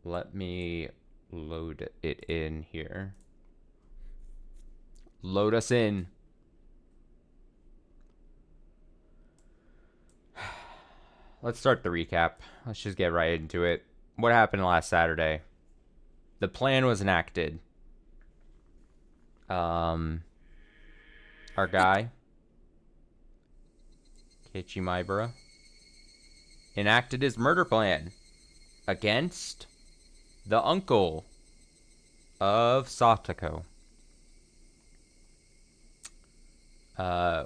Let me load it in here. Load us in. Let's start the recap. Let's just get right into it. What happened last Saturday? The plan was enacted. Our guy, Keiichi Maibara, enacted his murder plan against the uncle of Satoko. Uh,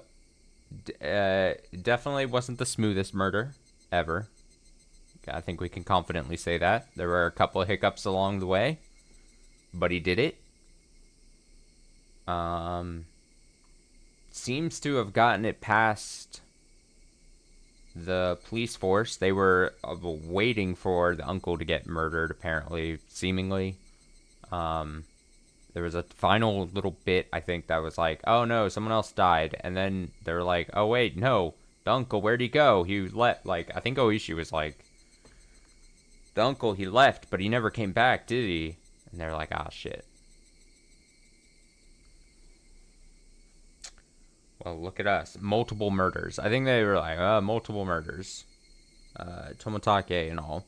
Definitely wasn't the smoothest murder ever. I think we can confidently say that. There were a couple of hiccups along the way, but he did it. Seems to have gotten it past the police force. They were waiting for the uncle to get murdered, apparently, seemingly. There was a final little bit, I think, that was like, oh no, someone else died. And then they were like, oh wait, no, the uncle, where'd he go? He left, like, I think Oishi was like, the uncle, he left, but he never came back, did he? And they're like, ah, shit. Well, look at us. Multiple murders. I think they were like, multiple murders. Toмотake and all.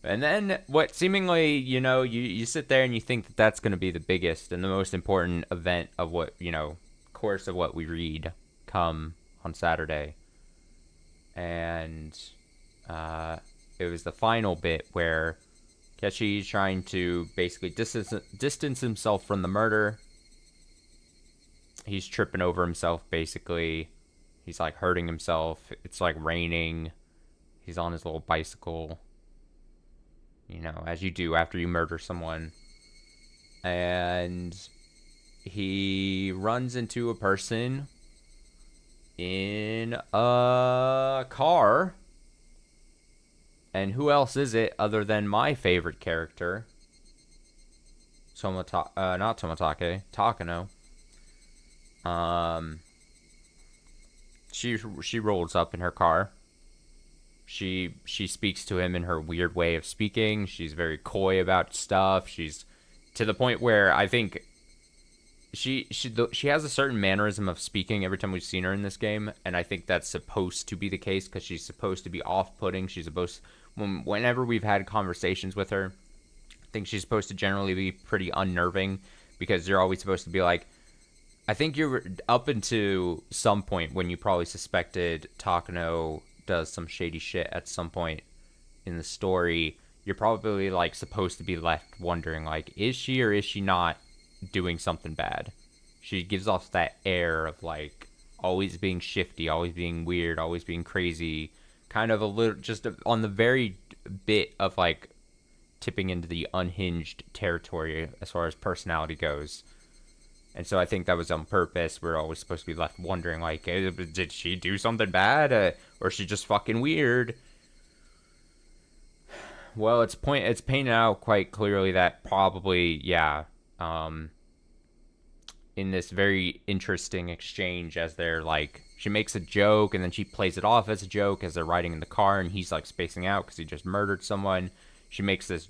And then what seemingly, you sit there and you think that that's going to be the biggest and the most important event of what, course of what we read come on Saturday. And it was the final bit where Keiichi's trying to basically distance himself from the murder. He's tripping over himself, basically. He's like hurting himself. It's like raining. He's on his little bicycle. As you do after you murder someone. And he runs into a person in a car. And who else is it other than my favorite character? Not Toмотake, Takano. She rolls up in her car. She speaks to him in her weird way of speaking. She's very coy about stuff. She's to the point where I think she has a certain mannerism of speaking every time we've seen her in this game, and I think that's supposed to be the case because she's supposed to be off-putting. She's supposed whenever we've had conversations with her, I think she's supposed to generally be pretty unnerving because you're always supposed to be like, I think you're up into some point when you probably suspected Takano does some shady shit at some point in the story. You're probably like supposed to be left wondering like, is she or is she not doing something bad? She gives off that air of like always being shifty, always being weird, always being crazy, kind of a little just on the very bit of like tipping into the unhinged territory as far as personality goes. And so I think that was on purpose. We're always supposed to be left wondering, like, did she do something bad? Or is she just fucking weird? Well, it's painted out quite clearly that probably, yeah. In this very interesting exchange as they're like, she makes a joke and then she plays it off as a joke as they're riding in the car and he's like spacing out because he just murdered someone. She makes this,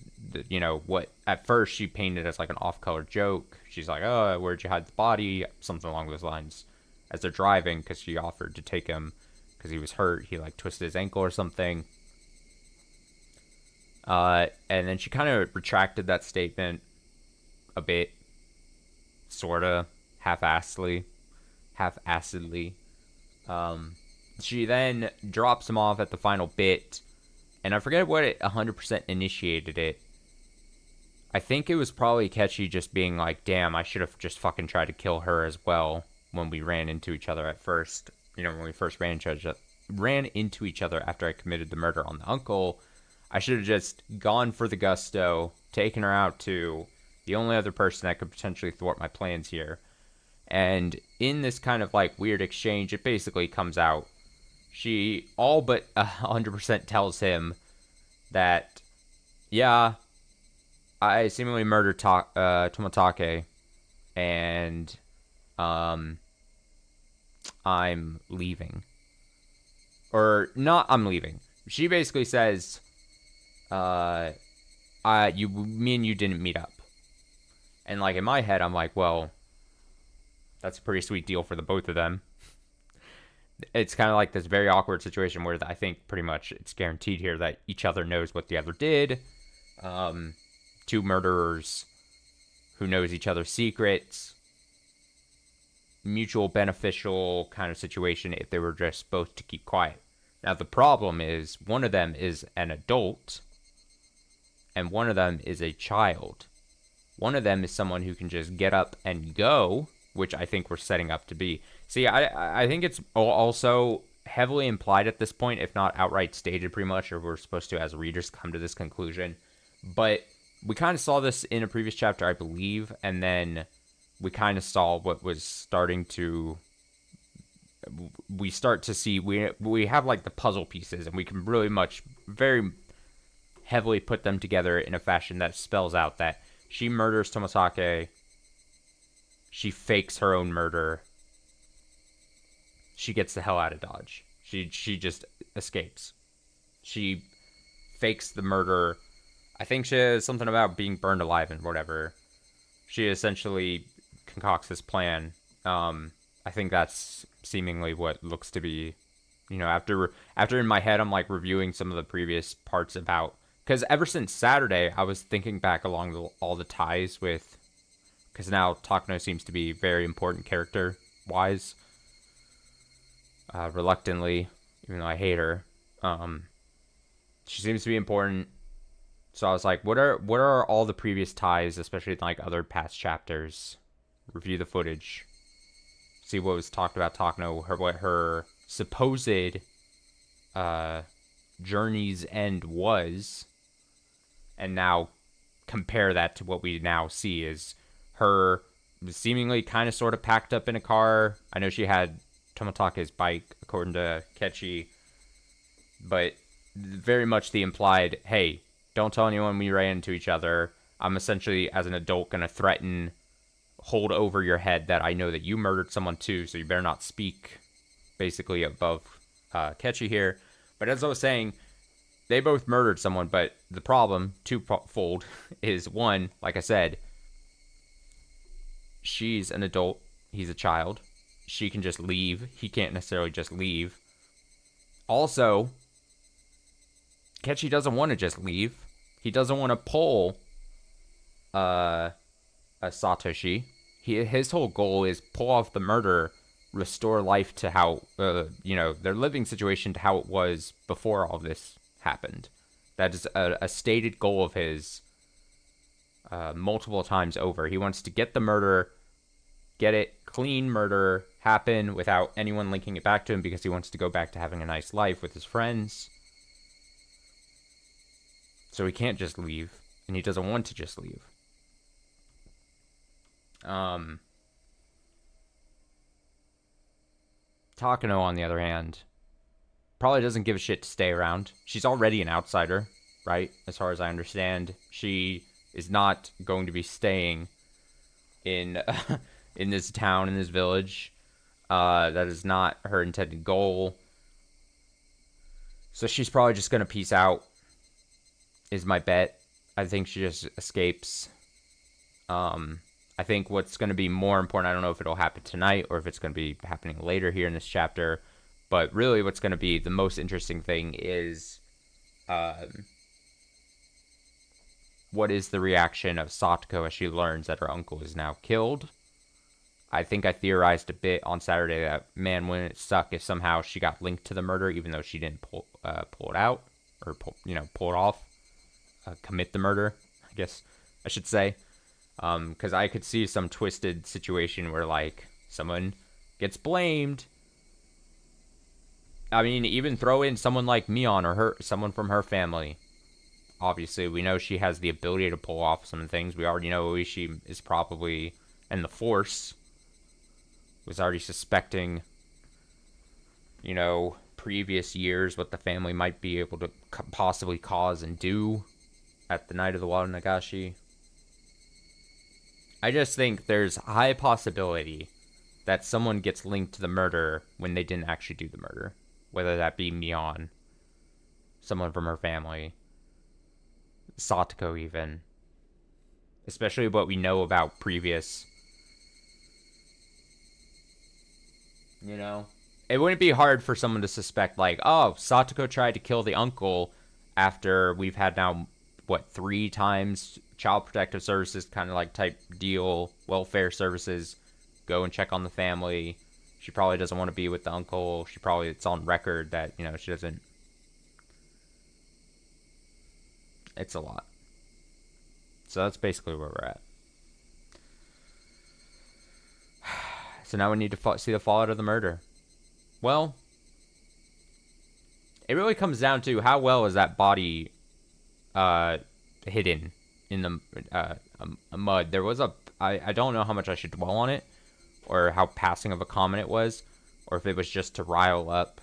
what at first she painted as like an off-color joke. She's like, oh, where'd you hide the body? Something along those lines. As they're driving, because she offered to take him because he was hurt. He like twisted his ankle or something. And then she kind of retracted that statement a bit, sorta, half-assedly. She then drops him off at the final bit. And I forget what it 100% initiated it. I think it was probably Keiichi just being like, damn, I should have just fucking tried to kill her as well when we ran into each other at first. When we first ran into each other after I committed the murder on the uncle. I should have just gone for the gusto, taken her out to the only other person that could potentially thwart my plans here. And in this kind of like weird exchange, it basically comes out. She all but 100% tells him that, yeah, I seemingly murdered Toмотake, and I'm leaving. Or not, I'm leaving. She basically says, me and you didn't meet up. And like in my head, I'm like, well, that's a pretty sweet deal for the both of them. It's kind of like this very awkward situation where I think pretty much it's guaranteed here that each other knows what the other did. Two murderers who knows each other's secrets. Mutual beneficial kind of situation if they were just both to keep quiet. Now the problem is one of them is an adult and one of them is a child. One of them is someone who can just get up and go, which I think we're setting up to be. See, I think it's also heavily implied at this point, if not outright stated pretty much, or we're supposed to, as readers, come to this conclusion. But we kind of saw this in a previous chapter, I believe, and then we kind of saw what was starting to... We start to see... We have, like, the puzzle pieces, and we can really much, very heavily put them together in a fashion that spells out that she murders Tomasake. She fakes her own murder. She gets the hell out of Dodge. She just escapes. She fakes the murder. I think she has something about being burned alive and whatever. She essentially concocts this plan. I think that's seemingly what looks to be, you know, after in my head I'm like reviewing some of the previous parts about, because ever since Saturday I was thinking back along all the ties with, because now Takano seems to be very important character wise. Reluctantly, even though I hate her, she seems to be important. So I was like, what are all the previous ties, especially in like other past chapters? Review the footage, see what was talked about Takano, what her supposed journey's end was, and now compare that to what we now see is her seemingly kind of sort of packed up in a car. I know she had Tomatake's bike, according to Kechi, but very much the implied, hey, don't tell anyone we ran into each other. I'm essentially, as an adult, going to threaten, hold over your head that I know that you murdered someone too, so you better not speak, basically above Kechi here. But as I was saying, they both murdered someone, but the problem, twofold, is one, like I said, she's an adult, he's a child. She can just leave. He can't necessarily just leave. Also, Kechi doesn't want to just leave. He doesn't want to pull a Satoshi. His whole goal is pull off the murder, restore life to how, their living situation to how it was before all this happened. That is a stated goal of his multiple times over. He wants to get the murder, get it clean murder happen without anyone linking it back to him because he wants to go back to having a nice life with his friends. So he can't just leave, and he doesn't want to just leave. Takano, on the other hand, probably doesn't give a shit to stay around. She's already an outsider, right? As far as I understand, she is not going to be staying in in this town, in this village. That is not her intended goal. So she's probably just going to peace out, is my bet. I think she just escapes. I think what's going to be more important, I don't know if it'll happen tonight or if it's going to be happening later here in this chapter, but really what's going to be the most interesting thing is what is the reaction of Satoko as she learns that her uncle is now killed. I think I theorized a bit on Saturday that, man, wouldn't it suck if somehow she got linked to the murder even though she didn't pull it out, or pull it off, commit the murder, I guess I should say. Because I could see some twisted situation where, like, someone gets blamed. I mean, even throw in someone like Mion or someone from her family. Obviously, we know she has the ability to pull off some things. We already know Oishi is probably, and the Force was already suspecting, previous years, what the family might be able to possibly cause and do at the night of the Wild Nagashi. I just think there's high possibility that someone gets linked to the murder when they didn't actually do the murder. Whether that be Mion, someone from her family. Satoko even. Especially what we know about previous. You know? It wouldn't be hard for someone to suspect, like, oh, Satoko tried to kill the uncle after we've had now, what, 3 times child protective services kind of like type deal, welfare services, go and check on the family. She probably doesn't want to be with the uncle. She probably, it's on record that, you know, she doesn't. It's a lot. So that's basically where we're at. So now we need to see the fallout of the murder. Well, it really comes down to how well is that body hidden in the mud. There was I don't know how much I should dwell on it, or how passing of a comment it was, or if it was just to rile up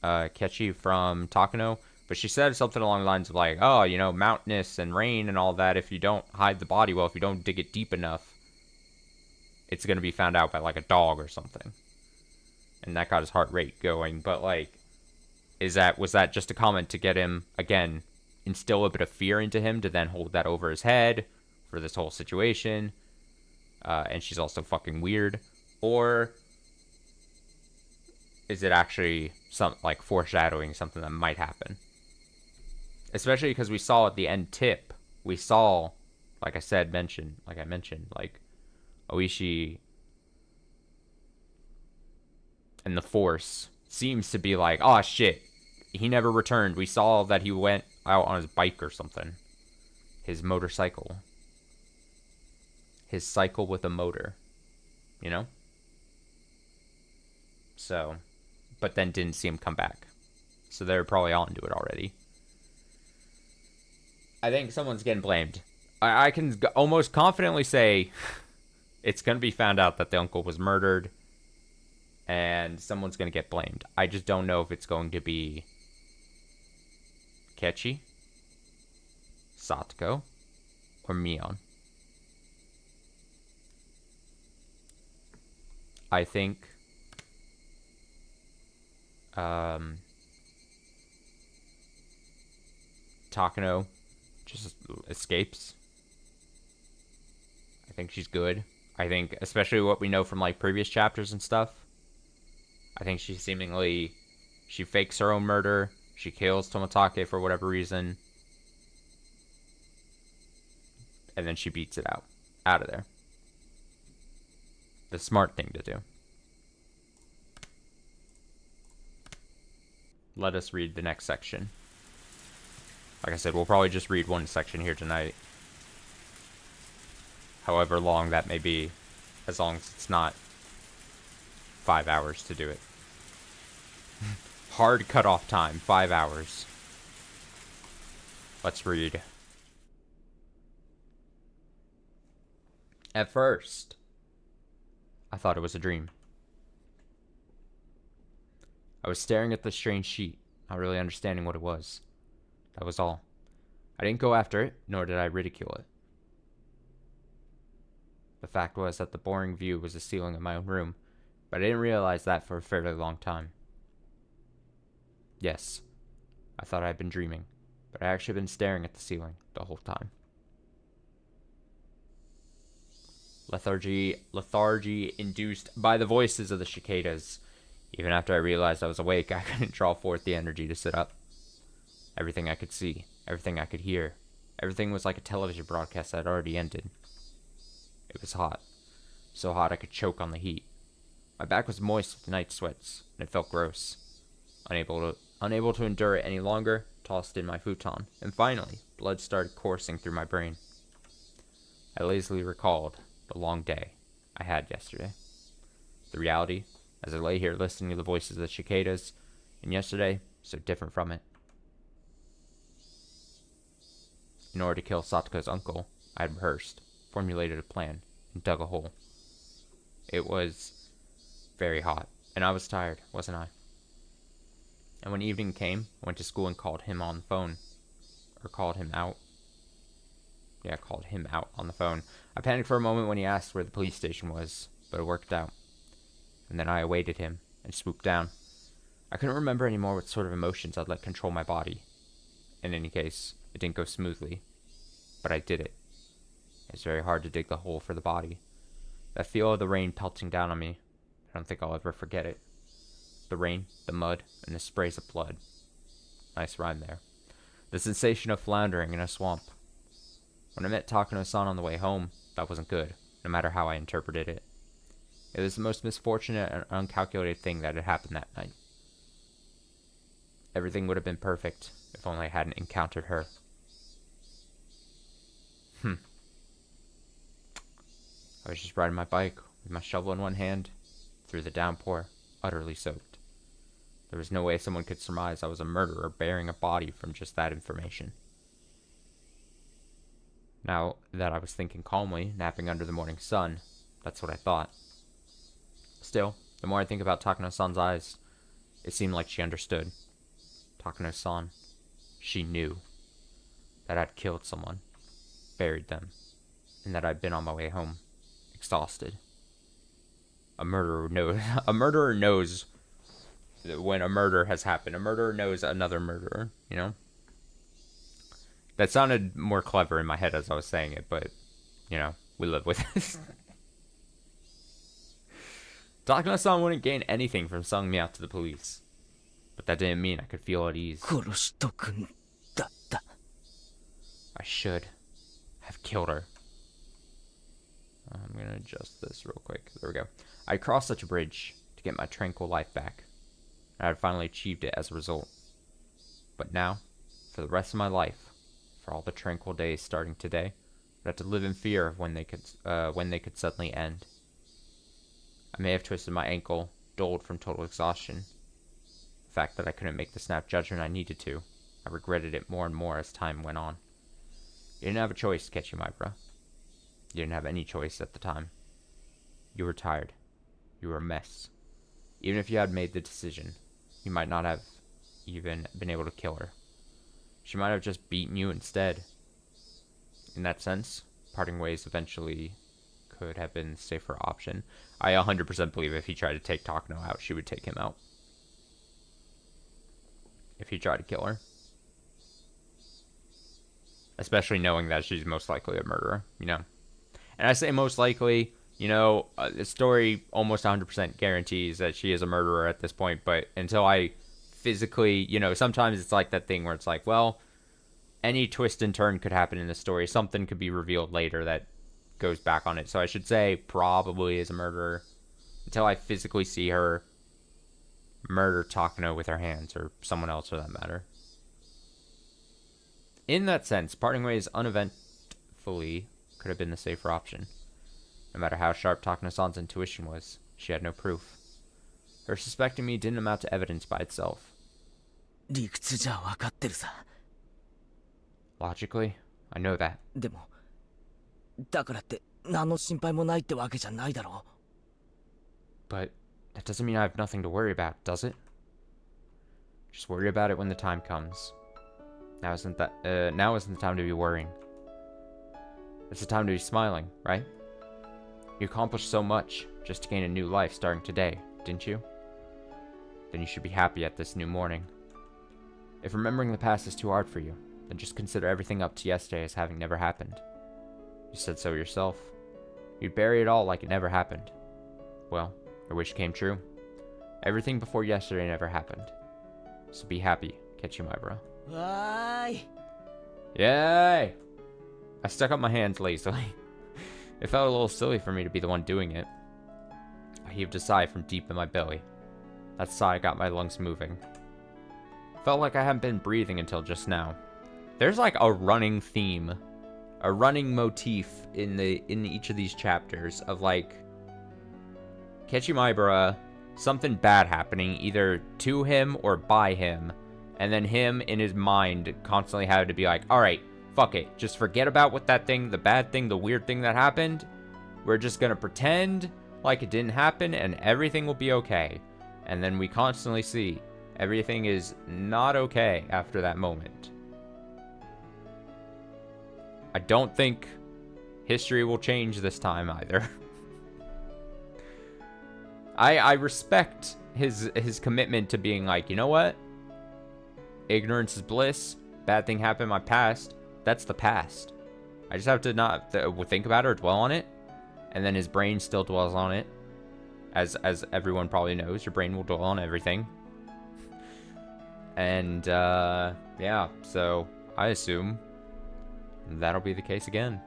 Kechi from Takano. But she said something along the lines of like, oh, you know, mountainous and rain and all that, if you don't hide the body well, if you don't dig it deep enough, it's going to be found out by like a dog or something. And that got his heart rate going. But like, was that just a comment to get him, again, instill a bit of fear into him, to then hold that over his head for this whole situation? And she's also fucking weird. Or is it actually some like foreshadowing something that might happen? Especially because we saw at the end tip, we saw, like I mentioned, like Oishi and the Force seems to be like, oh shit, he never returned. We saw that he went out on his bike or something. His motorcycle. His cycle with a motor. You know? So, but then didn't see him come back. So they're probably onto it already. I think someone's getting blamed. I can almost confidently say it's going to be found out that the uncle was murdered, and someone's going to get blamed. I just don't know if it's going to be Kechi, Satoko, or Mion. I think Takano just escapes. I think she's good. I think, especially what we know from like previous chapters and stuff, I think she fakes her own murder. She kills Toмотake for whatever reason, and then she beats it out of there. The smart thing to do. Let us read the next section. Like I said, we'll probably just read one section here tonight. However long that may be, as long as it's not 5 hours to do it. Hard cutoff time, 5 hours. Let's read. At first, I thought it was a dream. I was staring at the strange sheet, not really understanding what it was. That was all. I didn't go after it, nor did I ridicule it. The fact was that the boring view was the ceiling of my own room, but I didn't realize that for a fairly long time. Yes, I thought I had been dreaming, but I actually been staring at the ceiling the whole time. Lethargy induced by the voices of the cicadas. Even after I realized I was awake, I couldn't draw forth the energy to sit up. Everything I could see, everything I could hear, everything was like a television broadcast that had already ended. It was hot. So hot I could choke on the heat. My back was moist with night sweats, and it felt gross. Unable to endure it any longer, tossed in my futon, and finally, blood started coursing through my brain. I lazily recalled the long day I had yesterday. The reality, as I lay here listening to the voices of the cicadas, and yesterday, so different from it. In order to kill Satoko's uncle, I had rehearsed, formulated a plan, and dug a hole. It was very hot, and I was tired, wasn't I? And when evening came, I went to school and called him on the phone. Or called him out. Yeah, called him out on the phone. I panicked for a moment when he asked where the police station was, but it worked out. And then I awaited him, and swooped down. I couldn't remember anymore what sort of emotions I'd let control my body. In any case, it didn't go smoothly. but I did it. It's very hard to dig the hole for the body. That feel of the rain pelting down on me, I don't think I'll ever forget it. The rain, the mud, and the sprays of blood. Nice rhyme there. The sensation of floundering in a swamp. When I met Takano-san on the way home, that wasn't good, no matter how I interpreted it. It was the most misfortunate and uncalculated thing that had happened that night. Everything would have been perfect if only I hadn't encountered her. I was just riding my bike with my shovel in one hand, through the downpour, utterly soaked. There was no way someone could surmise I was a murderer bearing a body from just that information. Now that I was thinking calmly, napping under the morning sun, that's what I thought. Still, the more I think about Takano-san's eyes, it seemed like she understood. Takano-san, she knew that I'd killed someone, buried them, and that I'd been on my way home, exhausted. A murderer knows. A murderer knows when a murder has happened. A murderer knows another murderer, you know? That sounded more clever in my head as I was saying it, but, you know, we live with it. Takano-san wouldn't gain anything from selling me out to the police. But that didn't mean I could feel at ease. I should have killed her. I'm gonna adjust this real quick. There we go. I crossed such a bridge to get my tranquil life back. I had finally achieved it as a result. But now, for the rest of my life, for all the tranquil days starting today, I'd have to live in fear of when they could suddenly end. I may have twisted my ankle, dulled from total exhaustion. The fact that I couldn't make the snap judgment I needed to, I regretted it more and more as time went on. You didn't have a choice, Ketchumibra. You didn't have any choice at the time. You were tired. You were a mess. Even if you had made the decision, you might not have even been able to kill her. She might have just beaten you instead. In that sense, parting ways eventually could have been the safer option. I 100% believe if he tried to take Takano out, she would take him out. If he tried to kill her. Especially knowing that she's most likely a murderer, you know. And I say most likely, you know, the story almost 100% guarantees that she is a murderer at this point, but until I physically, you know, sometimes it's like that thing where it's like, well, any twist and turn could happen in the story. Something could be revealed later that goes back on it. So I should say probably is a murderer until I physically see her murder Takano with her hands, or someone else for that matter. In that sense, parting ways uneventfully could have been the safer option. No matter how sharp Takano-san's intuition was, she had no proof. Her suspecting me didn't amount to evidence by itself. Logically, I know that. But that doesn't mean I have nothing to worry about, does it? Just worry about it when the time comes. Now isn't the time to be worrying. It's the time to be smiling, right? You accomplished so much just to gain a new life starting today, didn't you? Then you should be happy at this new morning. If remembering the past is too hard for you, then just consider everything up to yesterday as having never happened. You said so yourself. You'd bury it all like it never happened. Well, your wish came true. Everything before yesterday never happened. So be happy, Ketchumibra. Yay! I stuck up my hands lazily. It felt a little silly for me to be the one doing it. I heaved a sigh from deep in my belly. That sigh got my lungs moving. Felt like I hadn't been breathing until just now. There's like a running theme, a running motif in each of these chapters of like Ketchumibra, something bad happening either to him or by him, and then him in his mind constantly having to be like, alright, fuck it, just forget about what that thing, the bad thing, the weird thing that happened. We're just gonna pretend like it didn't happen and everything will be okay. And then we constantly see everything is not okay after that moment. I don't think history will change this time either. I respect his commitment to being like, you know what? Ignorance is bliss. Bad thing happened in my past. That's the past. I just have to not think about it or dwell on it. And then his brain still dwells on it. As everyone probably knows, your brain will dwell on everything. And, yeah, so I assume that'll be the case again.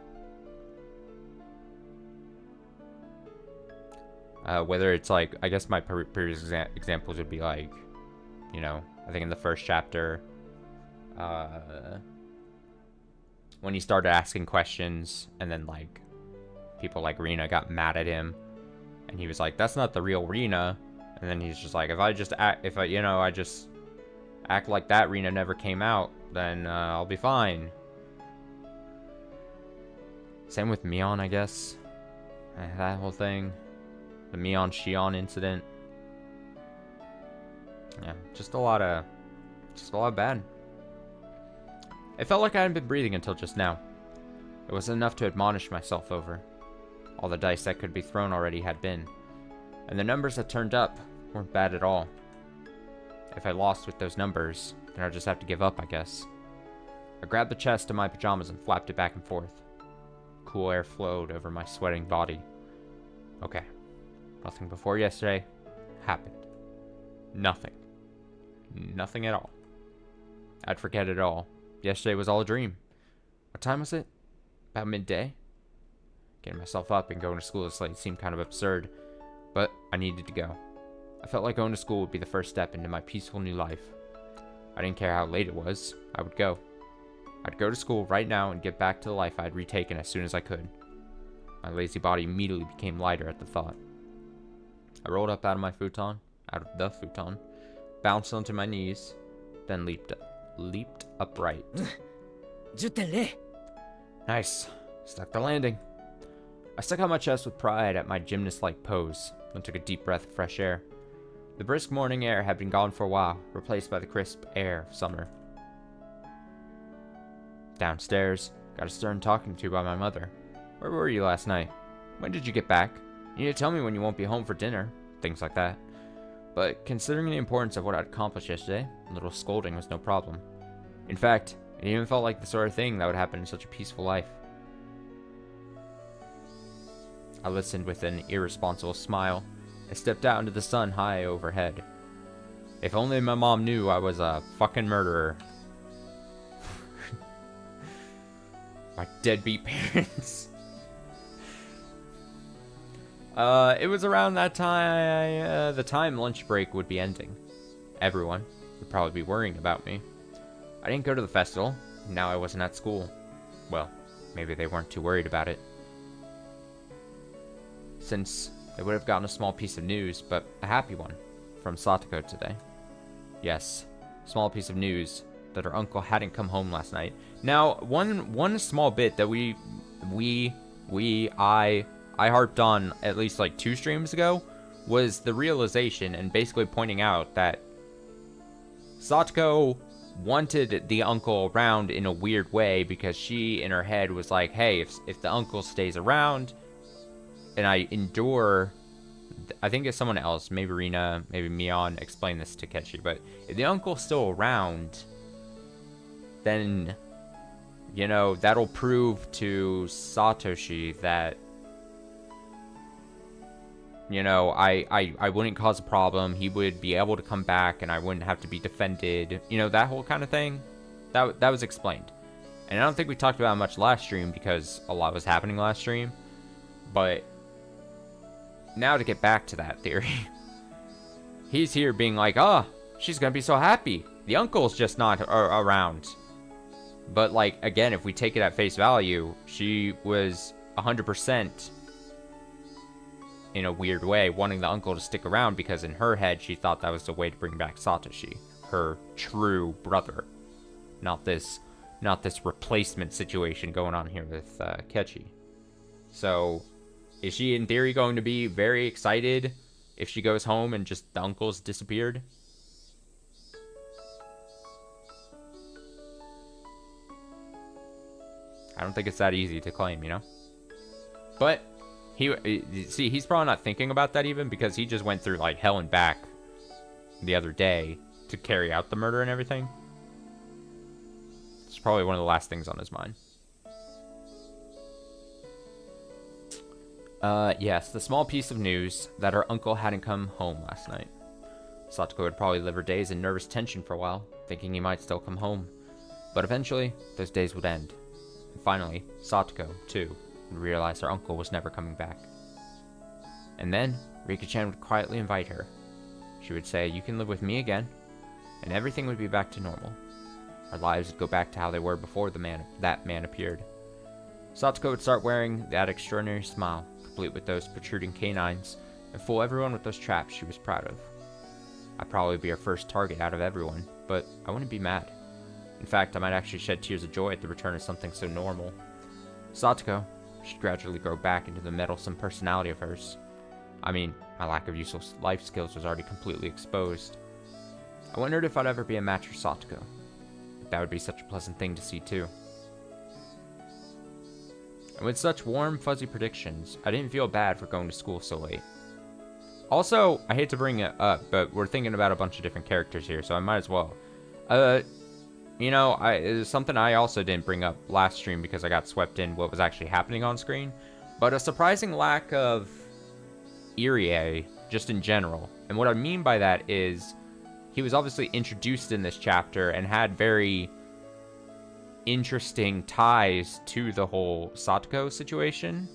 Whether it's like, I guess my previous examples would be like, you know, I think in the first chapter, when he started asking questions, and then like people like Rena got mad at him, and he was like, "That's not the real Rena," and then he's just like, "If I just act like that Rena never came out, then I'll be fine." Same with Mion, I guess. That whole thing. The Mion Shion incident. Yeah, just a lot of bad. It felt like I hadn't been breathing until just now. It wasn't enough to admonish myself over. All the dice that could be thrown already had been. And the numbers that turned up weren't bad at all. If I lost with those numbers, then I'd just have to give up, I guess. I grabbed the chest of my pajamas and flapped it back and forth. Cool air flowed over my sweating body. Okay. Nothing before yesterday happened. Nothing. Nothing at all. I'd forget it all. Yesterday was all a dream. What time was it? About midday? Getting myself up and going to school this late seemed kind of absurd, but I needed to go. I felt like going to school would be the first step into my peaceful new life. I didn't care how late it was. I would go. I'd go to school right now and get back to the life I'd retaken as soon as I could. My lazy body immediately became lighter at the thought. I rolled up out of the futon, bounced onto my knees, then leaped upright. Nice. Stuck the landing. I stuck out my chest with pride at my gymnast-like pose, then took a deep breath of fresh air. The brisk morning air had been gone for a while, replaced by the crisp air of summer. Downstairs, got a stern talking to by my mother. Where were you last night? When did you get back? You need to tell me when you won't be home for dinner. Things like that. But considering the importance of what I'd accomplished yesterday, a little scolding was no problem. In fact, it even felt like the sort of thing that would happen in such a peaceful life. I listened with an irresponsible smile and stepped out into the sun high overhead. If only my mom knew I was a fucking murderer. My deadbeat parents. It was around that time, the time lunch break would be ending. Everyone would probably be worrying about me. I didn't go to the festival, and now I wasn't at school. Well, maybe they weren't too worried about it. Since they would have gotten a small piece of news, but a happy one, from Satoko today. Yes, small piece of news that her uncle hadn't come home last night. Now, one small bit that I harped on at least like 2 streams ago was the realization and basically pointing out that Satoko wanted the uncle around in a weird way because she in her head was like, hey, if the uncle stays around and I endure, I think it's someone else, maybe Rina, maybe Mion explained this to Kechi, but if the uncle's still around, then, you know, that'll prove to Satoshi that, you know, I wouldn't cause a problem. He would be able to come back and I wouldn't have to be defended. You know, that whole kind of thing. That was explained. And I don't think we talked about it much last stream because a lot was happening last stream. But now to get back to that theory. He's here being like, oh, she's going to be so happy. The uncle's just not around. But, like, again, if we take it at face value, she was 100% in a weird way, wanting the uncle to stick around because in her head, she thought that was the way to bring back Satoshi, her true brother. Not this replacement situation going on here with Kechi. So, is she in theory going to be very excited if she goes home and just the uncle's disappeared? I don't think it's that easy to claim, you know? But he's probably not thinking about that even because he just went through like hell and back the other day to carry out the murder and everything. It's probably one of the last things on his mind. Yes, the small piece of news that her uncle hadn't come home last night. Satoko would probably live her days in nervous tension for a while, thinking he might still come home. But eventually, those days would end. And finally, Satoko, too, would realize her uncle was never coming back. And then, Rika-chan would quietly invite her. She would say, "You can live with me again," and everything would be back to normal. Our lives would go back to how they were before that man appeared. Satoko would start wearing that extraordinary smile, complete with those protruding canines, and fool everyone with those traps she was proud of. I'd probably be her first target out of everyone, but I wouldn't be mad. In fact, I might actually shed tears of joy at the return of something so normal. Satoko should gradually grow back into the meddlesome personality of hers. I mean, my lack of useful life skills was already completely exposed. I wondered if I'd ever be a match for Satoko. But that would be such a pleasant thing to see too. And with such warm, fuzzy predictions, I didn't feel bad for going to school so late. Also, I hate to bring it up, but we're thinking about a bunch of different characters here, so I might as well. It's something I also didn't bring up last stream because I got swept in what was actually happening on screen. But a surprising lack of Irie, just in general. And what I mean by that is, he was obviously introduced in this chapter and had very interesting ties to the whole Satoko situation.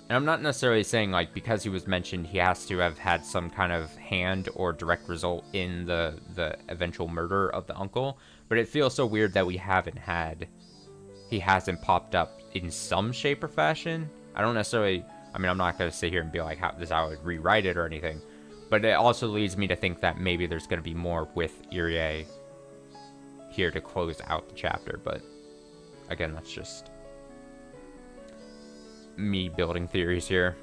And I'm not necessarily saying, like, because he was mentioned, he has to have had some kind of hand or direct result in the eventual murder of the uncle. But it feels so weird that he hasn't popped up in some shape or fashion. I don't necessarily, I'm not going to sit here and be like, this is how I would rewrite it or anything. But it also leads me to think that maybe there's going to be more with Irie here to close out the chapter. But again, that's just me building theories here.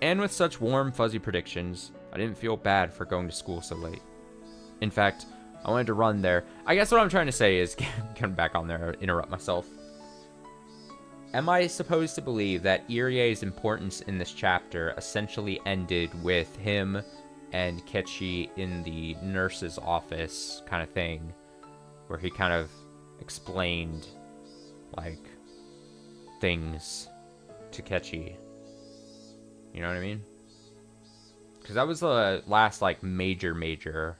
And with such warm, fuzzy predictions, I didn't feel bad for going to school so late. In fact, I wanted to run there. I guess what I'm trying to say is, come back on there, interrupt myself. Am I supposed to believe that Irie's importance in this chapter essentially ended with him and Kechi in the nurse's office kind of thing, where he kind of explained, like, things to Kechi? You know what I mean? Because that was the last, like, major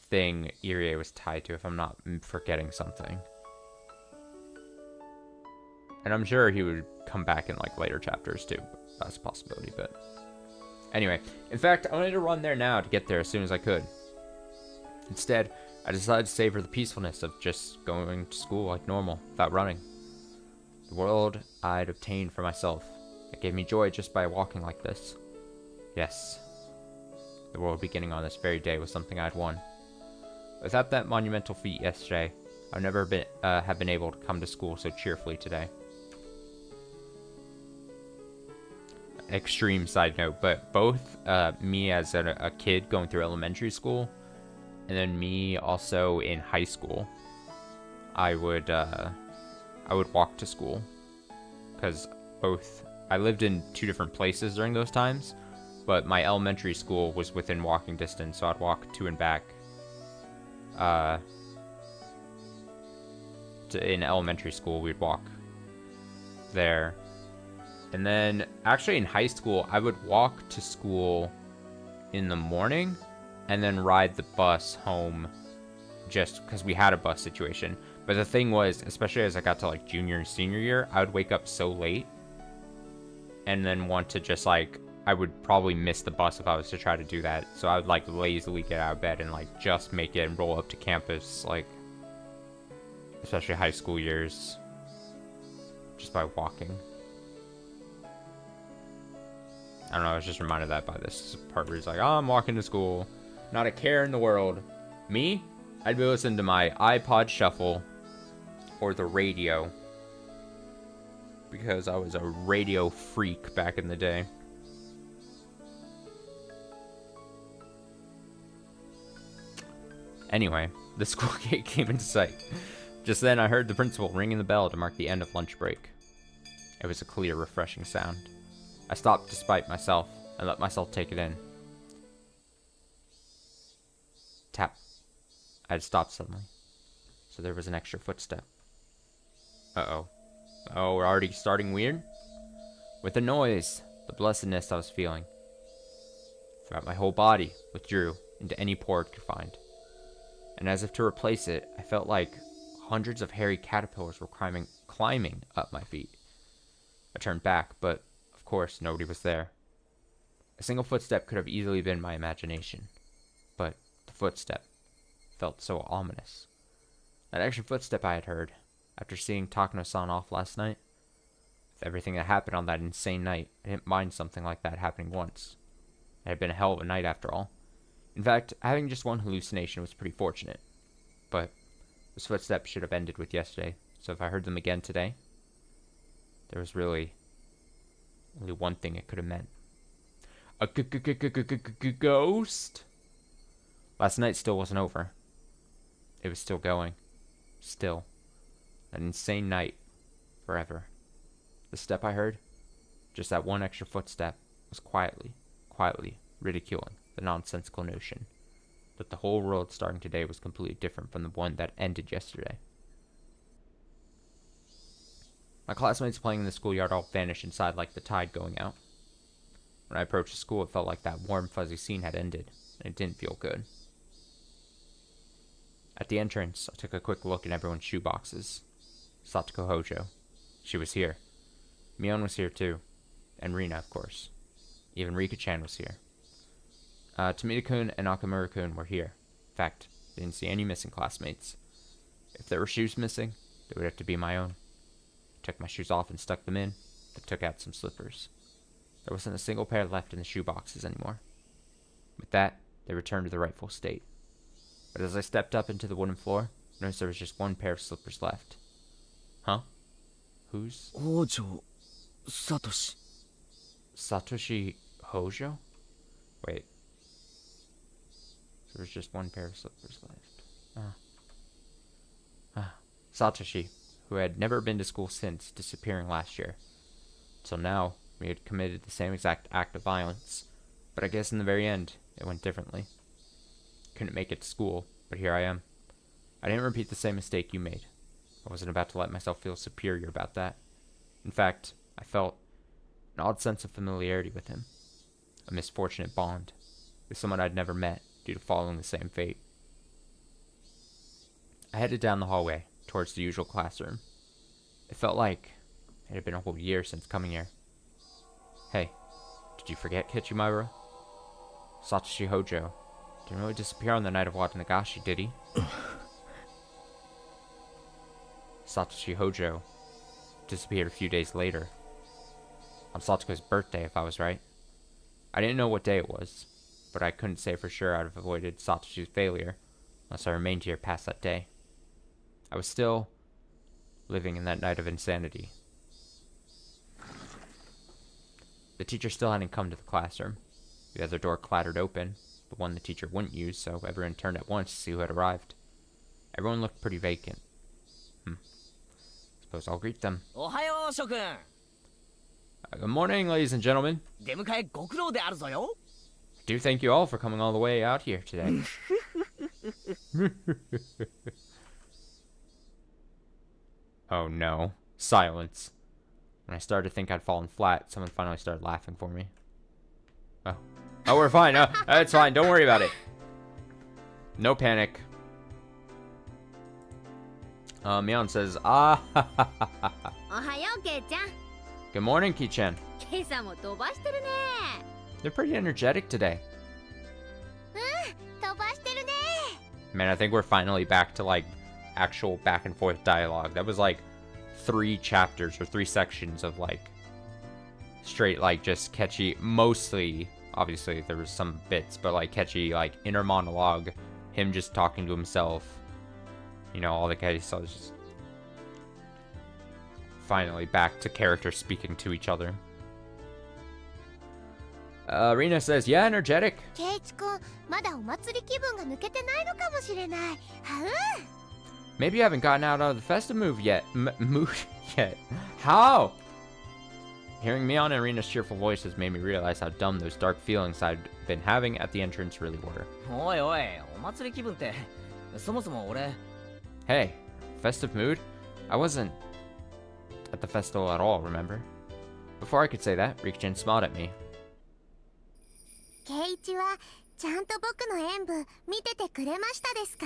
thing Irie was tied to, if I'm not forgetting something. And I'm sure he would come back in, like, later chapters too. That's a possibility, but anyway. In fact, I wanted to run there now to get there as soon as I could. Instead, I decided to savor the peacefulness of just going to school like normal, without running. The world I'd obtained for myself. It gave me joy just by walking like this. Yes, the world beginning on this very day was something I'd won. Without that monumental feat yesterday, I've never have been able to come to school so cheerfully today. Extreme side note, but both me as a kid going through elementary school, and then me also in high school, I would walk to school, because I lived in two different places during those times, but my elementary school was within walking distance, so I'd walk to and back. In elementary school, we'd walk there. And then, actually in high school, I would walk to school in the morning and then ride the bus home just because we had a bus situation. But the thing was, especially as I got to like junior and senior year, I would wake up so late and then want to just like, I would probably miss the bus if I was to try to do that. So I would like lazily get out of bed and like just make it and roll up to campus, like, especially high school years, just by walking. I don't know, I was just reminded of that by this part where he's like, oh, I'm walking to school, not a care in the world. Me? I'd be listening to my iPod Shuffle or the radio, because I was a radio freak back in the day. Anyway, the school gate came into sight. Just then I heard the principal ringing the bell to mark the end of lunch break. It was a clear, refreshing sound. I stopped despite myself and let myself take it in. Tap. I had stopped suddenly, so there was an extra footstep. Uh-oh. Oh, we're already starting weird? With the noise, the blessedness I was feeling throughout my whole body withdrew into any pore it could find. And as if to replace it, I felt like hundreds of hairy caterpillars were climbing up my feet. I turned back, but of course nobody was there. A single footstep could have easily been my imagination, but the footstep felt so ominous. That extra footstep I had heard, after seeing Takano-san off last night, with everything that happened on that insane night, I didn't mind something like that happening once. It had been a hell of a night after all. In fact, having just one hallucination was pretty fortunate. But those footsteps should have ended with yesterday, so if I heard them again today, there was really only one thing it could have meant. A ghost? Last night still wasn't over. It was still going. Still. An insane night. Forever. The step I heard, just that one extra footstep, was quietly ridiculing the nonsensical notion that the whole world starting today was completely different from the one that ended yesterday. My classmates playing in the schoolyard all vanished inside like the tide going out. When I approached the school, it felt like that warm, fuzzy scene had ended, and it didn't feel good. At the entrance, I took a quick look at everyone's shoeboxes. Satoko Hojo. She was here. Mion was here too. And Rina, of course. Even Rika-chan was here. Tomita-kun and Nakamura-kun were here. In fact, I didn't see any missing classmates. If there were shoes missing, they would have to be my own. I took my shoes off and stuck them in, then took out some slippers. There wasn't a single pair left in the shoe boxes anymore. With that, they returned to the rightful state. But as I stepped up into the wooden floor, I noticed there was just one pair of slippers left. Huh? Whose? Hojo Satoshi. Satoshi Hojo? Wait. There was just one pair of slippers left. Satoshi, who had never been to school since disappearing last year. Till now, we had committed the same exact act of violence, but I guess in the very end, it went differently. Couldn't make it to school, but here I am. I didn't repeat the same mistake you made. I wasn't about to let myself feel superior about that. In fact, I felt an odd sense of familiarity with him. A misfortunate bond with someone I'd never met due to following the same fate. I headed down the hallway towards the usual classroom. It felt like it had been a whole year since coming here. Hey, did you forget Kichimaru? Satoshi Hojo didn't really disappear on the night of Watanagashi, did he? Satoshi Hojo disappeared a few days later. On Satoko's birthday, if I was right. I didn't know what day it was, but I couldn't say for sure I'd have avoided Satoshi's failure unless I remained here past that day. I was still living in that night of insanity. The teacher still hadn't come to the classroom. The other door clattered open, the one the teacher wouldn't use, so everyone turned at once to see who had arrived. Everyone looked pretty vacant. Suppose I'll greet them. Ohayo, Shokun. Good morning, ladies and gentlemen. Demukae gokurou de aru zo yo. I do thank you all for coming all the way out here today. Oh no. Silence. When I started to think I'd fallen flat, someone finally started laughing for me. Oh, we're fine. It's fine. Don't worry about it. No panic. Mion says, Ohayo, Kei-chan. Good morning, Ki-chan. 今朝も飛ばしてるね。 They're pretty energetic today. 飛ばしてるね。 Man, I think we're finally back to, like, actual back and forth dialogue. That was, like, 3 chapters or 3 sections of, like, straight, like, just catchy, mostly, obviously, there was some bits, but, like, catchy, like, inner monologue, him just talking to himself, you know, all the catchy stuff is just finally back to characters speaking to each other. Rina says, yeah, energetic. ケイチ君、まだお祭り気分が抜けてないのかもしれない。Maybe you haven't gotten out of the festive mood yet. How? Hearing Mion and Rina's cheerful voices made me realize how dumb those dark feelings I'd been having at the entrance really were. おいおい、お祭り気分ってそもそも俺。 Hey, festive mood? I wasn't... at the festival at all, remember? Before I could say that, Rika-chan smiled at me. 圭一はちゃんと僕の演舞見ててくれましたですか？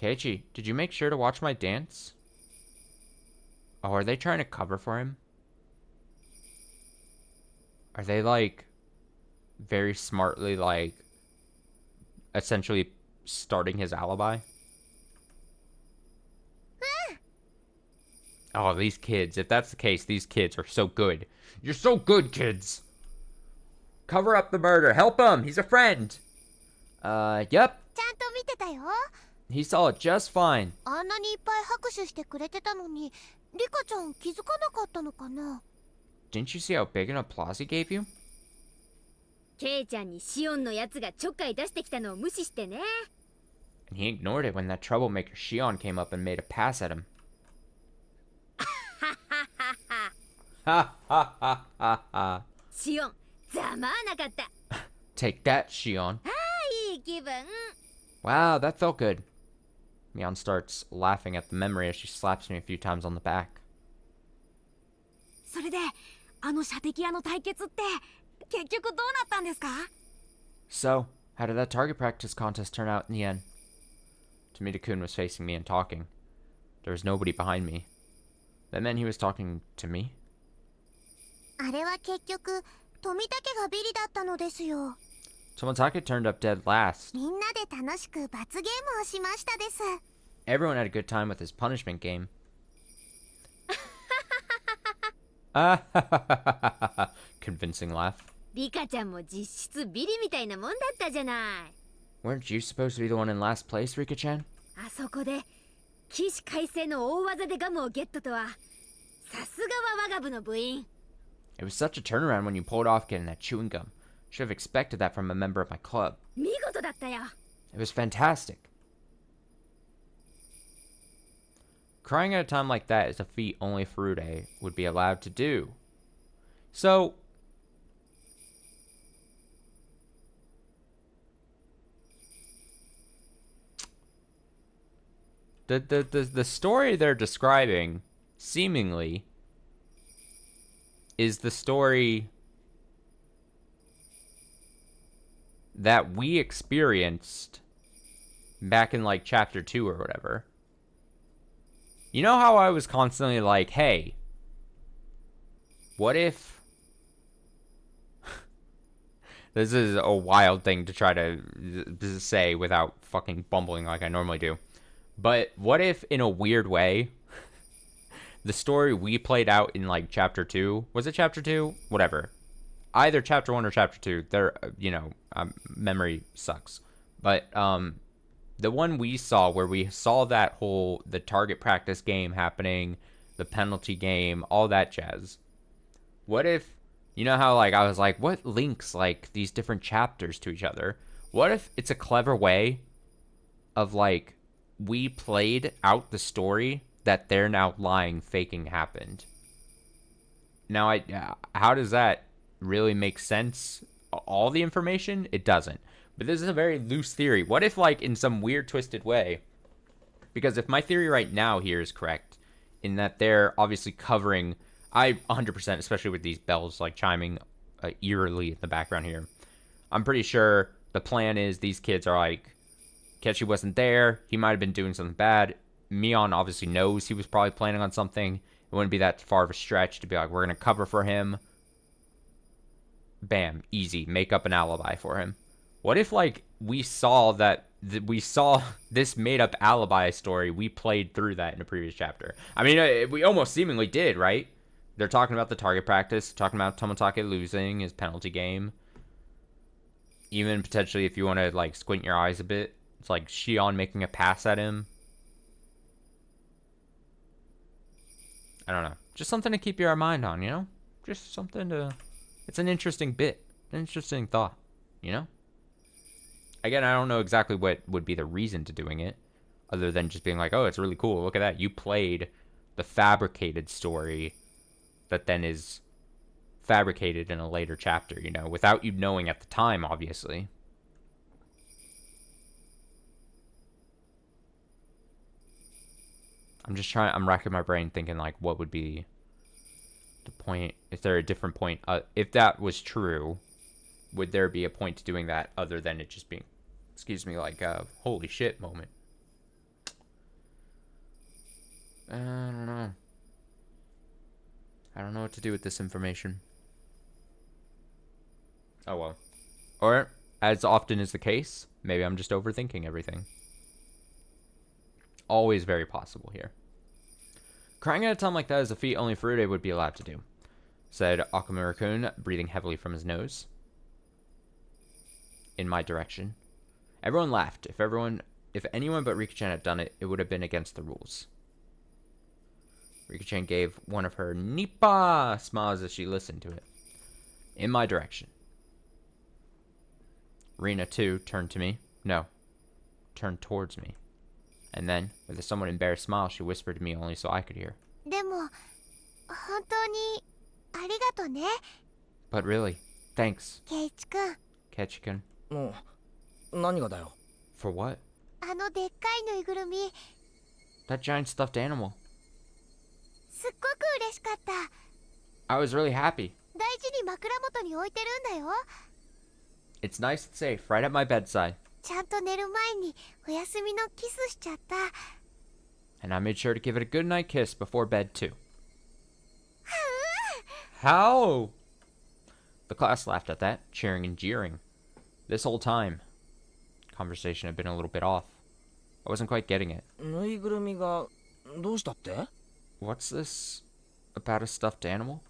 Keiichi, did you make sure to watch my dance? Oh, are they trying to cover for him? Are they, like, very smartly, like, essentially starting his alibi? Oh, these kids. If that's the case, these kids are so good. You're so good, kids. Cover up the murder. Help him. He's a friend. Yep. ちゃんと見てたよ。 He saw it just fine. あんなにいっぱい拍手してくれてたのに、リカちゃん気づかなかったのかな？ Didn't you see how big an applause he gave you? ケイちゃんにシオンのやつがちょっかい出してきたのを無視してね。And he ignored it when that troublemaker Shion came up and made a pass at him. Ha ha ha ha ha. シオン、ざまあなかった。Take that, Shion. いい気分。Wow, that felt good. Mion starts laughing at the memory as she slaps me a few times on the back. それで、あの射的屋の対決って結局どうなったんですか？ So, how did that target practice contest turn out in the end? Tomita-kun was facing me and talking. There was nobody behind me. That meant he was talking to me? あれは結局富武がビリだったのですよ。 Toмотake turned up dead last. みんなで楽しく罰ゲームをしましたです。 Everyone had a good time with his punishment game. Convincing laugh. リカちゃんも実質ビリみたいなもんだったじゃない。Weren't you supposed to be the one in last place, Rika-chan? あそこで起死回生の大技でガムをゲットとは、さすがは我が部の部員。It was such a turnaround when you pulled off getting that chewing gum. Should have expected that from a member of my club. 見事だったよ。 It was fantastic. Crying at a time like that is a feat only Furude would be allowed to do. So, the story they're describing, seemingly, is the story that we experienced back in, like, chapter 2 or whatever. You know how I was constantly like, hey, what if... This is a wild thing to try to say without fucking bumbling like I normally do. But what if, in a weird way, the story we played out in, like, chapter 2... Was it chapter 2? Whatever. Either chapter 1 or chapter 2. There, you know, memory sucks. But, the one we saw, where we saw that whole, the target practice game happening, the penalty game, all that jazz. What if, you know how, like, I was like, what links, like, these different chapters to each other? What if it's a clever way of, like, we played out the story that they're now lying, faking happened? Now, how does that really make sense? All the information? It doesn't. But this is a very loose theory. What if, like, in some weird, twisted way... Because if my theory right now here is correct, in that they're obviously covering... I 100%, especially with these bells, like, chiming eerily in the background here. I'm pretty sure the plan is these kids are like, Kechi wasn't there. He might have been doing something bad. Mion obviously knows he was probably planning on something. It wouldn't be that far of a stretch to be like, we're going to cover for him. Bam. Easy. Make up an alibi for him. What if, like, we saw that, we saw this made-up alibi story, we played through that in a previous chapter? I mean, we almost seemingly did, right? They're talking about the target practice, talking about Toмотake losing his penalty game. Even potentially, if you want to, like, squint your eyes a bit, it's like Shion making a pass at him. I don't know. Just something to keep your mind on, you know? Just something to... It's an interesting bit. An interesting thought, you know? Again, I don't know exactly what would be the reason to doing it, other than just being like, oh, it's really cool. Look at that. You played the fabricated story that then is fabricated in a later chapter, you know, without you knowing at the time, obviously. I'm racking my brain thinking, like, what would be the point, is there a different point? If that was true, would there be a point to doing that other than it just being, excuse me, like a holy shit moment? I don't know. I don't know what to do with this information. Oh well. Or, as often is the case, maybe I'm just overthinking everything. Always very possible here. Crying at a time like that is a feat only Furude would be allowed to do, said Akamura-kun, breathing heavily from his nose. In my direction. Everyone laughed. If anyone but Rika-chan had done it, it would have been against the rules. Rika-chan gave one of her Nippa smiles as she listened to it. In my direction. Rina, too, turned towards me. And then, with a somewhat embarrassed smile, she whispered to me only so I could hear. でも本当にありがとね But really, thanks, ケイチくん Kechi-kun. 何がだよ。 For what? あのでっかいぬいぐるみ That giant stuffed animal. すっごく嬉しかった I was really happy. 大事に枕元に置いてるんだよ It's nice and safe, right at my bedside. ちゃんと寝る前にお休みのキスしちゃった And I made sure to give it a good night kiss before bed, too. How? The class laughed at that, cheering and jeering. This whole time, conversation had been a little bit off. I wasn't quite getting it. ぬいぐるみがどうしたって？ What's this about a stuffed animal?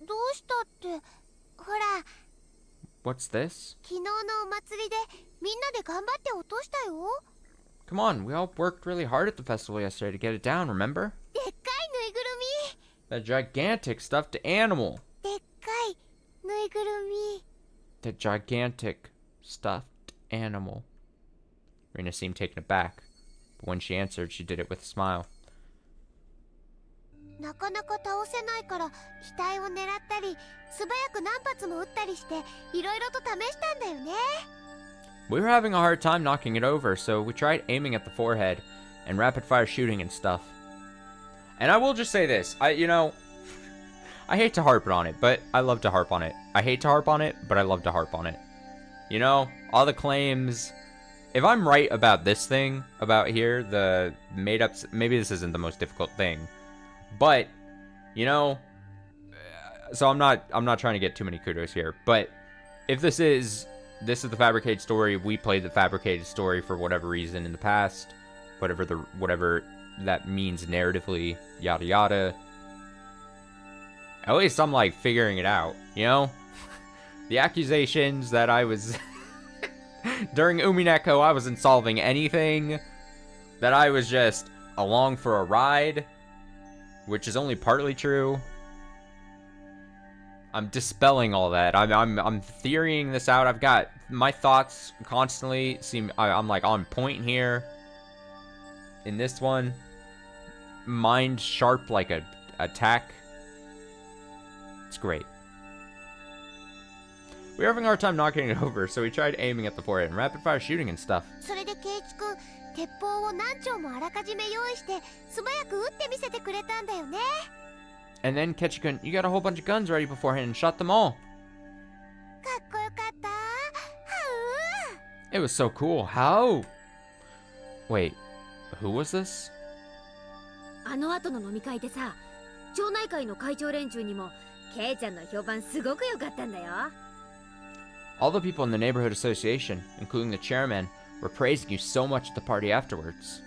どうしたってほら What's this? 昨日のお祭りでみんなで頑張って落としたよ Come on, we all worked really hard at the festival yesterday to get it down, remember? でっかいぬいぐる That gigantic stuffed animal. みでっかいぬいぐるみ The gigantic stuffed animal. Rina seemed taken aback, but when she answered, she did it with a smile. なかなか倒せないから額を狙ったり素早く何発も撃ったりしていろいろと試したんだよね We were having a hard time knocking it over, so we tried aiming at the forehead and rapid fire shooting and stuff. And I will just say this, I hate to harp on it, but I love to harp on it. I hate to harp on it, but I love to harp on it. You know, all the claims. If I'm right about this thing, about here, the made-ups, maybe this isn't the most difficult thing. But, you know, so I'm not trying to get too many kudos here, but if this is the fabricated story, we played the fabricated story for whatever reason in the past, whatever that means narratively, yada yada. At least I'm like figuring it out, you know? The accusations that I was during Umineko I wasn't solving anything, that I was just along for a ride, which is only partly true. I'm dispelling all that. I'm theorying this out. I've got my thoughts constantly I'm like on point here. In this one, mind sharp like a attack. It's great. We were having a hard time knocking it over, so we tried aiming at the forehead and rapid fire shooting and stuff. それでケイチくん鉄砲を何丁もあらかじめ用意して素早く撃ってみせてくれたんだよね And then Kechi-kun, you got a whole bunch of guns ready beforehand and shot them all. かっこよかった It was so cool. How? Wait, who was this? あの後の飲み会でさ、町内会の会長連中にもケイちゃんの評判すごく良かったんだよ。 All the people in the neighborhood association, including the chairman, were praising you so much at the party afterwards.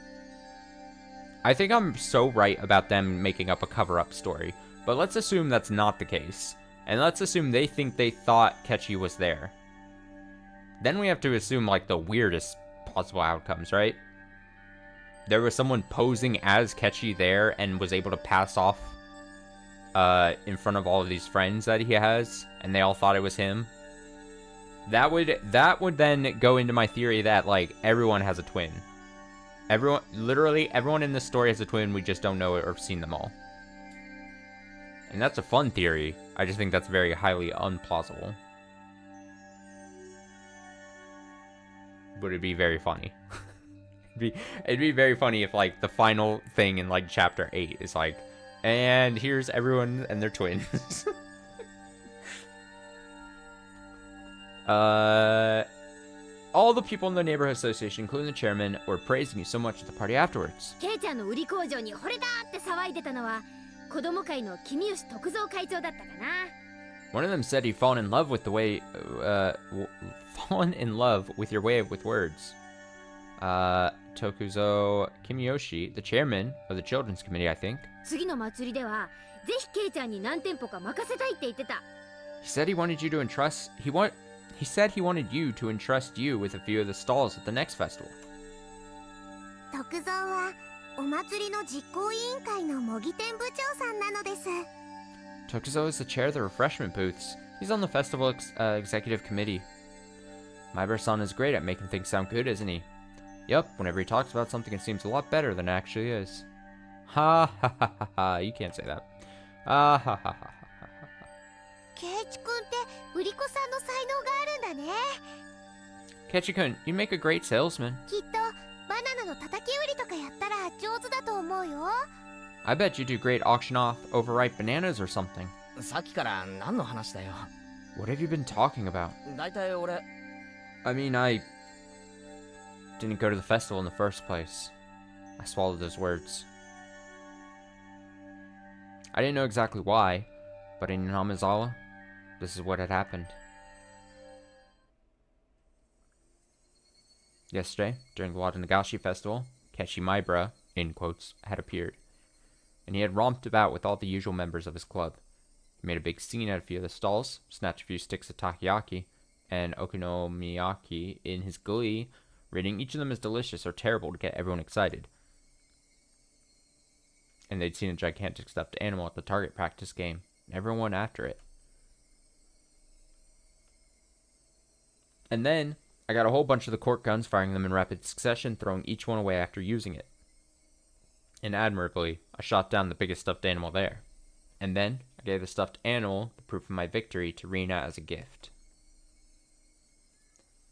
I think I'm so right about them making up a cover-up story, but let's assume that's not the case. And let's assume they think they thought Kechi was there. Then we have to assume, like, the weirdest possible outcomes, right? There was someone posing as Kechi there and was able to pass off in front of all of these friends that he has, and they all thought it was him. That would then go into my theory that, like, everyone has a twin. Literally everyone in this story has a twin, we just don't know it or have seen them all. And that's a fun theory. I just think that's very highly unplausible. But it'd be very funny. it'd be very funny if, like, the final thing in, like, chapter 8 is, like, And here's everyone and their twins. All the people in the neighborhood association, including the chairman, were praising you so much at the party afterwards. ケイちゃんの売り工場に惚れたって騒いでたのは子供会の君吉徳蔵会長だったかな。 One of them said he'd fallen in love with the way, fallen in love with your way with words. Tokuzo Kimiyoshi, the chairman of the children's committee, I think. 次の祭りではぜひケイちゃんに何店舗か任せたいって言ってた。 He said he wanted you to entrust, he said he wanted you to entrust you with a few of the stalls at the next festival. 徳蔵はお祭りの実行委員会の模擬店部長さんなのです。 Tokuzo is the chair of the refreshment booths. He's on the festival executive committee. Maibara-san is great at making things sound good, isn't he? Yup, whenever he talks about something it seems a lot better than it actually is. Ha ha ha ha ha, you can't say that. Ah ha ha ha ha. ケイチ君って売り子さんの才能があるんだね。 Kechi-kun, you make a great salesman. きっとバナナの叩き売りとかやったら上手だと思うよ。 I bet you do great auction off overripe bananas or something. さっきから何の話だよ。 What have you been talking about? だいたい俺 I mean, I didn't go to the festival in the first place. I swallowed those words. I didn't know exactly why, but in Namizawa, this is what had happened. Yesterday, during the Watanagashi festival, Kechi Maibara, in quotes, had appeared, and he had romped about with all the usual members of his club. He made a big scene at a few of the stalls, snatched a few sticks of takoyaki and okonomiyaki in his glee, rating each of them as delicious or terrible to get everyone excited. And they'd seen a gigantic stuffed animal at the target practice game, and everyone went after it. And then, I got a whole bunch of the cork guns, firing them in rapid succession, throwing each one away after using it. And admirably, I shot down the biggest stuffed animal there. And then, I gave the stuffed animal the proof of my victory to Rina as a gift.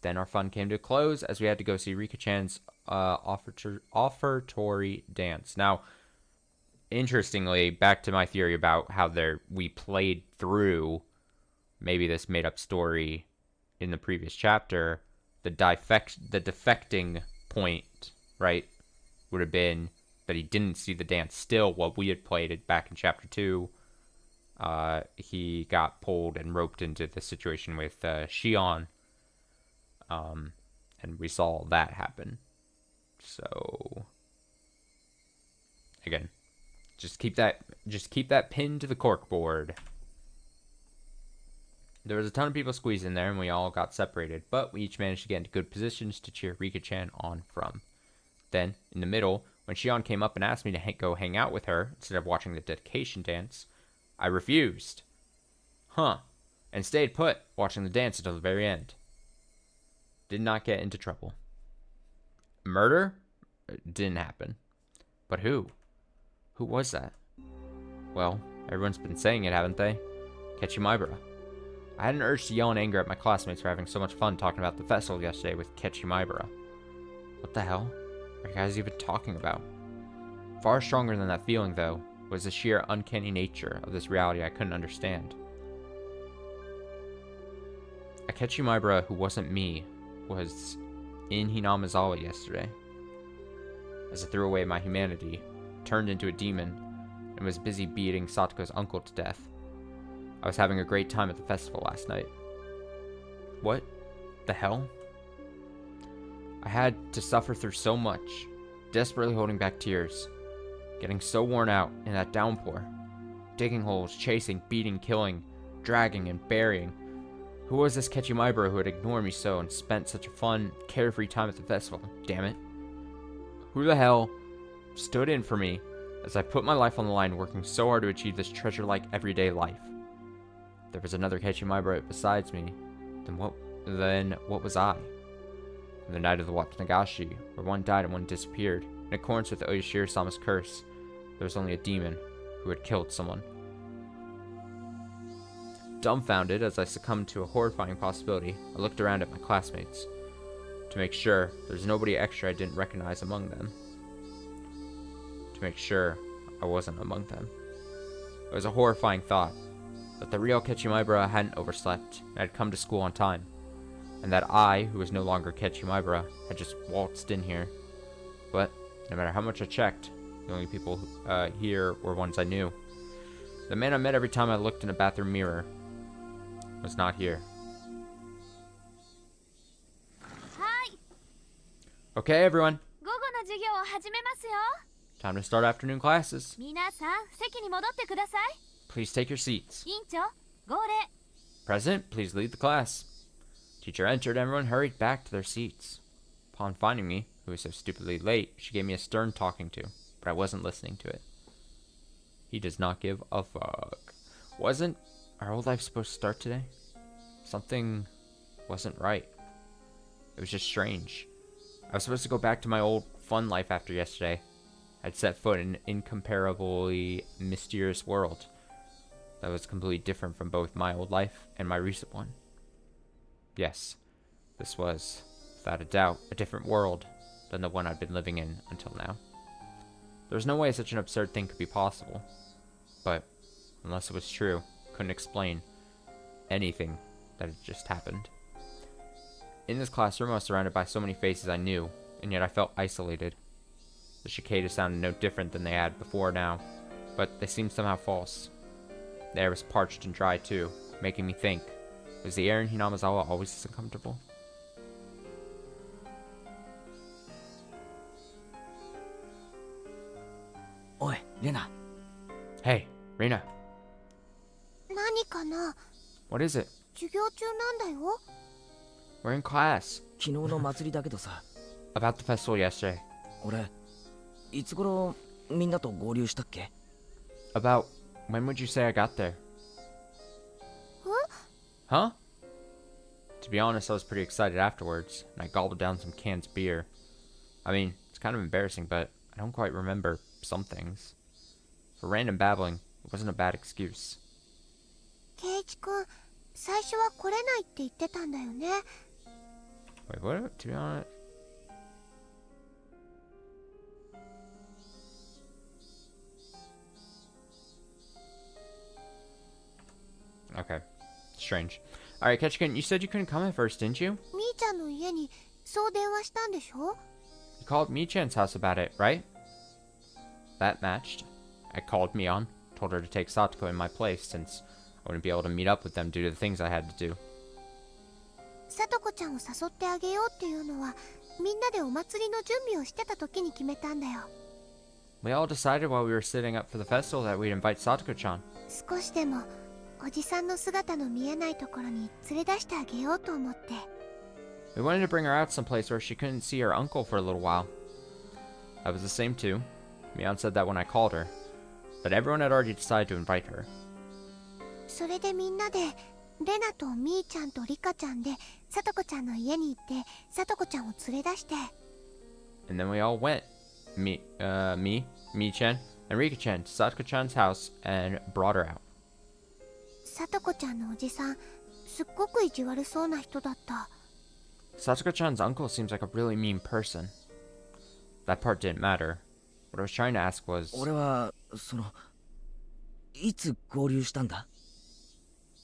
Then our fun came to a close as we had to go see Rika-chan's offertory dance. Now, interestingly, back to my theory about how we played through maybe this made-up story in the previous chapter, the defecting point, right, would have been that he didn't see the dance still while we had played it back in chapter 2. He got pulled and roped into the situation with Shion, and we saw that happen. So, again, just keep that pinned to the corkboard. There was a ton of people squeezed in there, and we all got separated, but we each managed to get into good positions to cheer Rika-chan on from. Then, in the middle, when Shion came up and asked me to go hang out with her instead of watching the dedication dance, I refused. And stayed put, watching the dance until the very end. Did not get into trouble. Murder? Didn't happen. But who? Who was that? Well, everyone's been saying it, haven't they? Kechi Maibara. I had an urge to yell in anger at my classmates for having so much fun talking about the festival yesterday with Kechi Maibara. What the hell are you guys even talking about? Far stronger than that feeling, though, was the sheer uncanny nature of this reality I couldn't understand. A Kechi Maibara who wasn't me was in Hinamizawa yesterday. As I threw away my humanity, turned into a demon, and was busy beating Satoko's uncle to death. I was having a great time at the festival last night. What the hell? I had to suffer through so much, desperately holding back tears, getting so worn out in that downpour, digging holes, chasing, beating, killing, dragging, and burying. Who was this Kechi Maibara who had ignored me so and spent such a fun, carefree time at the festival? Damn it. Who the hell stood in for me as I put my life on the line working so hard to achieve this treasure-like everyday life? There was another Kechi Maibara besides me. Then what was I? On the night of the Watanagashi, where one died and one disappeared, in accordance with Oyashiro-sama's curse, there was only a demon who had killed someone. Dumbfounded as I succumbed to a horrifying possibility, I looked around at my classmates to make sure there's nobody extra I didn't recognize among them. To make sure I wasn't among them. It was a horrifying thought that the real Ketchumaibara hadn't overslept and had come to school on time, and that I, who was no longer Ketchumaibara, had just waltzed in here. But no matter how much I checked, the only people here were ones I knew. The man I met every time I looked in a bathroom mirror was not here. Okay, everyone. 午後の授業を始めますよ。 Time to start afternoon classes. 皆さん、席に戻ってください。 Please take your seats. 委員長、号令。 President, please lead the class. Teacher entered, and everyone hurried back to their seats. Upon finding me, who was so stupidly late, she gave me a stern talking to, but I wasn't listening to it. He does not give a fuck. Wasn't our old life supposed to start today? Something wasn't right. It was just strange. I was supposed to go back to my old fun life after yesterday. I'd set foot in an incomparably mysterious world that was completely different from both my old life and my recent one. Yes, this was, without a doubt, a different world than the one I'd been living in until now. There was no way such an absurd thing could be possible. But, unless it was true, couldn't explain anything that had just happened. In this classroom, I was surrounded by so many faces I knew, and yet I felt isolated. The cicada sounded no different than they had before now, but they seemed somehow false. The air was parched and dry too, making me think, was the air in Hinamazawa always this uncomfortable? Oi, Rena. Hey, Rena, 何かな？ what is it? 授業中なんだよ。 We're in class. 昨日の祭りだけどさ、 About the festival yesterday. 俺、いつ頃みんなと合流したっけ？ About when would you say I got there? Huh? To be honest, I was pretty excited afterwards, and I gobbled down some canned beer. I mean, it's kind of embarrassing, but I don't quite remember some things. For random babbling, it wasn't a bad excuse. 圭一君、最初は来れないって言ってたんだよね。 Wait, what? To be honest... Okay. Strange. Alright, Ketchikan, you said you couldn't come at first, didn't you? みーちゃんの家にそう電話したんでしょ？ You called Mi-chan's house about it, right? That matched. I called Mion, told her to take Satoko in my place since I wouldn't be able to meet up with them due to the things I had to do. さとこちゃんを誘ってあげようっていうのはみんなでお祭りの準備をしてた時に決めたんだよ。 We all decided while we were sitting up for the festival that we'd invite Satoko-chan. 少しでもおじさんの姿の見えないところに連れ出してあげようと思って。 We wanted to bring her out someplace where she couldn't see her uncle for a little while. I was the same too. Mion said that when I called her, but everyone had already decided to invite her. それでみんなでレナとみーちゃんとリカちゃんでさとこちゃんの家に行ってさとこちゃんを連れ出して。 And then we all went. Mi-chan, and Rika-chan to Satoko-chan's house and brought her out. さとこちゃんのおじさんすっごく意地悪そうな人だった。 Satoko-chan's uncle seems like a really mean person. That part didn't matter. What I was trying to ask was... 俺は、いつ合流したんだ？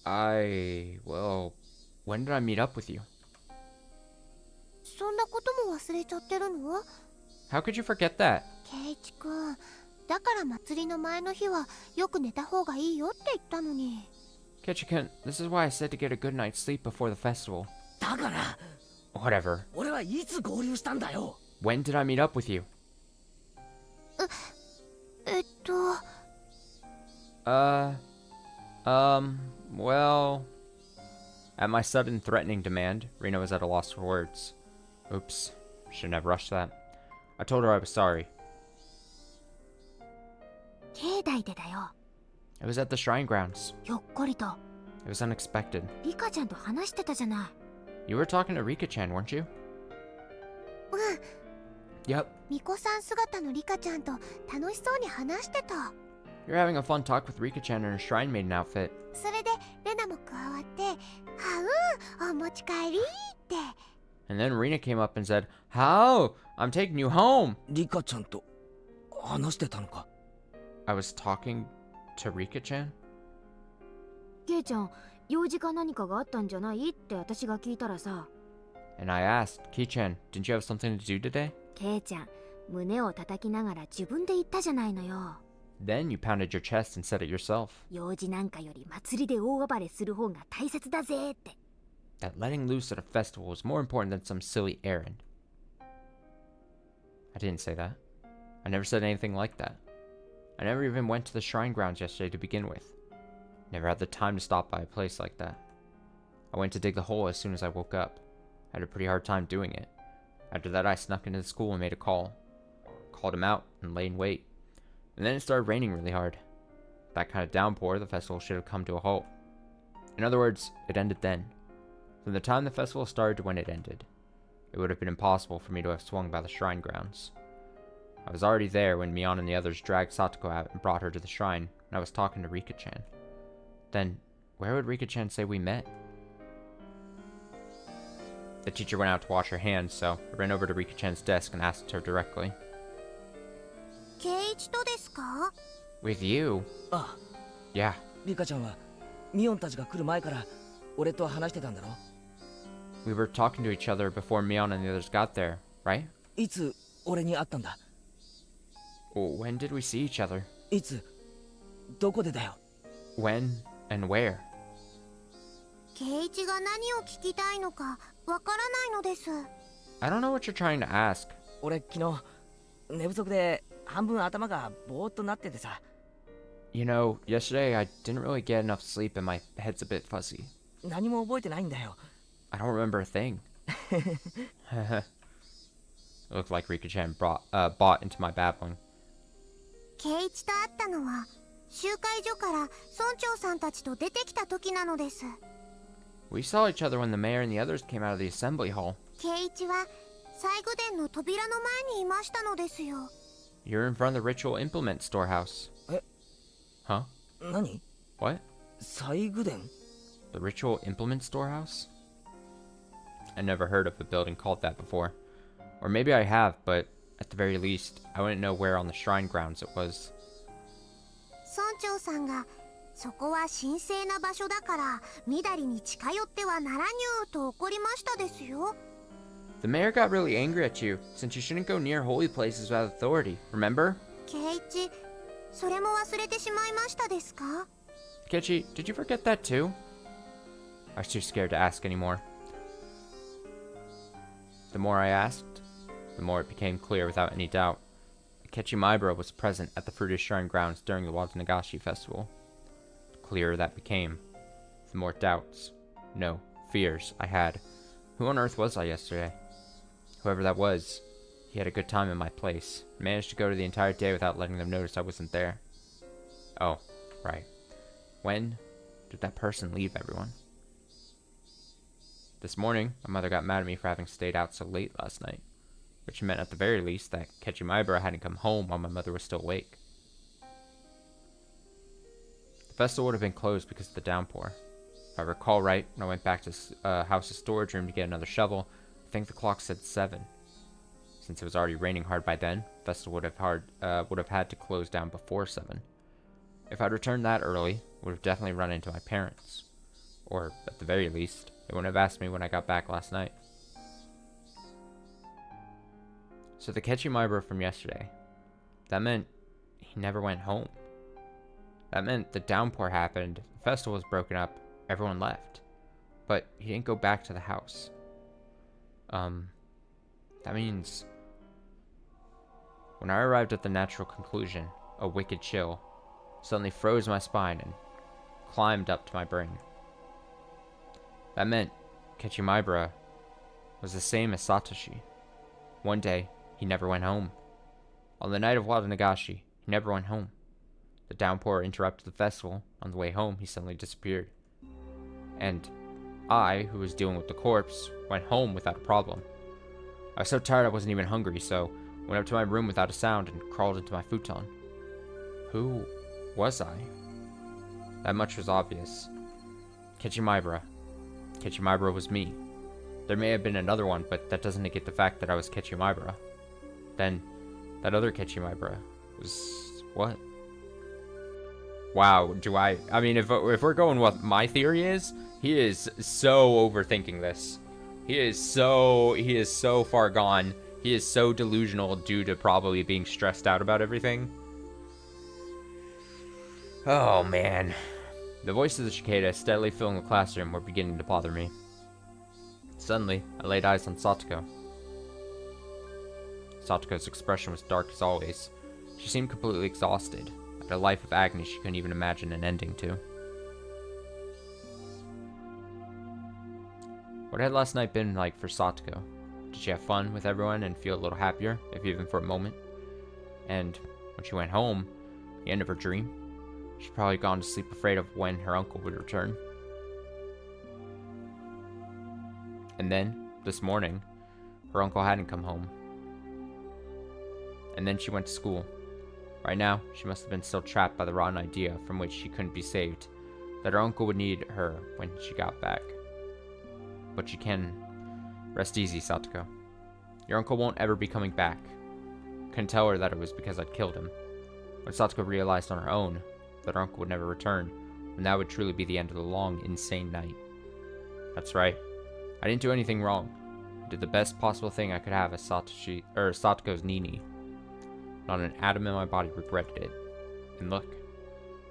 well, when did I meet up with you? そんなことも忘れちゃってるの？ How could you forget that? 圭一くん、だから祭りの前の日はよく寝た方がいいよって言ったのに。 Ketchikan, this is why I said to get a good night's sleep before the festival. だから、 Whatever. 俺はいつ合流したんだよ。 When did I meet up with you? Well... At my sudden threatening demand, Rena was at a loss for words. Oops, shouldn't have rushed that. I told her I was sorry. 境内でだよ。 It was at the shrine grounds. ひょっこりと。 It was unexpected. リカちゃんと話してたじゃない。 You were talking to Rika-chan, weren't you? うん。 Yep. 巫女さん姿のリカちゃんと楽しそうに話してた。 You're having a fun talk with Rika-chan in her shrine maiden outfit. それでレナも加わって「はうお持ち帰り」って。 And then Rena came up and said, How? I'm taking you home. リカちゃんと話してたのか？ I was talking To Rika-chan? ケイちゃん、用事か何かがあったんじゃないって私が聞いたらさ、 And I asked, Ki-chan, didn't you have something to do today? ケイちゃん、胸を叩きながら自分で言ったじゃないのよ。Then you pounded your chest and said it yourself. 用事なんかより祭りで大暴れする方が大切だぜって。 That letting loose at a festival was more important than some silly errand. I didn't say that. I never said anything like that. I never even went to the shrine grounds yesterday to begin with. Never had the time to stop by a place like that. I went to dig the hole as soon as I woke up. I had a pretty hard time doing it. After that, I snuck into the school and made a call. Called him out and lay in wait. And then it started raining really hard. That kind of downpour, the festival should have come to a halt. In other words, it ended then. From the time the festival started to when it ended, it would have been impossible for me to have swung by the shrine grounds. I was already there when Mion and the others dragged Satoko out and brought her to the shrine, and I was talking to Rika-chan. Then, where would Rika-chan say we met? The teacher went out to wash her hands, so I ran over to Rika-chan's desk and asked her directly. ケイイチとですか？ With you? あ、 Yeah. リカちゃんはミオンたちが来る前から俺と話してたんだろ？ We were talking to each other before Mion and the others got there, right? いつ俺に会ったんだ？ When did we see each other? いつどこでだよ？ When and where? ケイイチが何を聞きたいのかわからないのです。 I don't know what you're trying to ask. 俺昨日寝不足で半分頭がぼーっとなっててさ。 You know, yesterday I didn't really get enough sleep and my head's a bit fuzzy. 何も覚えてないんだよ。 I don't remember a thing. It looked like Rika-chan bought into my babbling. ケイイチと会ったのは集会所から村長さんたちと出てきた時なのです。 We saw each other when the mayor and the others came out of the assembly hall. ケイイチは西宮殿の扉の前にいましたのですよ。 You're in front of the ritual implement storehouse. え？ Huh? 何？ What? 西宮殿？ The ritual implement storehouse? I never heard of a building called that before. Or maybe I have, but at the very least, I wouldn't know where on the shrine grounds it was. 村長さんがそこは神聖な場所だからみだりに近寄ってはならにゅうと怒りましたですよ。 The mayor got really angry at you, since you shouldn't go near holy places without authority, remember? ケイイチ、それも忘れてしまいましたですか？ Kechi, did you forget that too? I was too scared to ask anymore. The more I asked, the more it became clear without any doubt. Kechi Maibara was present at the Fruited Shrine grounds during the Watanagashi festival. The clearer that became, the more doubts, no, fears I had. Who on earth was I yesterday? Whoever that was, he had a good time in my place, and managed to go to the entire day without letting them notice I wasn't there. Oh, right. When did that person leave everyone? This morning, my mother got mad at me for having stayed out so late last night, which meant at the very least that Kechi Maibara hadn't come home while my mother was still awake. The festival would have been closed because of the downpour. If I recall right, when I went back to House's storage room to get another shovel, I think the clock said 7. Since it was already raining hard by then, the festival would have had to close down before 7. If I'd returned that early, I would have definitely run into my parents. Or, at the very least, they wouldn't have asked me when I got back last night. So the Kechi Maibara from yesterday, that meant he never went home. That meant the downpour happened, the festival was broken up, everyone left. But he didn't go back to the house. That means... When I arrived at the natural conclusion, a wicked chill suddenly froze my spine and climbed up to my brain. That meant Kechi Maibara was the same as Satoshi. One day, he never went home. On the night of Watanagashi, he never went home. The downpour interrupted the festival. On the way home, he suddenly disappeared. And I, who was dealing with the corpse, went home without a problem. I was so tired I wasn't even hungry, so went up to my room without a sound and crawled into my futon. Who was I? That much was obvious. Kechi Maibara. Kechi Maibara was me. There may have been another one, but that doesn't negate the fact that I was Kechi Maibara. Then, that other Kechi Maibara was what? Wow, I mean, if we're going what my theory is, he is so overthinking this. He is so far gone. He is so delusional due to probably being stressed out about everything. Oh, man. The voices of the cicada steadily filling the classroom were beginning to bother me. Suddenly, I laid eyes on Satoko. Satoko's expression was dark as always. She seemed completely exhausted, after a life of agony she couldn't even imagine an ending to. What had last night been like for Satoko? Did she have fun with everyone and feel a little happier, if even for a moment? And when she went home, the end of her dream, she'd probably gone to sleep afraid of when her uncle would return. And then, this morning, her uncle hadn't come home. And then she went to school. Right now, she must have been still trapped by the rotten idea from which she couldn't be saved, that her uncle would need her when she got back. But you can rest easy, Satoko. Your uncle won't ever be coming back. Couldn't tell her that it was because I'd killed him. When Satoko realized on her own that her uncle would never return, and that would truly be the end of the long, insane night. That's right. I didn't do anything wrong. I did the best possible thing I could have as Satoko's Nini. Not an atom in my body regretted it. And look,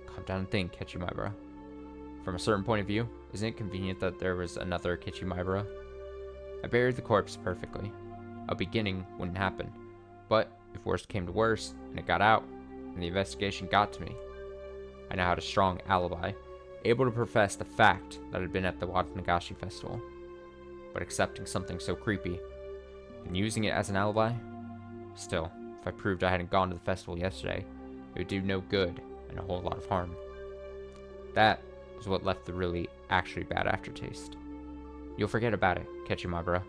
calm down and think, Ketchumaibara. From a certain point of view, isn't it convenient that there was another Ketchumaibara? I buried the corpse perfectly. A beginning wouldn't happen. But if worst came to worst, and it got out, and the investigation got to me, I now had a strong alibi, able to profess the fact that I'd been at the Watanagashi festival. But accepting something so creepy, and using it as an alibi? Still, if I proved I hadn't gone to the festival yesterday, it would do no good and a whole lot of harm. That is what left the really, actually bad aftertaste. You'll forget about it, Ketchumaibara.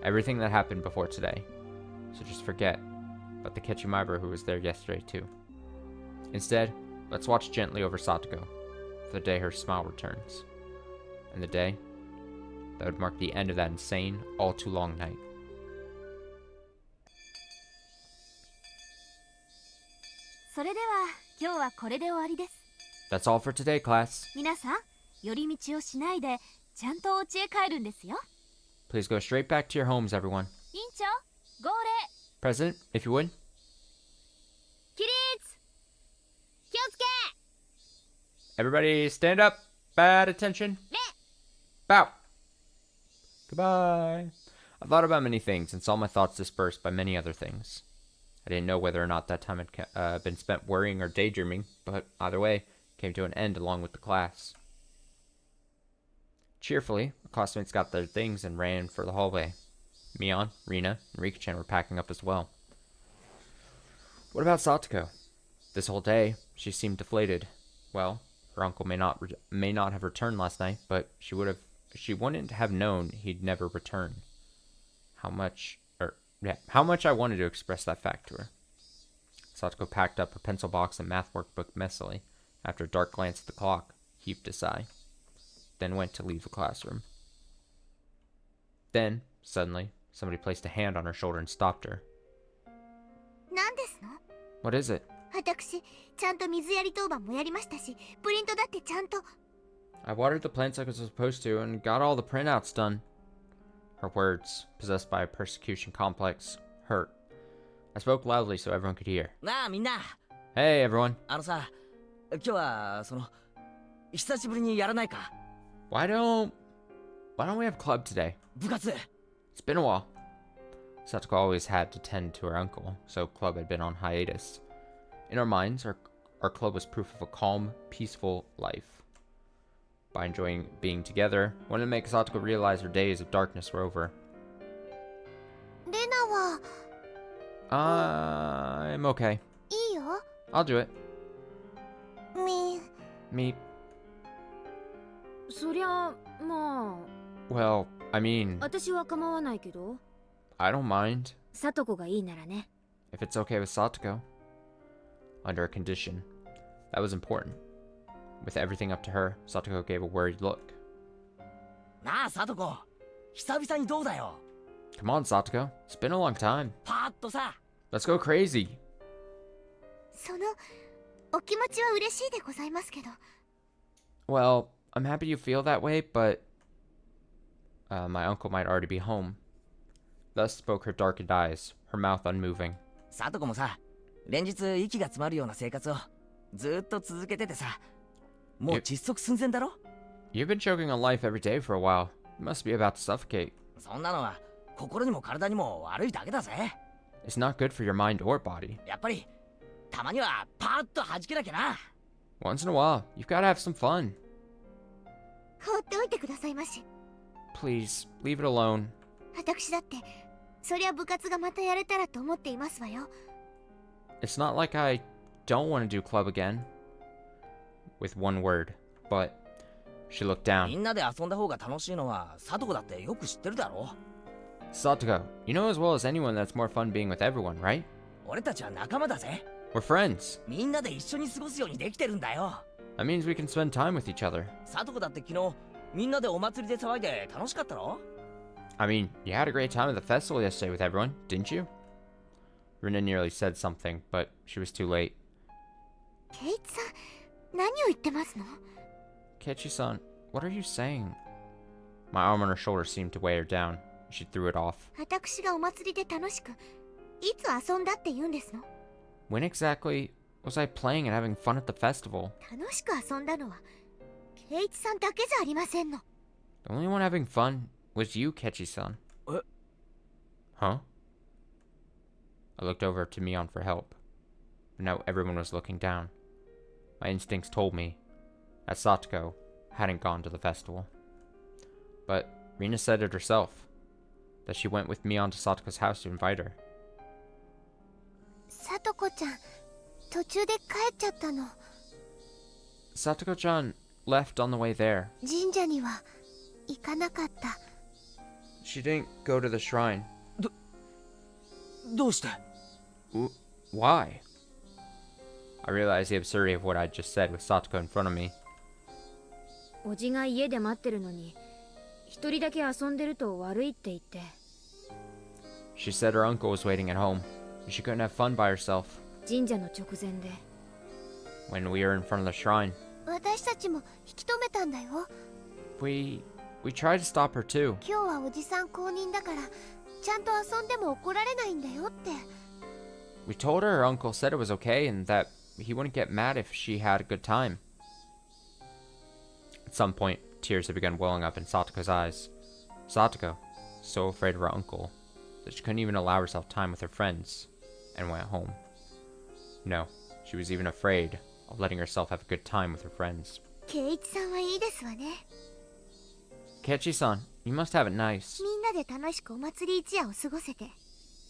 Everything that happened before today. So just forget about the Ketchumaibara who was there yesterday too. Instead, let's watch gently over Satoko for the day her smile returns. And the day that would mark the end of that insane, all too long night. That's all for today, class. 皆さん、寄り道をしないで、ちゃんとお家へ帰るんですよ。 Please go straight back to your homes, everyone. 委員長、号令。 President, if you would. 起立気をつけ Everybody stand up. Bad attention. Bow. Goodbye. I thought about many things and saw my thoughts dispersed by many other things. I didn't know whether or not that time had been spent worrying or daydreaming, but either way, it came to an end along with the class. Cheerfully, the classmates got their things and ran for the hallway. Mion, Rina, and Rika-chan were packing up as well. What about Satoko? This whole day, she seemed deflated. Well, her uncle may not have returned last night, but she wouldn't have known he'd never return. How much I wanted to express that fact to her. Satoko packed up her pencil box and math workbook messily. After a dark glance at the clock, heaved a sigh, then went to leave the classroom. Then, suddenly, somebody placed a hand on her shoulder and stopped her. 何ですの？ What is it? 私、ちゃんと水やり当番もやりましたし、プリントだってちゃんと。 I watered the plants like I was supposed to and got all the printouts done. Her words, possessed by a persecution complex, hurt. I spoke loudly so everyone could hear. なあみんな Hey, everyone. さ今日は久しぶりにやらないか Why don't we have club today? 部活 It's been a while. Satoko always had to tend to her uncle, so club had been on hiatus. In our minds, our club was proof of a calm, peaceful life. By enjoying being together, wanted to make Satoko realize her days of darkness were over. レナは I'm okay. いいよ。 I'll do it. み Me. そりゃま Well, I mean, あ私は構わないけど I don't mind. さとこがいいならね If it's okay with Satoko. Under a condition. That was important. With everything up to her, Satoko gave a worried look. なあサトコ久々にどうだよ Come on, Satoko. It's been a long time. パーッとさ Let's go crazy. そのお気持ちは嬉しいでございますけど。 Well, I'm happy you feel that way, but my uncle might already be home. Thus spoke her darkened eyes, her mouth unmoving. サトコもさ、連日息が詰まるような生活をずっと続けててさ、もう窒息寸前だろ。 You've been choking on life every day for a while. You must be about to suffocate. そんなのは心にも体にも悪いだけだぜ。 It's not good for your mind or body. やっぱりたまにはパーッと弾けなきゃな。 Once in a while, you've got to have some fun. 放っておいてくださいまし。 Please, leave it alone. 私だってそりゃ部活がまたやれたらと思っていますわよ。 It's not like I don't want to do club again. With one word, but she looked み down. んなで遊んだ方が楽しいのはサトコだってよく知ってるだろ。 Satoko, you know as well as anyone that's more fun being with everyone, right? 俺たちは仲間だぜ。 We're friends. みんなで一緒に過ごすようにできてるんだよ。 That means we can spend time with each other. サトコだって昨日みんなでお祭りで騒いで楽しかったろ。 I mean, you had a great time at the festival yesterday with everyone, didn't you? Rina nearly said something, but she was too late. ケイチさん、何を言ってますの？ Kechi-san, what are you saying? My arm on her shoulder seemed to weigh her down. She threw it off. 私がお祭りで楽しく、いつ遊んだって言うんですの？ When exactly was I playing and having fun at the festival? 楽しく遊んだのはケイチさんだけじゃありませんの。 The only one having fun was you, Kechi-san. Huh? Huh? I looked over to Mion for help, but now everyone was looking down. My instincts told me that Satoko hadn't gone to the festival. But Rina said it herself, that she went with Mion to Satoko's house to invite her. さとこちゃん、途中で帰っちゃったの。 Satoko-chan left on the way there. 神社には行かなかった。 She didn't go to the shrine. どうして？ Why? I realized the absurdity of what I'd just said with Satoko in front of me. おじが家で待ってるのに一人だけ遊んでると悪いって言って。 She said her uncle was waiting at home, and she couldn't have fun by herself. 神社の直前で。 When we were in front of the shrine, 私たちも引き止めたんだよ。 we tried to stop her too. 今日はおじさん公認だからちゃんと遊んでも怒られないんだよって。 We told her her uncle said it was okay and that he wouldn't get mad if she had a good time. At some point, tears had begun welling up in Satoko's eyes. Satoko, so afraid of her uncle that she couldn't even allow herself time with her friends, and went home. No, she was even afraid of letting herself have a good time with her friends. ケイチさんはいいですわね。 Kechi-san, you must have it nice, みんなで楽しくお祭り一夜を過ごせて。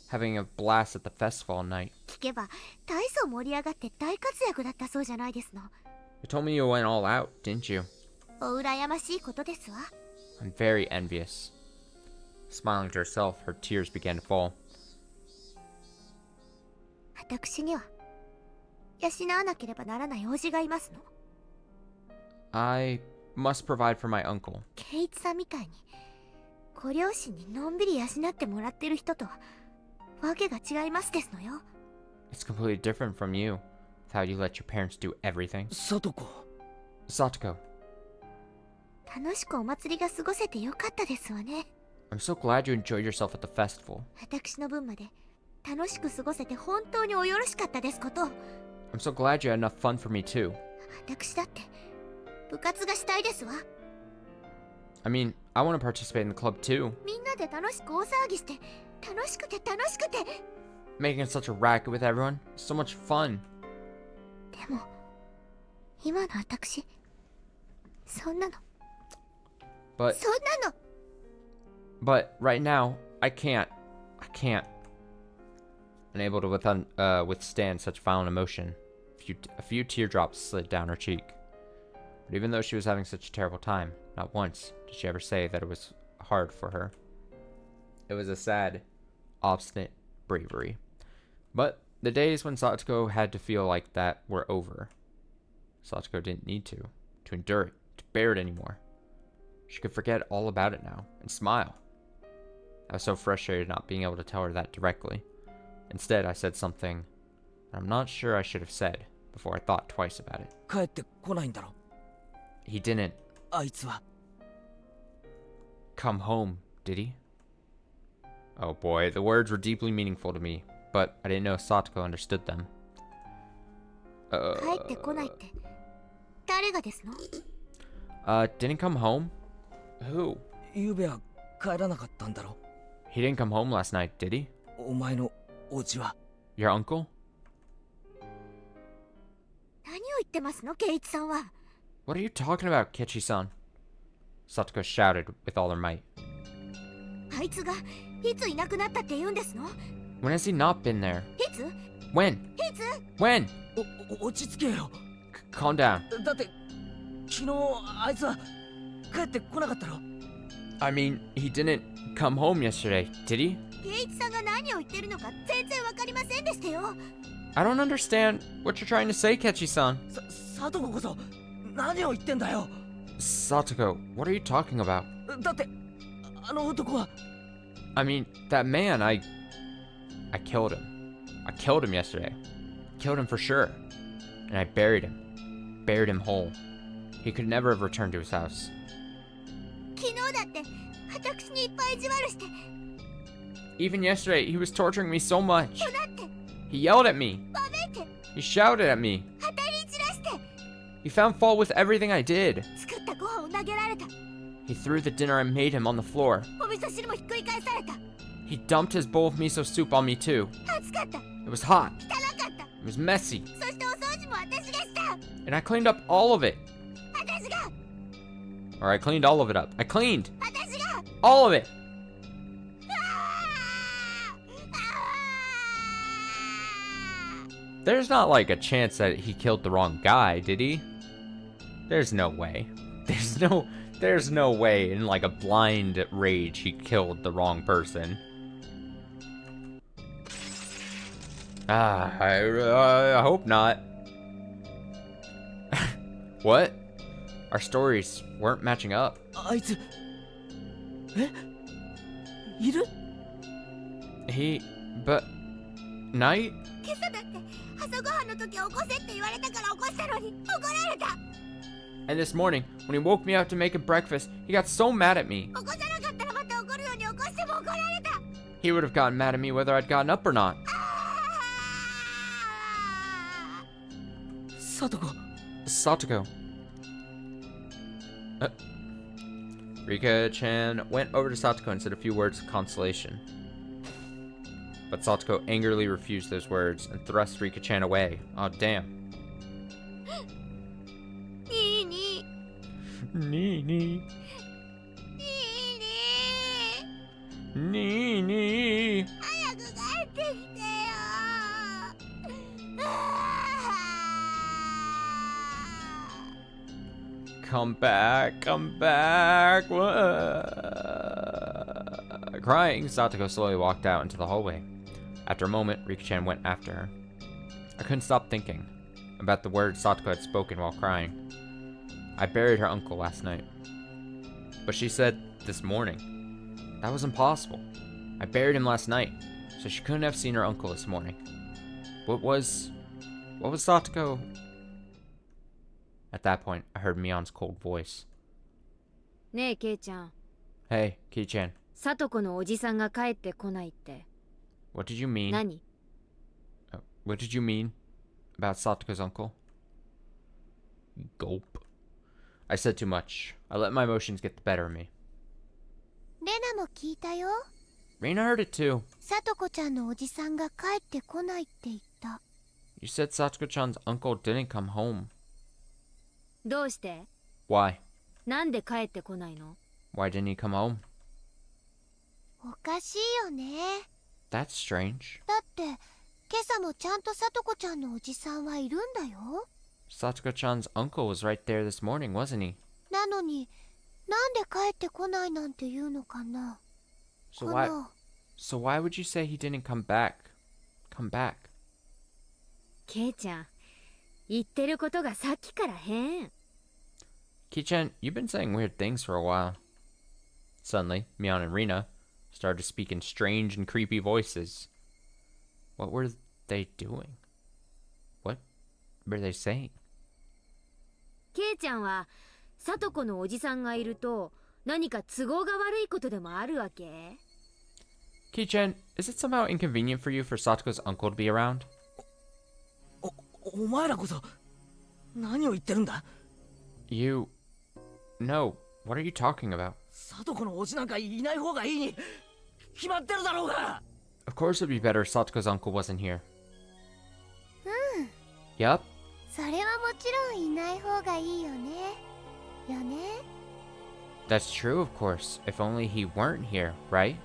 having a blast at the festival all night. 聞けば大層盛り上がって大活躍だったそうじゃないですの。 You told me you went all out, didn't you? お羨ましいことですわ。 I'm very envious. Smiling to herself, her tears began to fall. 私には養わなければならない叔父がいますの。 I must provide for my uncle. ケイチさんみたいにご両親にのんびり養ってもらってる人とはわけが違いますですのよ。 It's completely different from you, with how you let your parents do everything. サトコ。 Satoko, 楽しくお祭りが過ごせてよかったですわね。 I'm so glad you enjoyed yourself at the festival. 私の分まで楽しく過ごせて本当におよろしかったですこと。 I'm so glad you had enough fun for me too. 私だって部活がしたいですわ。 I mean, I want to participate in the club too. みんなで楽しく大騒ぎして楽しくて楽しくて。 Making such a racket with everyone, so much fun. でも今の私そんなの But そんなの But right now, I can't. Unable to withstand such violent emotion, a few teardrops slid down her cheek. But even though she was having such a terrible time, not once did she ever say that it was hard for her. It was a sad, obstinate bravery. But the days when Satoko had to feel like that were over. Satoko didn't need to endure it, to bear it anymore. She could forget all about it now, and smile. I was so frustrated not being able to tell her that directly. Instead, I said something that I'm not sure I should have said, before I thought twice about it. 帰ってこないんだろ He didn't あいつは come home, did he? Oh boy, the words were deeply meaningful to me, but I didn't know Satoko understood them. 帰ってこないって誰がですの？ Didn't come home? Who? ゆうべは帰らなかったんだろ He didn't come home last night, did he? お前のお家は Your uncle? 何を言ってますのケイイチさんは？ What are you talking about, Kechi-san? Satoko shouted with all her might. あいつがいついなくなったって言うんですの？ When has he not been there? いつ？ When? いつ？ When? 落ち着けよ Calm down. だって昨日あいつは帰ってこなかったろ I mean, he didn't come home yesterday, did he? ケイイチさんが何を言ってるのか全然わかりませんでしたよ。 I don't understand what you're trying to say, Kechi-san. サトコこそ何を言ってんだよ Satoko, what are you talking about? だってあの男は I mean, that man, I killed him. I killed him yesterday. Killed him for sure. And I buried him. Buried him whole. He could never have returned to his house. 昨日だって私にいっぱい意地悪して Even yesterday, he was torturing me so much. 怒鳴って He yelled at me. わめいて He shouted at me. 当たり散らして He found fault with everything I did. 作ったご飯を投げられた He threw the dinner I made him on the floor. お味噌汁もひっくり返された He dumped his bowl of miso soup on me too. 暑かった It was hot. 汚かった It was messy. そしてお掃除も私がした And I cleaned up all of it. 私が Or I cleaned all of it up. I cleaned 私が all of it. あー There's not like a chance that he killed the wrong guy, did he? There's no way. There's no way in like a blind rage he killed the wrong person. I hope not. What? Our stories weren't matching up. あいついる But night? 今朝だって朝ごはんの時起こせって言われたから起こしたのに怒られた And this morning, when he woke me up to make him breakfast, he got so mad at me. 起こさなかったらまた怒るように起こしても怒られた He would have gotten mad at me whether I'd gotten up or not. サトコ Satoko. Rika-chan went over to Satoko and said a few words of consolation. But Satoko angrily refused those words and thrust Rika-chan away. Oh, damn. いいに Nini. いいに Nini. 早く帰ってきてよあ Come back, come back. Crying, Satoko slowly walked out into the hallway. After a moment, Rika-chan went after her. I couldn't stop thinking about the words Satoko had spoken while crying. I buried her uncle last night. But she said this morning. That was impossible. I buried him last night, so she couldn't have seen her uncle this morning. What was Satoko? At that point, I heard Mion's cold voice. ねえケイちゃん Hey, Ki-chan, サトコのおじさんが帰ってこないって what did you mean? 何 What did you mean about Satoko's uncle? Gulp. I said too much. I let my emotions get the better of me. レナも聞いたよ Rina heard it too. サトコちゃんのおじさんが帰ってこないって言った You said Satoko-chan's uncle didn't come home. どうして Why? なんで帰ってこないの Why didn't he come home? おかしいよね That's strange. だって今朝もちゃんとサトコちゃんのおじさんはいるんだよ Satoko-chan's uncle was right there this morning, wasn't he? なのになんで帰ってこないなんて言うのかな So こ why の So why would you say he didn't come back? Come back. ケイちゃん言ってることがさっきから変 Ki-chan, you've been saying weird things for a while. Suddenly, Mion and Rina started to speak in strange and creepy voices. What were they doing? were they saying? ケイちゃんはサトコのおじさんがいると何か都合が悪いことでもあるわけ？ Kichan, is it somehow inconvenient for you for Satoko's uncle to be around? お前らこそ何を言ってるんだ？ You... No, what are you talking about? サトコのおじなんかいない方がいいに決まってるだろうが。 Of course it'd be better if Satoko's uncle wasn't here. Yup. それはもちろんいない方がいいよね。よね？ That's true, of course. If only he weren't here, right?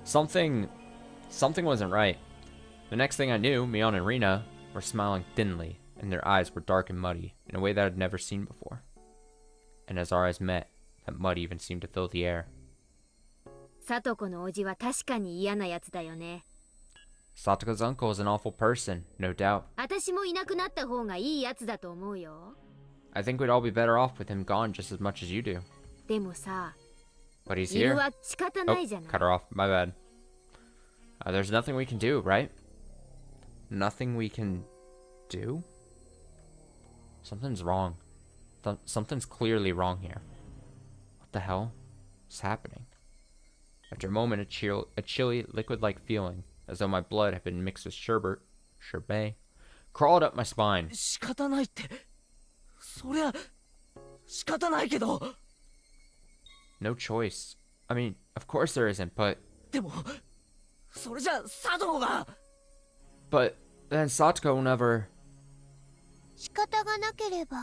Something wasn't right. The next thing I knew, Mion and Rina were smiling thinly, and their eyes were dark and muddy in a way that I'd never seen before. And as our eyes met, that mud even seemed to fill the air. サトコのおじは確かに嫌なやつだよね。 Satoko's uncle is an awful person, no doubt. 私もいなくなった方がいいやつだと思うよ。 I think we'd all be better off with him gone just as much as you do. でもさ、 But he's いる here. は仕方な Oh, いじゃない。 cut her off. My bad. There's nothing we can do, right? Nothing we can do? Something's wrong. Something's clearly wrong here. What the hell is happening? After a moment, a chilly, liquid-like feeling, as though my blood had been mixed with sherbet, crawled up my spine. 仕方ないって。そりゃ仕方ないけど。 No choice. I mean, of course there isn't, but... でもそれじゃサトコが。 But then Satoko will never... 仕方がなければ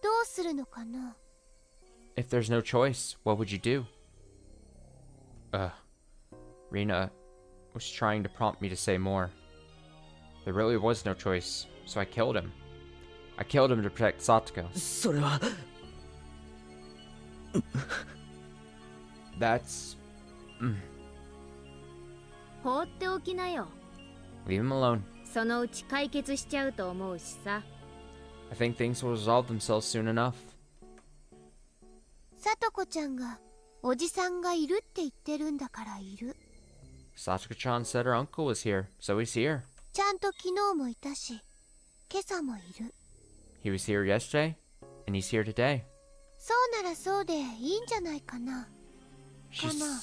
どうするのかな？ If there's no choice, what would you do? Rina was trying to prompt me to say more. There really was no choice, so I killed him. I killed him to protect Satoko. それは That's... 放っておきなよ。 Leave him alone. そのうち解決しちゃうと思うしさ。 I think things will resolve themselves soon enough. サトコちゃんがおじさんがいるって言ってるんだからいる。 Satoko-chan said her uncle was here, so he's here. ちゃんと昨日もいたし今朝もいる。 He was here yesterday, and he's here today. そうならそうでいいんじゃないかな。 She Kana.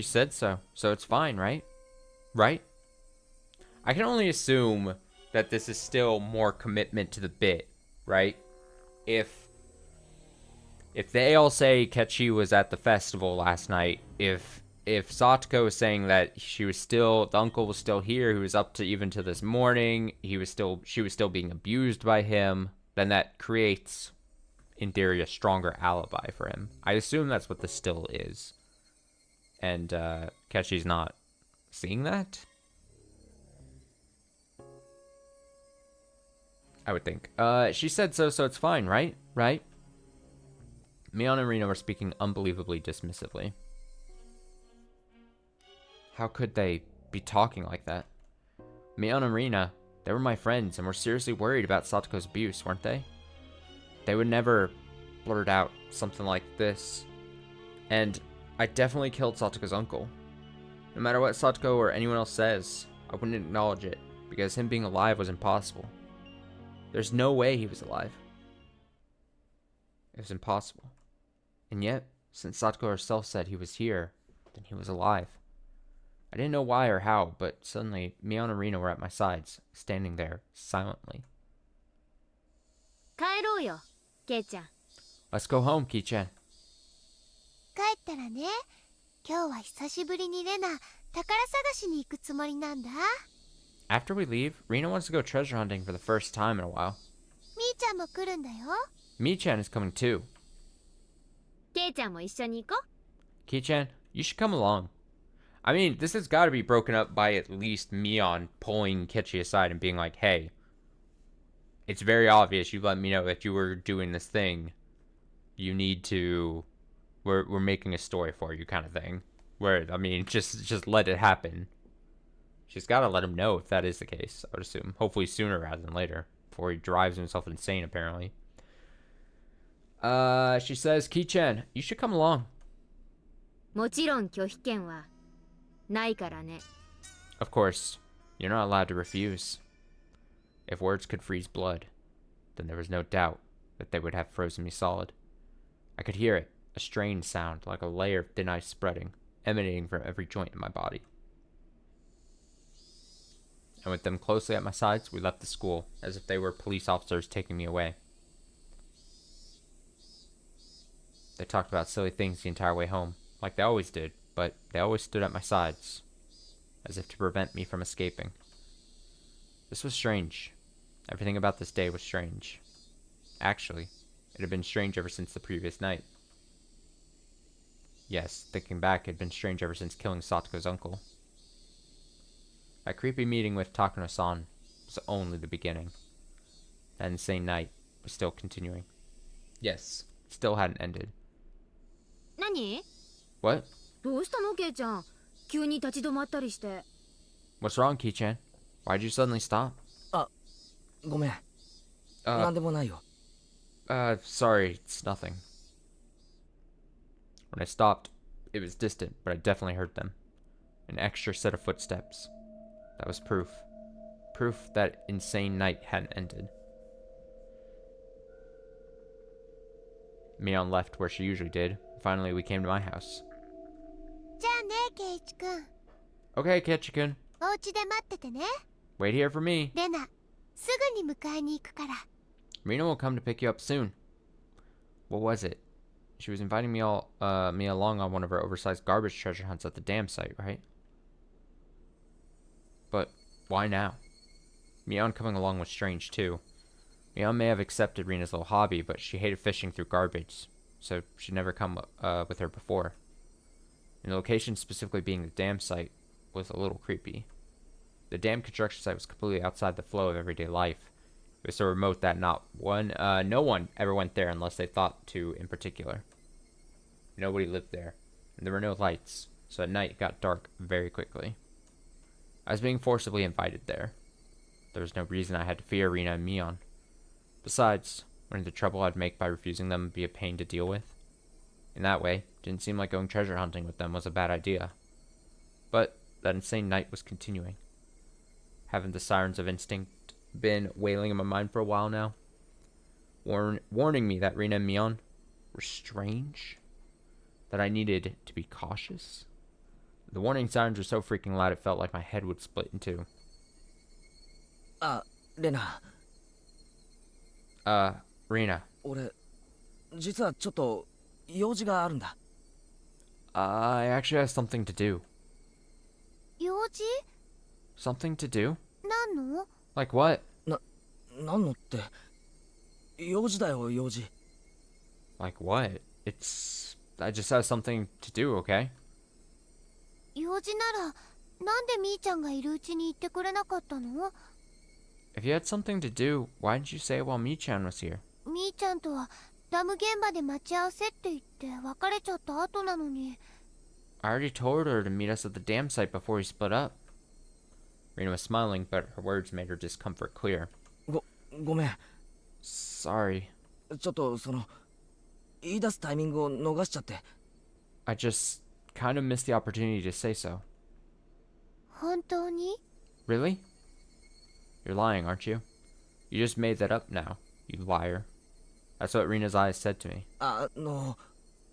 said so it's fine, right? Right? I can only assume that this is still more commitment to the bit, right? If they all say Kechi was at the festival last night, if Satoko is saying that the uncle was still here, who was up to even to this morning, she was still being abused by him, then that creates, in theory, a stronger alibi for him. I assume that's what this still is. And Kechi's not seeing that? I would think. She said so it's fine, right? Right? Mion and Rina were speaking unbelievably dismissively. How could they be talking like that? Mion and Rina, they were my friends and were seriously worried about Satoko's abuse, weren't they? They would never blurt out something like this. And I definitely killed Satoko's uncle. No matter what Satoko or anyone else says, I wouldn't acknowledge it, because him being alive was impossible. There's no way he was alive. It was impossible. And yet, since Satoko herself said he was here, then he was alive. I didn't know why or how, but suddenly, Mion and Rina were at my sides, standing there, silently. 帰ろうよ、ケイちゃん。 Let's go home, Ki-chan. 帰ったらね、今日は久しぶりにレナ宝探しに行くつもりなんだ。 After we leave, Rina wants to go treasure hunting for the first time in a while. みーちゃんも来るんだよ。 Mi-chan is coming too. ケイちゃんも一緒に行こう。 Ki-chan, you should come along. I mean, this has got to be broken up by at least Mion pulling Kechi aside and being like, hey, it's very obvious you let me know that you were doing this thing. You need to... We're making a story for you kind of thing. Where, I mean, just let it happen. She's got to let him know if that is the case, I would assume. Hopefully sooner rather than later. Before he drives himself insane, apparently. She says, Ki-chan, you should come along. もちろん拒否権はないからね。Of course, you're not allowed to refuse. If words could freeze blood, then there was no doubt that they would have frozen me solid. I could hear it, a strange sound like a layer of thin ice spreading, emanating from every joint in my body. And with them closely at my sides, we left the school, as if they were police officers taking me away. They talked about silly things the entire way home, like they always did, but they always stood at my sides, as if to prevent me from escaping. This was strange. Everything about this day was strange. Actually, it had been strange ever since the previous night. Yes, thinking back, it had been strange ever since killing Satoko's uncle. That creepy meeting with Takano-san was only the beginning. That insane night was still continuing. Yes, it still hadn't ended. 何 What? どうしたのケイちゃん急に立ち止まったりして What's wrong, Ki-chan? Why'd you suddenly stop? ごめん。なんでもないよ。 Sorry, it's nothing. When I stopped, it was distant, but I definitely heard them. An extra set of footsteps. That was proof. Proof that insane night hadn't ended. Mion left where she usually did. Finally, we came to my house. じゃあねケイチくん、 Okay, Ketchikun. お家で待っててね。 Wait here for me. レナ、すぐに迎えに行くから。 Rena will come to pick you up soon. What was it? She was inviting me along on one of her oversized garbage treasure hunts at the dam site, right? But why now? Mion coming along was strange too. Mion may have accepted Rena's little hobby, but she hated fishing through garbage, so she'd never come with her before. And the location specifically being the dam site was a little creepy. The dam construction site was completely outside the flow of everyday life. It was so remote that no one ever went there unless they thought to in particular. Nobody lived there, and there were no lights, so at night it got dark very quickly. I was being forcibly invited there. There was no reason I had to fear Rena and Mion. Besides, wouldn't the trouble I'd make by refusing them be a pain to deal with? In that way, it didn't seem like going treasure hunting with them was a bad idea. But that insane night was continuing. Haven't the sirens of instinct been wailing in my mind for a while now? Warning me that Rena and Mion were strange? That I needed to be cautious? The warning sirens were so freaking loud it felt like my head would split in two. レナ、 Rena. 俺、実はちょっと用事があるんだ。I actually have something to do. 用事？ Something to do? 何の？ Like what? なんのって、用事だよ、用事。Like what? I just have something to do, okay? 用事なら、なんでみーちゃんがいるうちに言ってくれなかったの？ If you had something to do, why didn't you say it while Mi-chan was here? みーちゃんとはダム現場で待ち合わせって言って別れちゃった後なのに。I already told her to meet us at the dam site before we split up. Rena was smiling, but her words made her discomfort clear. ごめん。Sorry. ちょっと言い出すタイミングを逃しちゃって。I just kind of missed the opportunity to say so. 本当に？ Really? You're lying, aren't you? You just made that up now, you liar. That's what Rena's eyes said to me.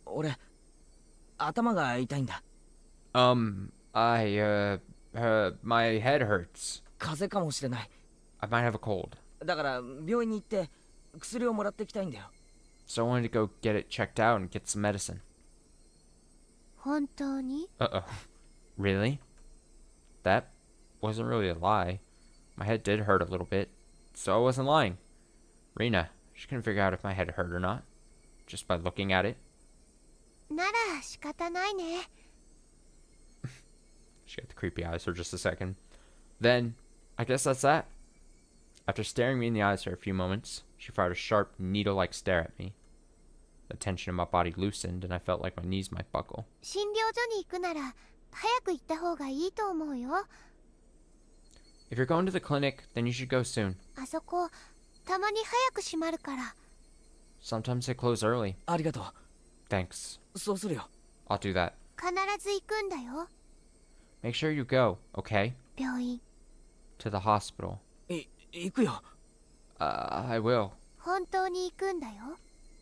俺、頭が痛いんだ。My head hurts. 風邪かもしれない。I might have a cold. だから病院に行って薬をもらってきたいんだよ。So I wanted to go get it checked out and get some medicine. 本当に？ Uh-oh. Really? That wasn't really a lie. My head did hurt a little bit, so I wasn't lying. Rena, she couldn't figure out if my head hurt or not, just by looking at it. なら仕方ないね。 She got the creepy eyes for just a second. Then, I guess that's that. After staring me in the eyes for a few moments, she fired a sharp, needle-like stare at me. The tension in my body loosened, and I felt like my knees might buckle. 診療所に行くなら早く行った方がいいと思うよ。 If you're going to the clinic, then you should go soon. あそこたまに早く閉まるから。 Sometimes they close early. ありがと Thanks. う。そうするよ。 I'll do that. 必ず行くんだよ。 Make sure you go, okay? 病院。 To the hospital. 行くよ。 I will. 本当に行くんだよ。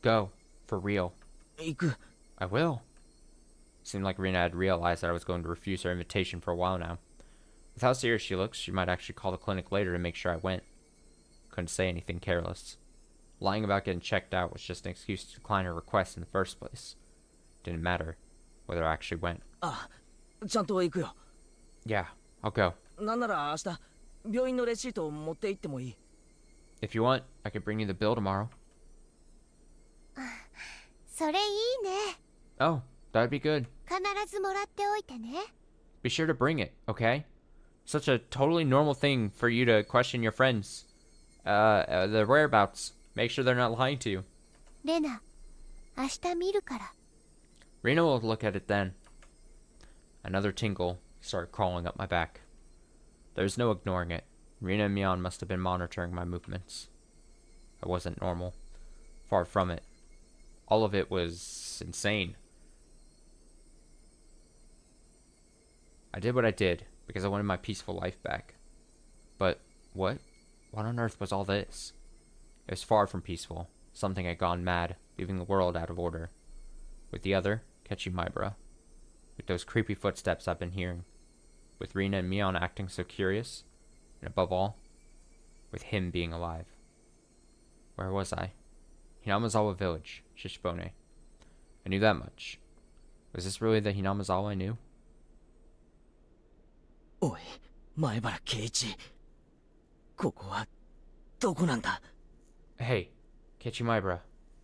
Go. For real. 行く。 I will. Seemed like Rena had realized that I was going to refuse her invitation for a while now. With how serious she looks, she might actually call the clinic later to make sure I went. Couldn't say anything careless. Lying about getting checked out was just an excuse to decline her request in the first place. Didn't matter whether I actually went. あ、ちゃんと行くよ。 Yeah, I'll go. なんなら明日、病院のレシートを持って行ってもいい。 If you want, I could bring you the bill tomorrow. それいいね。 Oh, that'd be good. 必ずもらっておいてね。 Be sure to bring it, okay? Such a totally normal thing for you to question your friends. Their whereabouts. Make sure they're not lying to you. レナ、明日見るから。 Rena will look at it then. Another tingle started crawling up my back. There was no ignoring it. Rena and Mion must have been monitoring my movements. I wasn't normal. Far from it. All of it was insane. I did what I did because I wanted my peaceful life back. But what? What on earth was all this? It was far from peaceful. Something had gone mad, leaving the world out of order. With the other, Kechimibra. With those creepy footsteps I've been hearing. With Rena and Mion acting so curious. And above all, with him being alive. Where was I? Hinamazawa Village, Shishibone. I knew that much. Was this really the Hinamazawa I knew? おい、前原圭一。ここはどこなんだ？ Hey, Kechimibra,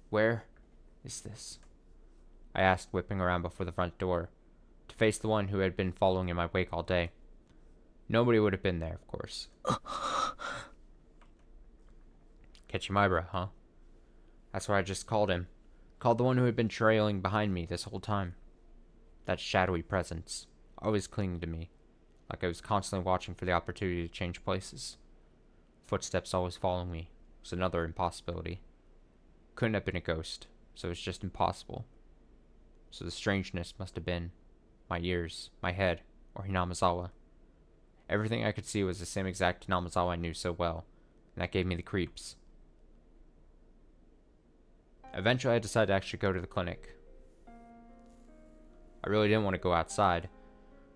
where is this? I asked, whipping around before the front door, to face the one who had been following in my wake all day. Nobody would have been there, of course. Kechimibra, huh? That's what I just called him. Called the one who had been trailing behind me this whole time. That shadowy presence, always clinging to me, like I was constantly watching for the opportunity to change places. Footsteps always following me was another impossibility. Couldn't have been a ghost, so it was just impossible. So the strangeness must have been my ears, my head, or Hinamazawa. Everything I could see was the same exact Hinamazawa I knew so well, and that gave me the creeps. Eventually I decided to actually go to the clinic. I really didn't want to go outside,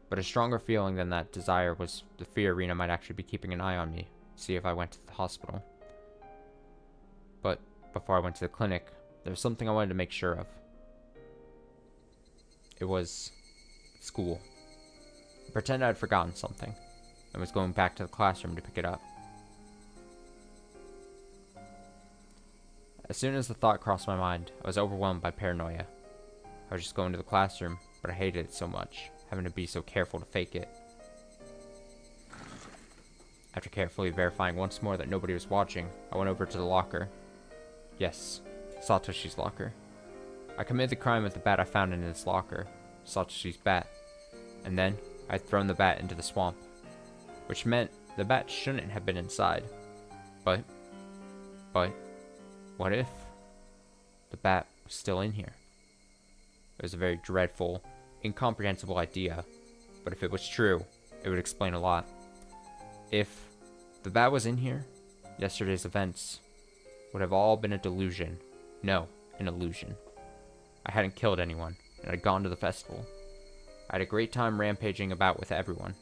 but a stronger feeling than that desire was the fear Rena might actually be keeping an eye on me, see if I went to the hospital. But before I went to the clinic, there was something I wanted to make sure of. It was school. I pretended I'd forgotten something, and was going back to the classroom to pick it up. As soon as the thought crossed my mind, I was overwhelmed by paranoia. I was just going to the classroom, but I hated it so much, having to be so careful to fake it. After carefully verifying once more that nobody was watching, I went over to the locker. Yes, Satoshi's locker. I committed the crime with the bat I found in his locker, Satoshi's bat, and then I'd thrown the bat into the swamp, which meant the bat shouldn't have been inside. But, what if the bat was still in here? It was a very dreadful, incomprehensible idea, but if it was true, it would explain a lot. If the bat was in here, yesterday's events would have all been a delusion. No, an illusion. I hadn't killed anyone, and I'd gone to the festival. I had a great time rampaging about with everyone.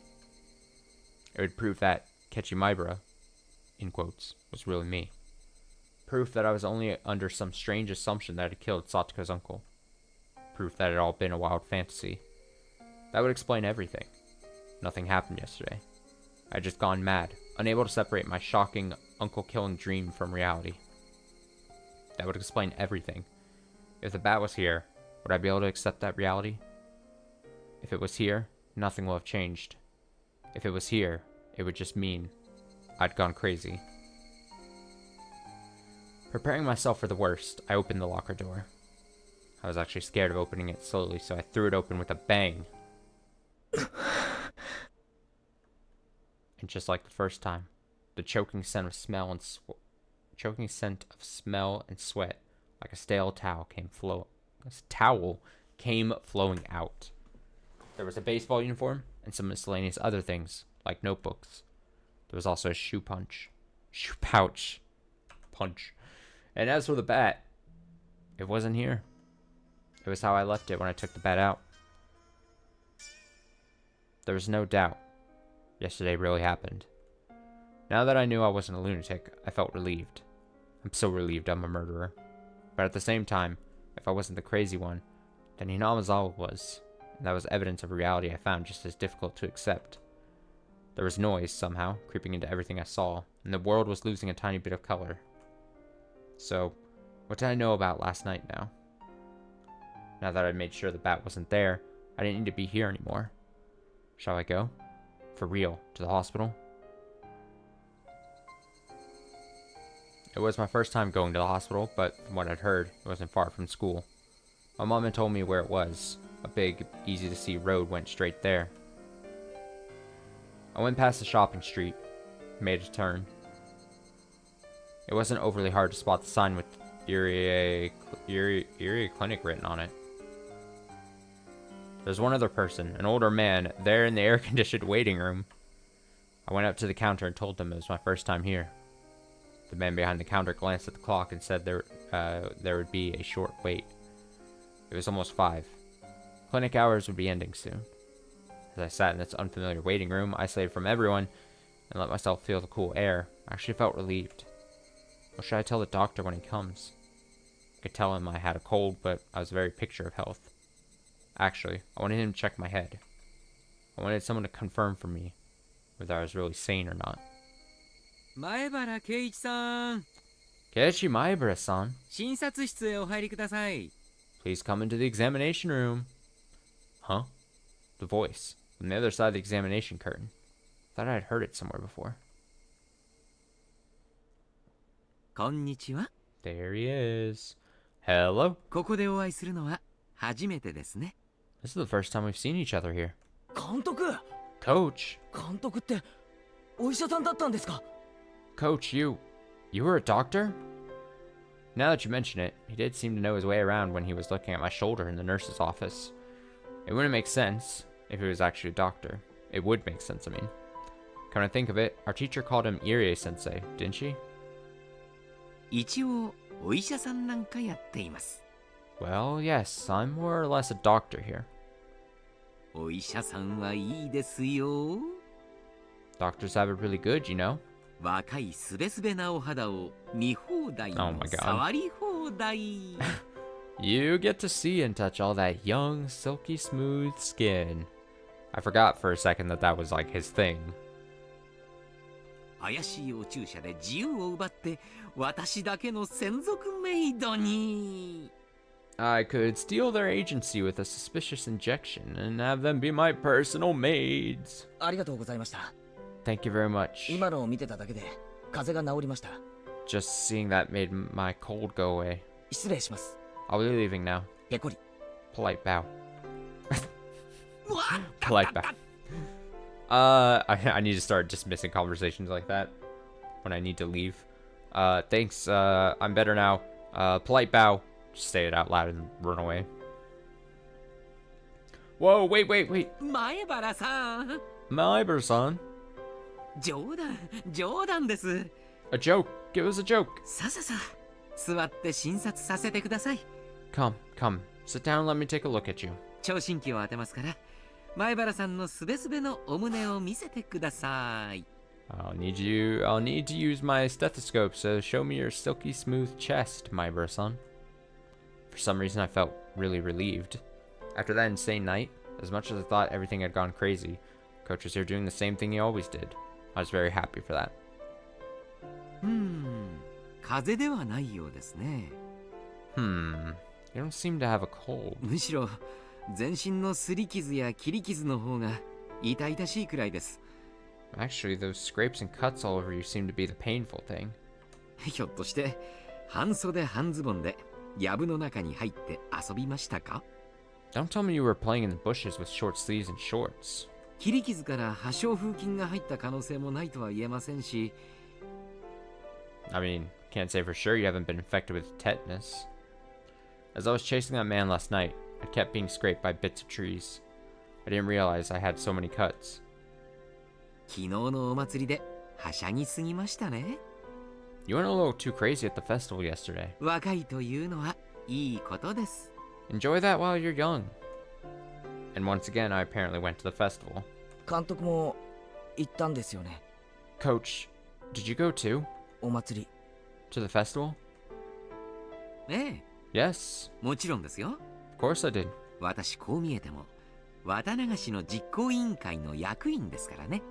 It would prove that Kechimibra, in quotes, was really me. Proof that I was only under some strange assumption that I had killed Satoko's uncle. Proof that it had all been a wild fantasy. That would explain everything. Nothing happened yesterday. I had just gone mad, unable to separate my shocking, uncle-killing dream from reality. That would explain everything. If the bat was here, would I be able to accept that reality? If it was here, nothing will have changed. If it was here, it would just mean I'd gone crazy. Preparing myself for the worst, I opened the locker door. I was actually scared of opening it slowly, so I threw it open with a bang. And just like the first time, the choking scent of smell and sweat, like a stale towel, came flowing out. There was a baseball uniform and some miscellaneous other things like notebooks. There was also a shoe pouch punch. And as for the bat, it wasn't here. It was how I left it when I took the bat out. There was no doubt. Yesterday really happened. Now that I knew I wasn't a lunatic, I felt relieved. I'm so relieved I'm a murderer. But at the same time, if I wasn't the crazy one, then Hinamizawa was. And that was evidence of a reality I found just as difficult to accept. There was noise, somehow, creeping into everything I saw, and the world was losing a tiny bit of color. So, what did I know about last night now? Now that I'd made sure the bat wasn't there, I didn't need to be here anymore. Shall I go? For real, to the hospital? It was my first time going to the hospital, but from what I'd heard, it wasn't far from school. My mom had told me where it was. A big, easy-to-see road went straight there. I went past the shopping street, made a turn. It wasn't overly hard to spot the sign with Erie Clinic written on it. There's one other person, an older man, there in the air-conditioned waiting room. I went up to the counter and told them it was my first time here. The man behind the counter glanced at the clock and said there would be a short wait. It was almost 5. Clinic hours would be ending soon. As I sat in this unfamiliar waiting room, isolated from everyone, and let myself feel the cool air, I actually felt relieved. What should I tell the doctor when he comes? I could tell him I had a cold, but I was a very picture of health. Actually, I wanted him to check my head. I wanted someone to confirm for me whether I was really sane or not. 前原圭一さん、 Keiichi Maebara-san, 診察室へお入りください。 please come into the examination room. Huh? The voice, from the other side of the examination curtain. Thought I'd heard it somewhere before. こんにちは。 There he is. Hello. ここでお会いするのは初めてですね。 This is the first time we've seen each other here. 監督 Coach! 監督ってお医者さんだったんですか？ Coach, you were a doctor? Now that you mention it, he did seem to know his way around when he was looking at my shoulder in the nurse's office. It wouldn't make sense if he was actually a doctor. It would make sense, I mean. Come to think of it, our teacher called him Irie-sensei, didn't she? 一応お医者さんなんかやっています。 Well, yes, I'm more or less a doctor here. お医者さんはいいですよ。 Doctors have it really good, you know? 若いすべすべなお肌を見放題 Oh の my God. 触り放題。 You get to see and touch all that young, silky smooth skin. I forgot for a second that that was like his thing. 怪しいお注射で自由を奪って私だけの専属メイドに。 I could steal their agency with a suspicious injection and have them be my personal maids. ありがとうございました。 Thank you very much. 今のを見てただけで風邪が治りました。 Just seeing that made my cold go away. 失礼します。 I'll be leaving now. ペコリ。 Polite bow. うわ Polite bow. I need to start dismissing conversations like that when I need to leave. Thanks. I'm better now. Polite bow. Just say it out loud and run away. Whoa, wait. 前原さん。 Maibara-san. 冗談です。 A joke. Give us a joke. さ座って診察させてください。 Come. Sit down and let me take a look at you. 聴診器を当てますから前原さんのすべすべのお胸を見せてください。 I'll need to use my stethoscope, so show me your silky smooth chest, Maibara-san. For some reason, I felt really relieved. After that insane night, as much as I thought everything had gone crazy, Coach was here doing the same thing he always did. I was very happy for that. 風邪ではないようですね。 You don't seem to have a cold. むしろ全身の擦り傷や切り傷の方が痛々しいくらいです。 Actually, those scrapes and cuts all over you seem to be the painful thing. ひょっとして半袖半ズボンで藪の中に入って遊びましたか？ Don't tell me you were playing in the bushes with short sleeves and shorts. 切り傷から破傷風菌が入った可能性もないとは言えませんし。 I mean, can't say for sure you haven't been infected with tetanus. As I was chasing that man last night, I kept being scraped by bits of trees. I didn't realize I had so many cuts. 昨日のお祭りではしゃぎすぎましたね。 You went a little too crazy at the festival yesterday. 若いというのはいいことです。 Enjoy that while you're young. And once again, I apparently went to the festival. 監督も行ったんですよね、 Coach, did you go too? お祭り。 To the festival? ええ、 Yes, もちろんですよ。 of course I did. 私こう見えても綿流しの実行委員会の役員ですからね。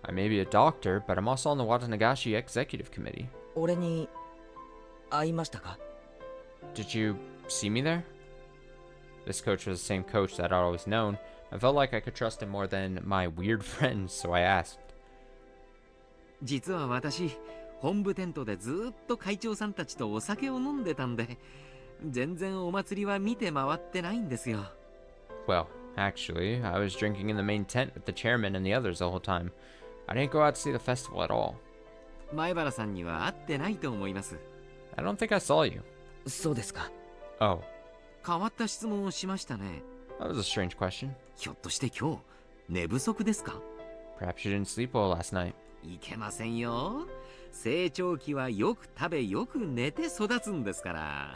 I may be a doctor, but I'm also on the Watanagashi Executive Committee. 俺に会いましたか？ Did you see me there? This coach was the same coach that I'd always known. I felt like I could trust him more than my weird friends, so I asked. 実は私本部テントでずっと会長さんたちとお酒を飲んでたんで、全然お祭りは見て回ってないんですよ。 Well, actually, I was drinking in the main tent with the chairman and the others the whole time. I didn't go out to see the festival at all. 前原さんには会ってないと思います。 I don't think I saw you. そうですか。 Oh, 変わった質問をしましたね。 that was a strange question. ひょっとして今日寝不足ですか？ Perhaps you didn't sleep well last night. いけませんよ。成長期はよく食べよく寝て育つんですから。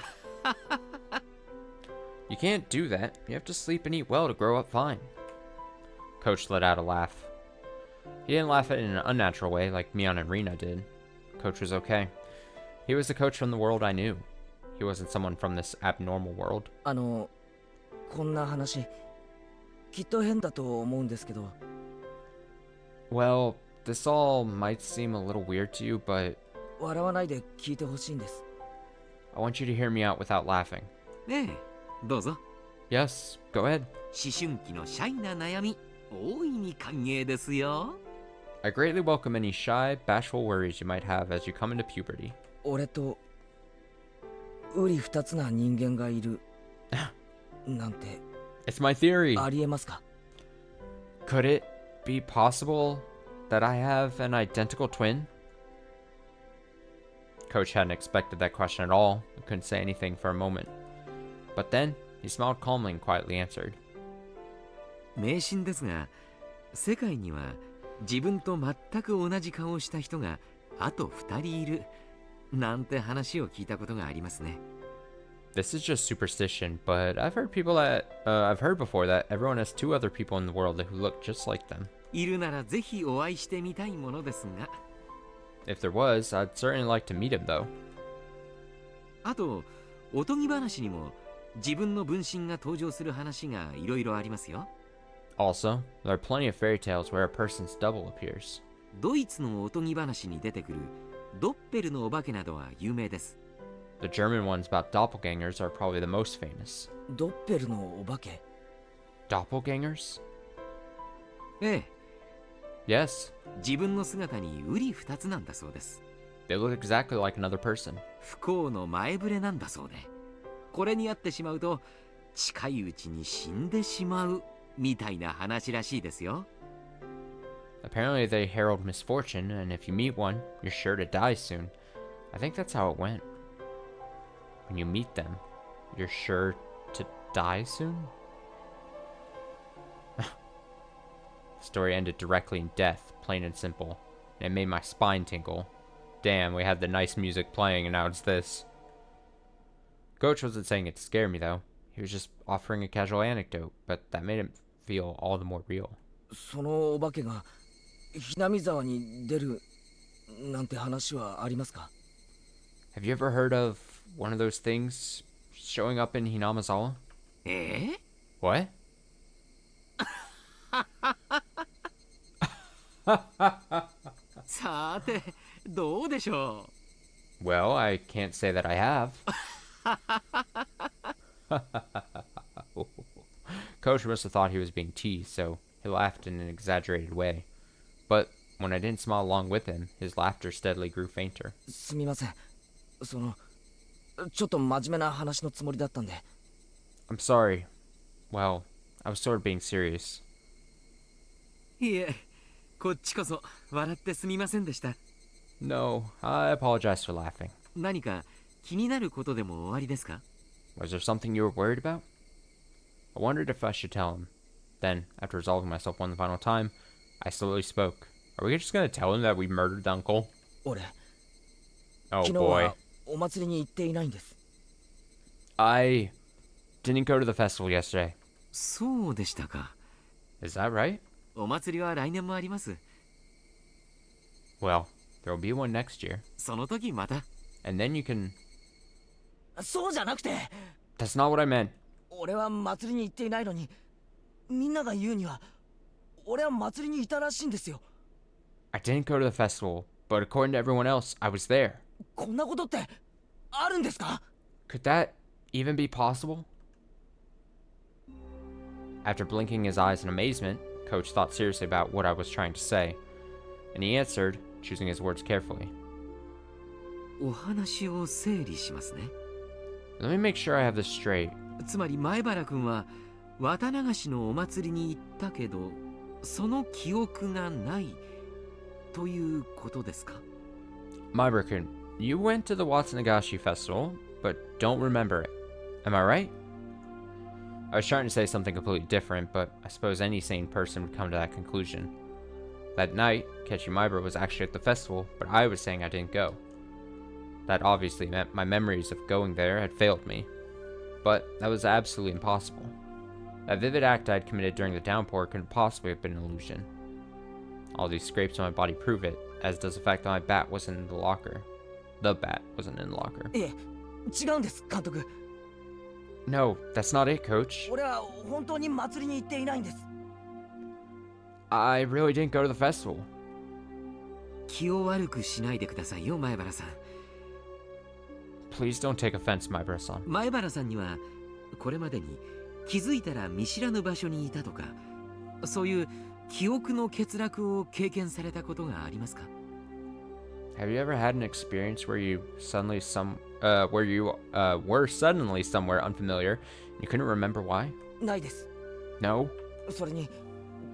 You can't do that. You have to sleep and eat well to grow up fine. Coach let out a laugh. He didn't laugh at it in an unnatural way like Mion and Rina did. Coach was okay. He was the coach from the world I knew. He wasn't someone from this abnormal world. こんな話きっと変だと思うんですけど、 Well, this all might seem a little weird to you, but 笑わないで聞いてほしいんです。 I want you to hear me out without laughing. ねえ、どうぞ。 Yes, go ahead. 思春期のシャイな悩み、大いに歓迎ですよ。 I greatly welcome any shy, bashful worries you might have as you come into puberty. 俺と瓜二つな人間がいるなんて It's my theory. ありえますか？ Could it be possible that I have an identical twin? Coach hadn't expected that question at all and couldn't say anything for a moment. But then, he smiled calmly and quietly answered. 迷信ですが、世界には自分と全く同じ顔をした人があと2人いるなんて話を聞いたことがありますね。 This is just superstition, but I've heard before that everyone has two other people in the world who look just like them. いるならぜひお会いしてみたいものですが。 If there was, I'd certainly like to meet him though. あと、おとぎ話にも自分の分身が登場する話がいろいろありますよ。 Also, there are plenty of fairy tales where a person's double appears. ドイツのおとぎ話に出てくるドッペルのお化けなどは有名です。 The German ones about doppelgangers are probably the most famous. ドッペルのお化け？ Doppelgangers? ええ、 Yes, 自分の姿に瓜二つなんだそうです。 they look exactly like another person. 不幸の前触れなんだそうで、これに遭ってしまうと近いうちに死んでしまうみたいな話らしいですよ。 Apparently they herald misfortune, and if you meet one, you're sure to die soon. I think that's how it went. When you meet them, you're sure to die soon? The story ended directly in death, plain and simple, and it made my spine tingle. Damn, we had the nice music playing and now it's this. Coach wasn't saying it to scare me though. He was just offering a casual anecdote, but that made it feel all the more real. そのお化けがひなみ沢に出るなんて話はありますか？ Have you ever heard of one of those things showing up in Hinamazawa? ええ、 What? さてどうでしょ Well, I can't say that I have. Coach must have thought he was being teased, so he laughed in an exaggerated way. But when I didn't smile along with him, his laughter steadily grew fainter. すみません。ちょっと真面目な話のつもりだったんで。 I'm sorry. Well, I was sort of being serious. う。いえ、こっちこそ笑ってすみませんでした。 No, I apologize for laughing. 何か気になることでもおありですか？ Was there something you were worried about? I wondered if I should tell him. Then, after resolving myself one final time, I slowly spoke. Are we just gonna tell him that we murdered the uncle? 俺 Oh 昨日 boy. はお祭りに行っていないんです。 I didn't go to the festival yesterday. そうでしたか。 Is that right? お祭りは来年もあります。 Well, there'll be one next year. その時また。 And then you can... そうじゃなくて That's not what I meant. 俺は祭りに行っていないのにみんなが言うには俺は祭りにいたらしいんですよ。 I didn't go to the festival, but according to everyone else, I was there. こんなことってあるんですか？ Could that even be possible? After blinking his eyes in amazement, Coach thought seriously about what I was trying to say, and he answered, choosing his words carefully. お話を整理しますね。 Let me make sure I have this straight. つまり前原君は綿流しのお祭りに行ったけど、その記憶がないということですか？ Myra-kun, you went to the Watsunagashi festival, but don't remember it. Am I right? I was trying to say something completely different, but I suppose any sane person would come to that conclusion. That night, Kechi Maibara was actually at the festival, but I was saying I didn't go. That obviously meant my memories of going there had failed me. But that was absolutely impossible. That vivid act I had committed during the downpour couldn't possibly have been an illusion. All these scrapes on my body prove it, as does the fact that my bat wasn't in the locker. The bat wasn't in the locker. いえ違うんです監督。 No, that's not it, Coach. 俺は本当に祭りに行っていないんです。 I really didn't go to the festival. 気を悪くしないでくださいよ、前原さん。 Please don't take offense, Maibara-san. 前原さんにはこれまでに気づいたら見知らぬ場所にいたとか、そういう記憶の欠落を経験されたことがありますか？ Have you ever had an experience where you suddenly were suddenly somewhere unfamiliar and you couldn't remember why? ないです。 No, それに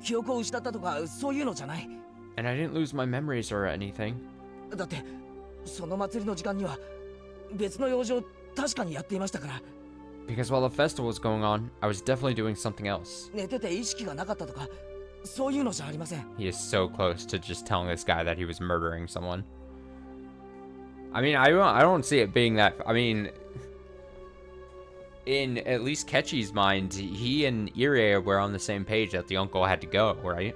記憶を失ったとかそういうのじゃない。 and I didn't lose my memories or anything. だってその祭りの時間には別の用事を確かにやっていましたから。 Because while the festival was going on, I was definitely doing something else. 寝てて意識がなかったとかそういうのじゃありません。 He is so close to just telling this guy that he was murdering someone. I mean, I don't see it being that. I mean, in at least Kechi's mind, he and Irie were on the same page that the uncle had to go, right?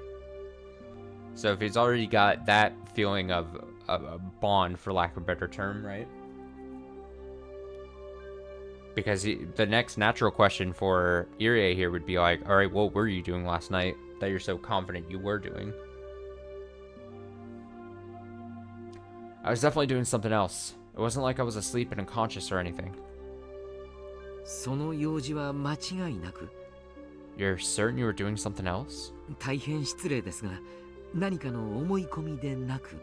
So if he's already got that feeling of a bond, for lack of a better term, right? Because the next natural question for Irie here would be like, all right, what were you doing last night that you're so confident you were doing? I was definitely doing something else. It wasn't like I was asleep and unconscious or anything. その用事は間違いなく。 You're certain you were doing something else? 大変失礼ですが、何かの思い込みでなく。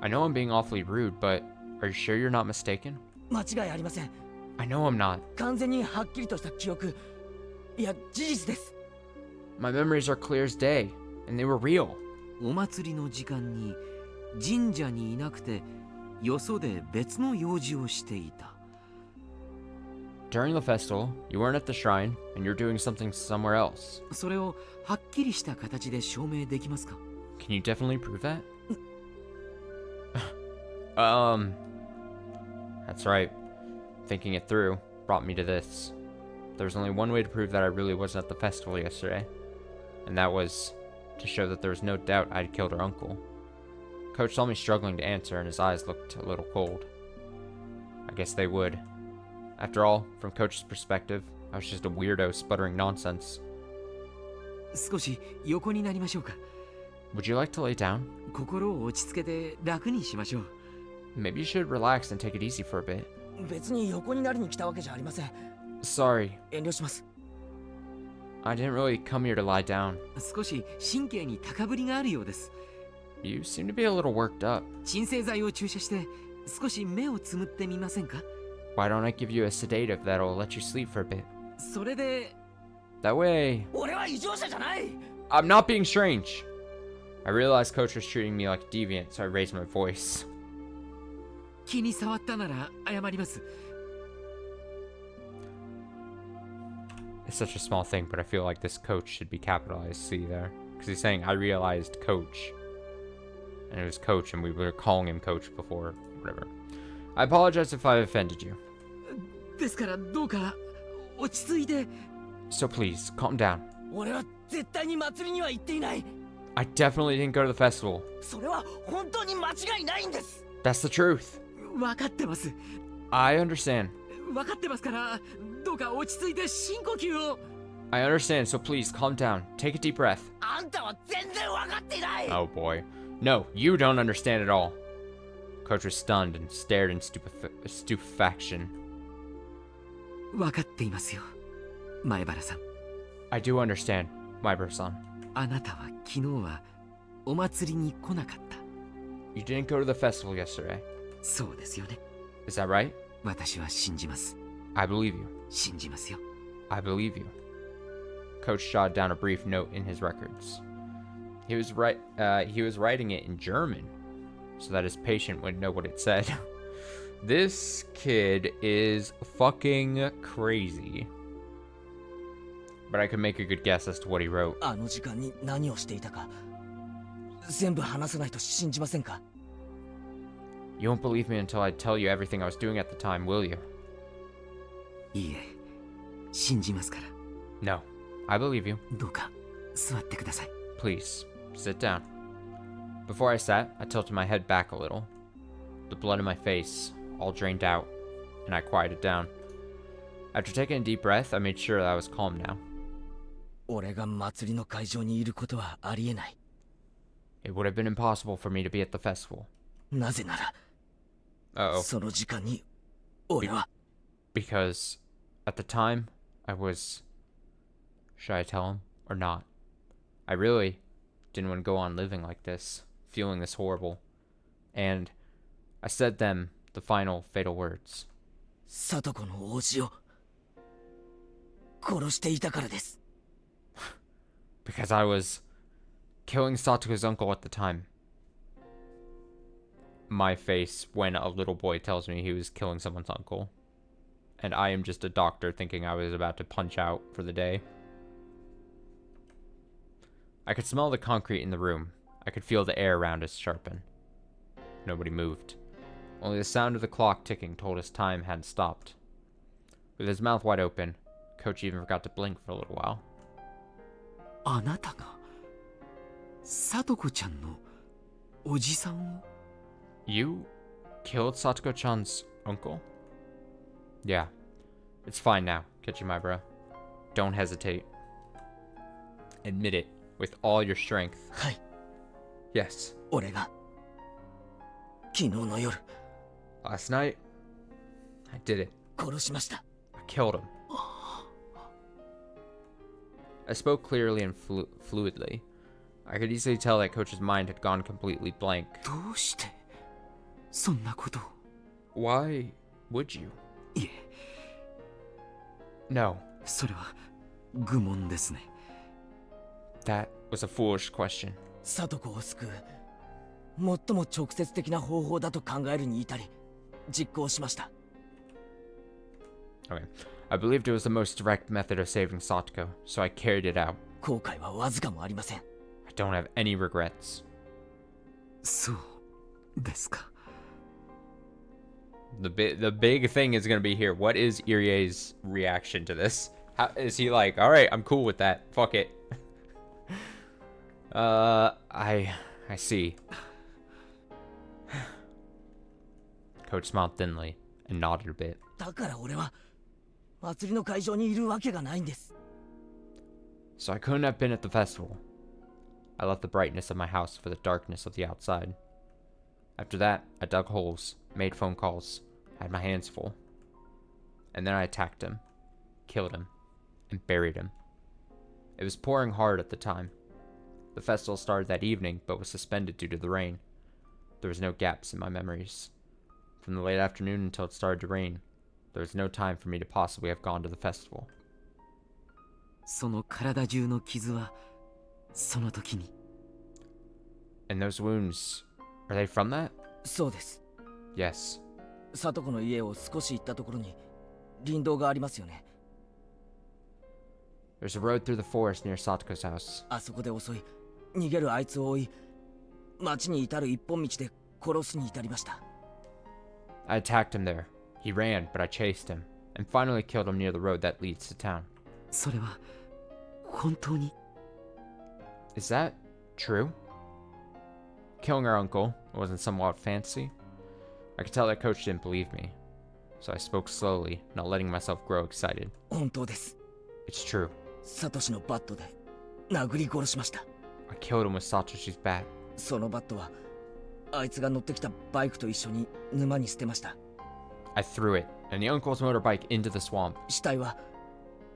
I know I'm being awfully rude, but are you sure you're not mistaken? 間違いありません。 I know I'm not. 完全にはっきりとした記憶、いや事実です。 My memories are clear as day, and they were real. お祭りの時間に神社にいなくて、よそで別の用事をしていた。 During the festival, you weren't at the shrine, and you're doing something somewhere else. それをはっきりした形で証明できますか？ Can you definitely prove that? That's right. Thinking it through brought me to this. There was only one way to prove that I really wasn't at the festival yesterday, and that was to show that there was no doubt I'd killed her uncle. Coach saw me struggling to answer, and his eyes looked a little cold. I guess they would. After all, from Coach's perspective, I was just a weirdo sputtering nonsense. 少し横になりましょうか。 Would you like to lay down? 心を落ち着けて楽にしましょう。 Maybe you should relax and take it easy for a bit. 別に横になりに来たわけじゃありません。 Sorry, 遠慮します。 I didn't really come here to lie down. 少し神経に高ぶりがあるようです。 You seem to be a little worked up. 鎮静剤を注射して少し目をつむってみませんか？ Why don't I give you a sedative that'll let you sleep for a bit? それで That way, 俺は異常者じゃない。 I'm not being strange. I realized Coach was treating me like a deviant, so I raised my voice. 気に障ったなら謝ります。 It's such a small thing, but I feel like this coach should be capitalized. See there? Because he's saying, I realized Coach. And it was Coach, and we were calling him Coach before, whatever. I apologize if I offended you. ですからどうか落ち着いて。 So please, calm down. 俺は絶対に祭りには行っていない。 I definitely didn't go to the festival. それは本当に間違いないんです。 That's the truth. 分かってます。 I understand. 分かってますから、どうか落ち着いて深呼吸を。 I understand, so please, calm down. Take a deep breath. あんたは全然分かっていない。 Oh boy. No, you don't understand at all. Coach was stunned and stared in stupefaction. 分かっていますよ、前原さん。 I do understand, Maibara-san. あなたは昨日はお祭りに来なかった。 You didn't go to the festival yesterday. そうですよね。 Is that right? 私は信じます。 I believe you. 信じますよ。 I believe you. Coach jotted down a brief note in his records. He was writing it in German, so that his patient would know what it said. This kid is fucking crazy. But I could make a good guess as to what he wrote. あの時間に何をしていたか全部話さないと信じませんか？ You won't believe me until I tell you everything I was doing at the time, will you? いいえ、信じますから。 No. I believe you. どうか座ってください。 Please, sit down. Before I sat, I tilted my head back a little. The blood in my face all drained out, and I quieted down. After taking a deep breath, I made sure that I was calm now. 俺が祭りの会場にいることはありえない。 It would have been impossible for me to be at the festival. なぜなら Uh-oh. その時間に俺は Because at the time, I was... Should I tell him or not? I really didn't want to go on living like this, feeling this horrible. And I said them the final fatal words. 聡子の王子を殺していたからです。 Because I was killing Satoko's uncle at the time. My face when a little boy tells me he was killing someone's uncle. And I am just a doctor thinking I was about to punch out for the day. I could smell the concrete in the room. I could feel the air around us sharpen. Nobody moved. Only the sound of the clock ticking told us time hadn't stopped. With his mouth wide open, Coach even forgot to blink for a little while. あなたが聡子ちゃんのおじさんを？ You killed Satoko-chan's uncle? Yeah. It's fine now, Kichimai-bro. Don't hesitate. Admit it with all your strength. はい、 Yes. 俺が昨日の夜 Last night, I did it. 殺しました。 I killed him. I spoke clearly and fluidly. I could easily tell that Coach's mind had gone completely blank. どうしてそんなことを？ Why would you? いえ、 No, それは愚問ですね。 that was a foolish question. 聡子を救う最も直接的な方法だと考えるに至り実行しました。 Okay. I believed it was the most direct method of saving Satoko, so I carried it out. 後悔はわずかもありません。 I don't have any regrets. そうですか。 The big thing is going to be here. What is Irie's reaction to this? How, is he like, all right, I'm cool with that. Fuck it. I see. Coach smiled thinly and nodded a bit. だから俺は祭りの会場にいるわけがないんです。 So I couldn't have been at the festival. I left the brightness of my house for the darkness of the outside. After that, I dug holes, made phone calls, had my hands full. And then I attacked him, killed him, and buried him. It was pouring hard at the time. The festival started that evening, but was suspended due to the rain. There was no gaps in my memories. From the late afternoon until it started to rain, there was no time for me to possibly have gone to the festival. その体中の傷はその時に。 And those wounds, are they from that? そうです。 Yes. 聡子の家を少し行ったところに林道がありますよね。 There's a road through the forest near Satoko's house. あそこで襲い逃げるあいつを追い町に至る一本道で殺すに至りました。 I attacked him there. He ran, but I chased him, and finally killed him near the road that leads to town. それは本当に Is that true? Killing our uncle wasn't some wild fantasy. I could tell that coach didn't believe me, so I spoke slowly, not letting myself grow excited. 本当です。 It's true. サトシのバットで殴り殺しました。 I killed him with Satoshi's bat. そのバットはあいつが乗ってきたバイクと一緒に沼に捨てました。 I threw it, and the uncle's motorbike into the swamp. 死体は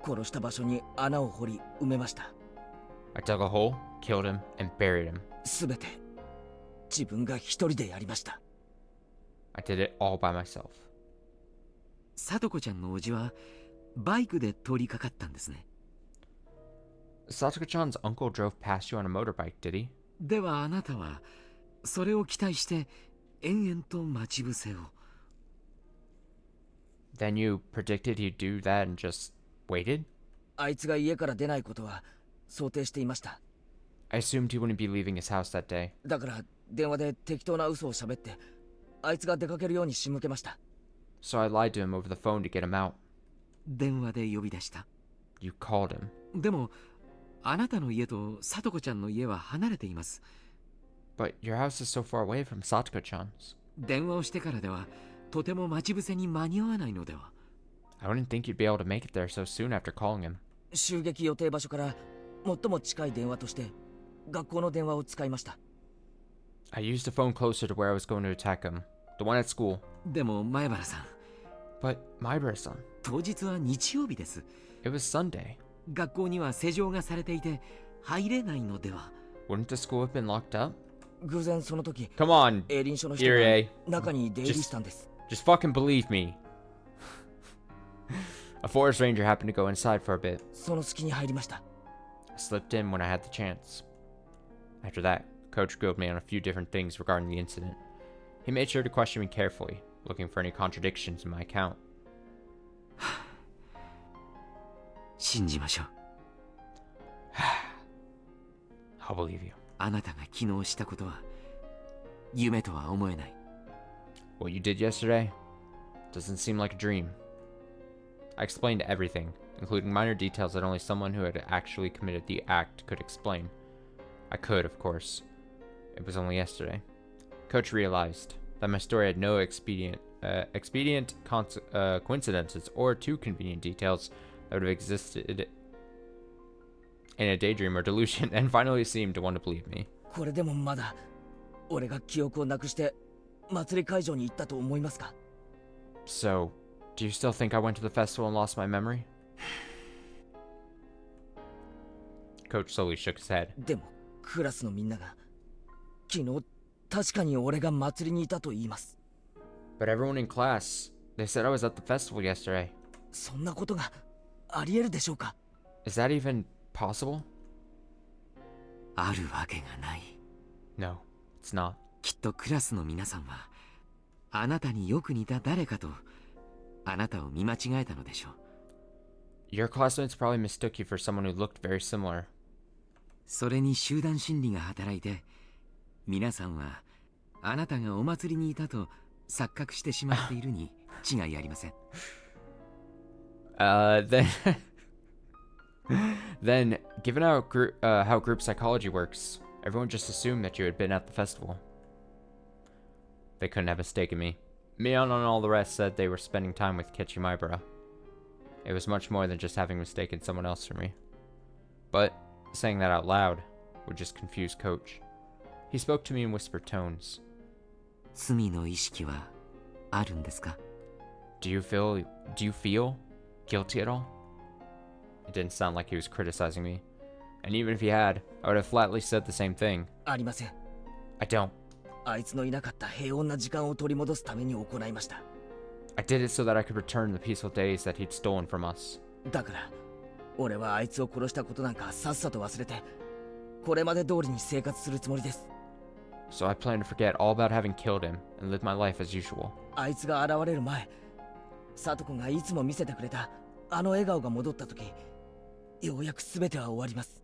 殺した場所に穴を掘り埋めました。 I dug a hole, killed him, and buried him. すべて自分が一人でやりました。 I did it all by myself. さとこちゃんのおじはバイクで通りかかったんですね。 Satoko-chan's uncle drove past you on a motorbike, did he? ではあなたはそれを期待して延々と待ち伏せを。 Then you predicted he'd do that and just waited? あいつが家から出ないことは想定していました。 I assumed he wouldn't be leaving his house that day. だから電話で適当な嘘を喋ってあいつが出かけるように仕向けました。 So I lied to him over the phone to get him out. 電話で呼び出した。 You called him. でもあなたの家とさとこちゃんの家は離れています。 But your house is so far away from Satoko-chan's. 電話をしてからではとても待ち伏せに間に合わないのでは。 I wouldn't think you'd be able to make it there so soon after calling him. 襲撃予定場所から最も近い電話として学校の電話を使いました。 I used a phone closer to where I was going to attack him. The one at school. でも前原さん、 But Maibara-san, 当日は日曜日です。 it was Sunday. 学校には施錠がされていて入れないのでは。 Wouldn't the school have been locked up? 偶然その時 Come on, 営林署の人が Irie. 中に出入りしたんです。 Just fucking believe me. A forest ranger happened to go inside for a bit. その隙に入りました。 I slipped in when I had the chance. After that, Coach grilled me on a few different things regarding the incident. He made sure to question me carefully, looking for any contradictions in my account. 信じましょう。 I'll believe you. あなたが昨日したことは夢とは思えない。 What you did yesterday doesn't seem like a dream. I explained everything, including minor details that only someone who had actually committed the act could explain. I could, of course. It was only yesterday. Coach realized that my story had no expedient coincidences or too convenient details that would have existed in a daydream or delusion, and finally seemed to want to believe me. これでもまだ俺が記憶をなくして祭り会場に行ったと思いますか？ So, do you still think I went to the festival and lost my memory? Coach slowly shook his head. でもクラスのみんなが昨日確かに俺が祭りにいたと言います。 But everyone in class, they said I was at the festival yesterday. そんなことがありえるでしょうか？ Is that even possible? あるわけがない。 No, it's not. きっとクラスの皆さんはあなたによく似た誰かとあなたを見間違えたのでしょう。 Your classmates probably mistook you for someone who looked very similar. それに集団心理が働いて皆さんはあなたがお祭りにいたと錯覚してしまっているに違いありません。Then, given how group psychology works, everyone just assumed that you had been at the festival. They couldn't have mistaken me. Mion and all the rest said they were spending time with Kechi Maibara. It was much more than just having mistaken someone else for me. But saying that out loud would just confuse Coach. He spoke to me in whispered tones. 罪の意識はあるんですか？ Do you feel guilty at all? It didn't sound like he was criticizing me. And even if he had, I would have flatly said the same thing. ありません。 I don't. あいつのいなかった平穏な時間を取り戻すために行いました。 I did it so that I could return the peaceful days that he'd stolen from us. だから俺はあいつを殺したことなんかさっさと忘れてこれまで通りに生活するつもりです。 So I plan to forget all about having killed him and live my life as usual. あいつが現れる前、サトコがいつも見せてくれたあの笑顔が戻った時、ようやく全ては終わります。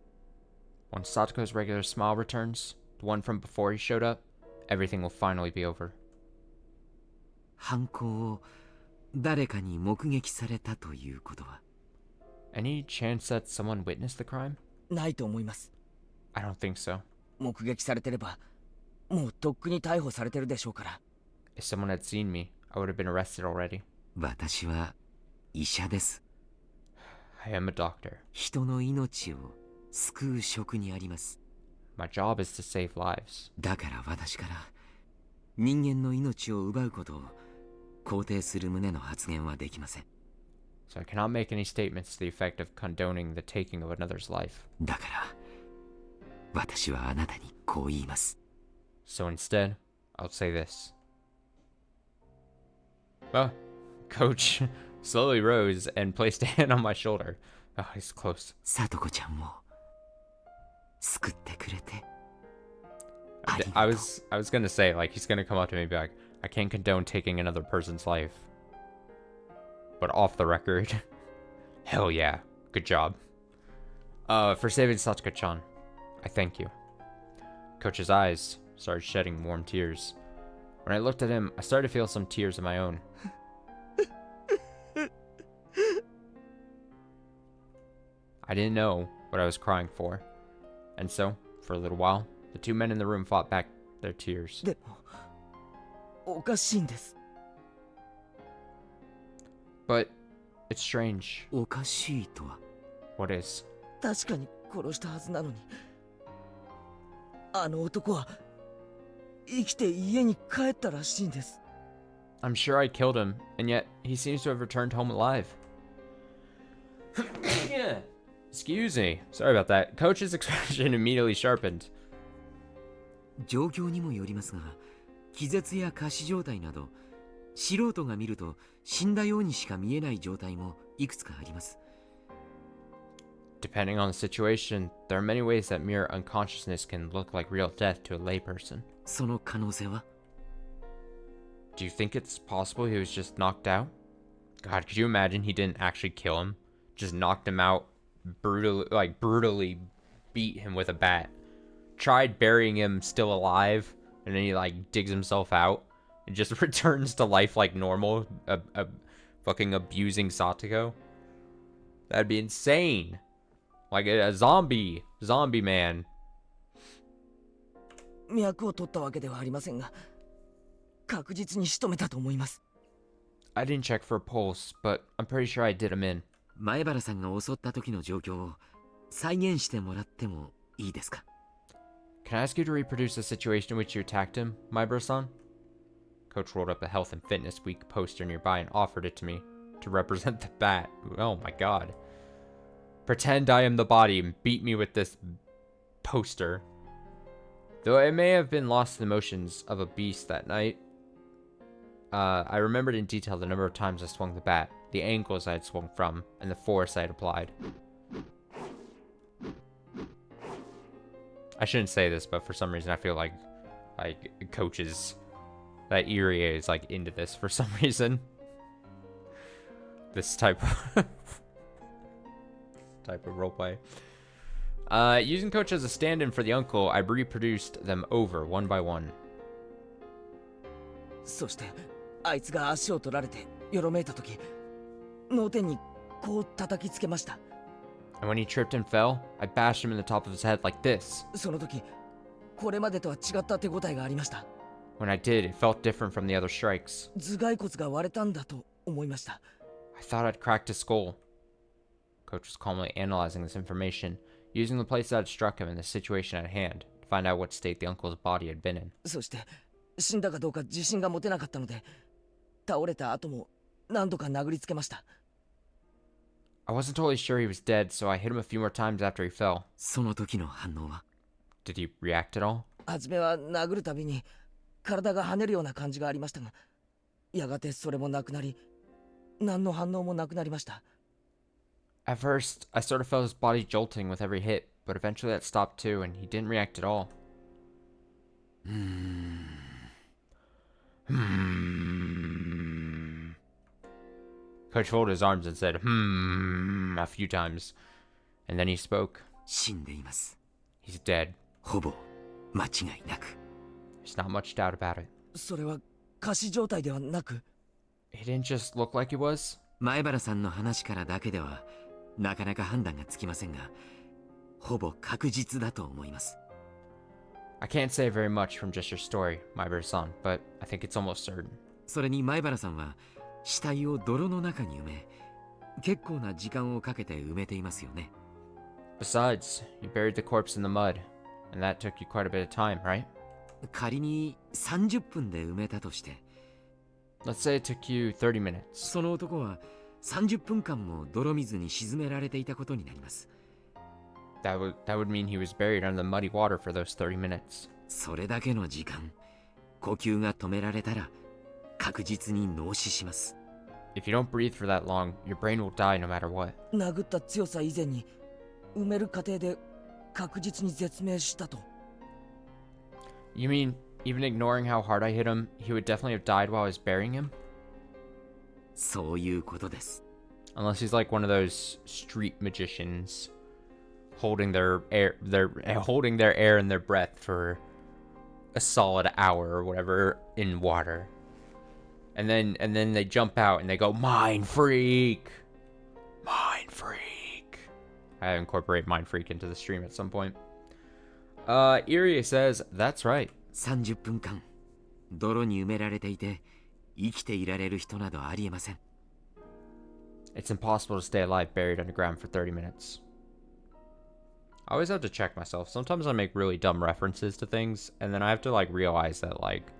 When Satoko's regular smile returns, the the one from before he showed up, everything will finally be over. 犯行を誰かに目撃されたということは？ Any chance that someone witnessed the crime? ないと思います。 I don't think so. 目撃されてればもうとっくに逮捕されてるでしょうから。 If someone had seen me, I would have been arrested already. 私は医者です。 I am a doctor. 人の命を救う職にあります。 My job is to save lives. だから私から人間の命を奪うことを肯定する旨の発言はできません。 So I cannot make any statements to the effect of condoning the taking of another's life. だから私はあなたにこう言います。 So instead, I'll say this. Well, Coach slowly rose and placed a hand on my shoulder. Oh, he's close. さとこちゃんを救ってくれて I was gonna say, like, he's gonna come up to me and be like, I can't condone taking another person's life. But off the record, hell yeah, good job. For saving Satsuka-chan, I thank you. Coach's eyes started shedding warm tears. When I looked at him, I started to feel some tears of my own. I didn't know what I was crying for. And so, for a little while, the two men in the room fought back their tears. でもおかしいんです。 But it's strange. おかしいとは？ What is? 確かに殺したはずなのに、あの男は生きて家に帰ったらしいんです。 I'm sure I killed him, and yet he seems to have returned home alive. Excuse me. Sorry about that. Coach's expression immediately sharpened. 状況にもよりますが、気絶や仮死状態など素人が見ると死んだようにしか見えない状態もいくつかあります。 Depending on the situation, there are many ways that mere unconsciousness can look like real death to a layperson. その可能性は？ Do you think it's possible he was just knocked out? God, could you imagine he didn't actually kill him? Just knocked him out, brutally beat him with a bat. Tried burying him still alive, and then he like digs himself out and just returns to life like normal, fucking abusing Satoko. That'd be insane. Like a zombie man. 脈を取ったわけではありませんが、確実に仕留めたと思います。 I didn't check for a pulse, but I'm pretty sure I did him in. 前原さんが襲った時の状況を再現してもらってもいいですか？ Can I ask you to reproduce the situation in which you attacked him, Maibara-san? Coach rolled up a Health and Fitness Week poster nearby and offered it to me to represent the bat. Oh my god. Pretend I am the body and beat me with this poster. Though I may have been lost in the motions of a beast that night, I remembered in detail the number of times I swung the bat, the angles I had swung from, and the force I had applied. I shouldn't say this, but for some reason I feel like Coach's, that Irie is like into this for some reason. This type of roleplay. Using Coach as a stand-in for the uncle, I reproduced them over one by one. そしてあいつが足を取られてよろめいた時、脳天にこう叩きつけました。 And when he tripped and fell, I bashed him in the top of his head like this. その時これまでとは違った手応えがありました。 When I did, it felt different from the other strikes. 頭蓋骨が割れたんだと思いました。 I thought I'd cracked his skull. Coach was calmly analyzing this information, using the place that had struck him and the situation at hand to find out what state the uncle's body had been in. そして死んだかどうか自信が持てなかったので、倒れた後も何度か殴りつけました。 I wasn't totally sure he was dead, so I hit him a few more times after he fell. その時の反応は？ Did he react at all? 初めは殴るたびに体が跳ねるような感じがありましたが、やがてそれもなくなり、何の反応もなくなりました。 At first, I sort of felt his body jolting with every hit, but eventually that stopped too, and he didn't react at all. Coach folded his arms and said, a few times. And then he spoke. 死んでいます。 He's dead. ほぼ間違いなく。 There's not much doubt about it. それは仮死状態ではなく、 It didn't just look like it was. 前原さんの話からだけではなかなか判断がつきませんが、ほぼ確実だと思います。 I can't say very much from just your story, my son, but I think it's almost certain. それに前原さんは死体を泥の中に埋め、結構な時間をかけて埋めていますよね。 Besides, you buried the corpse in the mud, and that took you quite a bit of time, right? 仮に30分で埋めたとして、 Let's say it took you 30 minutes. その男は30分間も泥水に沈められていたことになります。 That would mean he was buried under the muddy water for those 30 minutes. それだけの時間、呼吸が止められたら確実に脳死します。 If you don't breathe for that long, your brain will die no matter what. 殴った強さ以前に埋める過程で確実に絶命したと。 You mean, even ignoring how hard I hit him, he would definitely have died while I was burying him? そういうことです。 Unless he's like one of those street magicians holding their air and their breath for a solid hour or whatever in water. And then they jump out and they go, Mind Freak! Mind Freak! I incorporate Mind Freak into the stream at some point. Irie says, that's right. 30分間泥に埋められていて生きていられる人などありえません。 It's impossible to stay alive buried underground for 30 minutes. I always have to check myself. Sometimes I make really dumb references to things, and then I have to, like, realize that, like,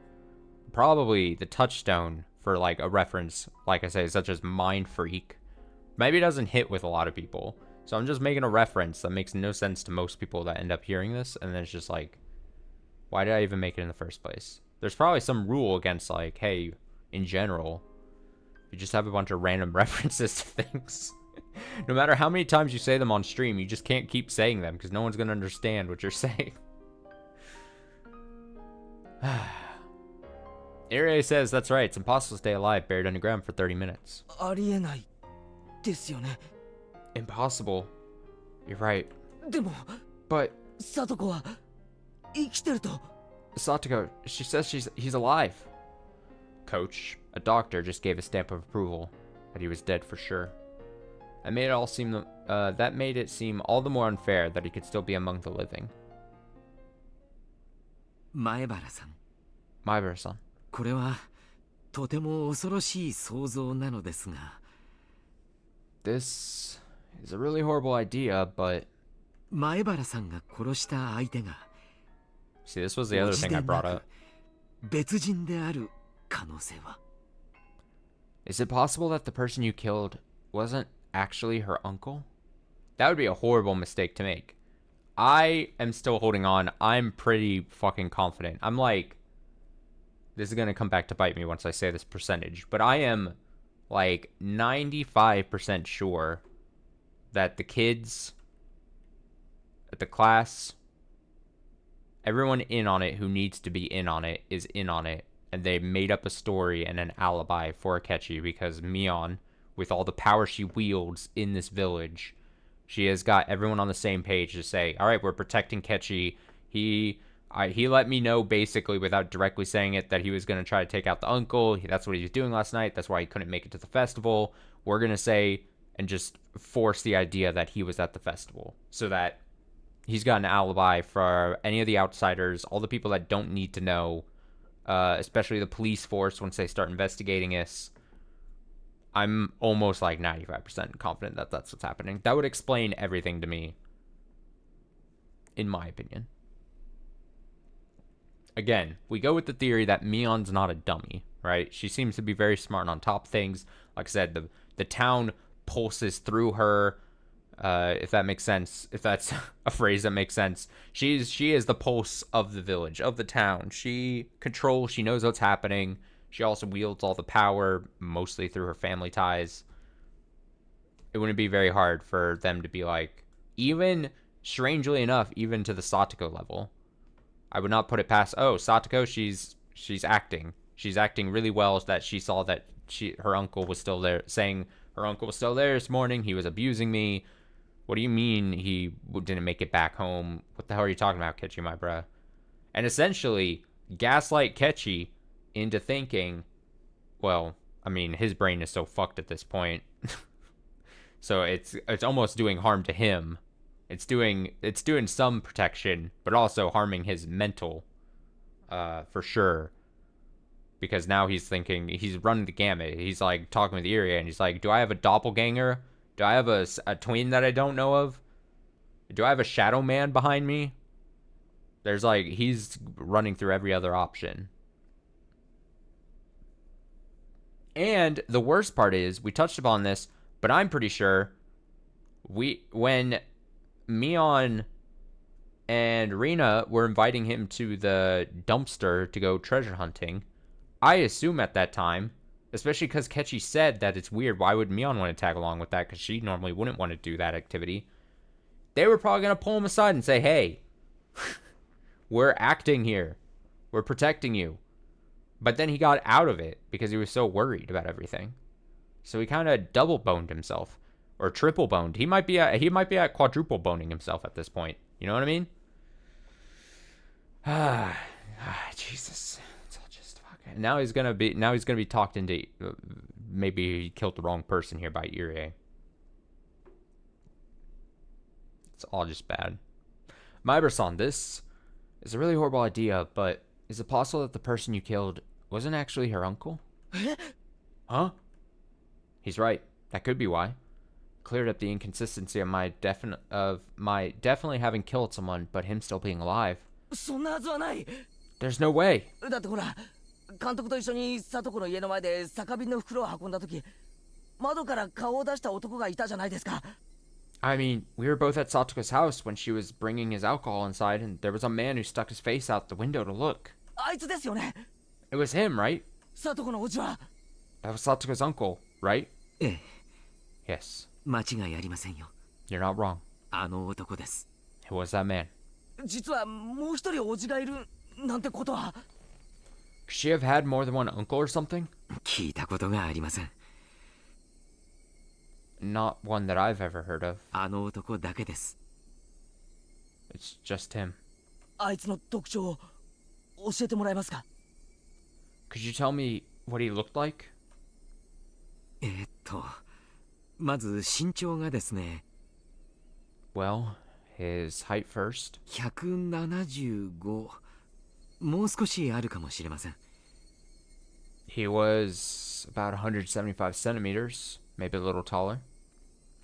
probably the touchstone for, like, a reference, like I say, such as Mind Freak, maybe it doesn't hit with a lot of people. So I'm just making a reference that makes no sense to most people that end up hearing this, and then it's just like, why did I even make it in the first place? There's probably some rule against, like, hey, in general, you just have a bunch of random references to things. No matter how many times you say them on stream, you just can't keep saying them because no one's going to understand what you're saying. Irie says, that's right, it's impossible to stay alive buried underground for 30 minutes. ありえないですよね。 Impossible. You're right. でも But サトコは生きてると。 Satoko, she says he's alive. Coach, a doctor, just gave a stamp of approval that he was dead for sure. That made it seem all the more unfair that he could still be among the living. 前原さん、 Maibara-san. これはとても恐ろしい想像なのですが、 This is a really horrible idea, but 前原さんが殺した相手が see, this was the other thing I brought up. 別人である可能性は。 Is it possible that the person you killed wasn't actually her uncle? That would be a horrible mistake to make. I am still holding on. I'm pretty fucking confident. I'm like, this is going to come back to bite me once I say this percentage, but I am like 95% sure that the kids, the class, everyone in on it who needs to be in on it is in on it, and they made up a story and an alibi for Akechi because Mion, with all the power she wields in this village, she has got everyone on the same page to say, all right, we're protecting Kechi. He let me know basically without directly saying it that he was going to try to take out the uncle. That's what he was doing last night. That's why he couldn't make it to the festival. We're going to say and just force the idea that he was at the festival so that he's got an alibi for any of the outsiders, all the people that don't need to know, especially the police force once they start investigating this. I'm almost like 95% confident that that's what's happening. That would explain everything to me, in my opinion. Again, we go with the theory that Mion's not a dummy, right? She seems to be very smart and on top of things. Like I said, the town pulses through her, if that makes sense, if that's a phrase that makes sense. She is the pulse of the village, of the town. She controls, she knows what's happening. She also wields all the power, mostly through her family ties. It wouldn't be very hard for them to be like, even, strangely enough, even to the Satoko level. I would not put it past, oh, Satoko, she's acting. She's acting really well that she saw that her uncle was still there, saying her uncle was still there this morning, he was abusing me. What do you mean he didn't make it back home? What the hell are you talking about, Kechi, my bruh? and essentially gaslight Kechi into thinking, well, I mean, his brain is so fucked at this point. So it's almost doing harm to him. It's doing some protection, but also harming his mental, for sure. Because now he's thinking, he's running the gamut. He's like talking with Irie, and he's like, do I have a doppelganger? Do I have a twin that I don't know of? Do I have a shadow man behind me? There's like, he's running through every other option. And the worst part is, we touched upon this, but I'm pretty sure when Mion and Rina were inviting him to the dumpster to go treasure hunting, I assume at that time, especially because Kechi said that it's weird, why would Mion want to tag along with that? Because she normally wouldn't want to do that activity. They were probably going to pull him aside and say, hey, we're acting here. We're protecting you. But then he got out of it because he was so worried about everything. So he kind of double boned himself. Or triple boned. He might be at quadruple boning himself at this point. You know what I mean? Jesus. It's all just fucking. Now he's gonna be talked into. Maybe he killed the wrong person here by Irie. It's all just bad. Maiber-san, this is a really horrible idea, but is it possible that the person you killed wasn't actually her uncle? Huh? He's right. That could be why. Cleared up the inconsistency of my definitely having killed someone, but him still being alive. そんなはずはない。 There's no way. だってほら、監督と一緒に里子の家の前で酒瓶の袋を運んだ時、窓から顔を出した男がいたじゃないですか。I mean, we were both at Satoka's house when she was bringing his alcohol inside, and there was a man who stuck his face out the window to look. あいつですよね。 It was him, right? 里子のお家は。 That was Satoka's uncle, right? ええ、 Yes. 間違いありませんよ。 You're not wrong. あの男です。 Who was that man? 実はもう一人おじがいるなんてことは。 Could she have had more than one uncle or something? 聞いたことがありません。 Not one that I've ever heard of. あの男だけです。 It's just him. あいつの特徴を教えてもらえますか。 Could you tell me what he looked like? まず身長がですね。Well, his height first. 175。もう少しあるかもしれません。 He was about 175 centimeters, maybe a little taller.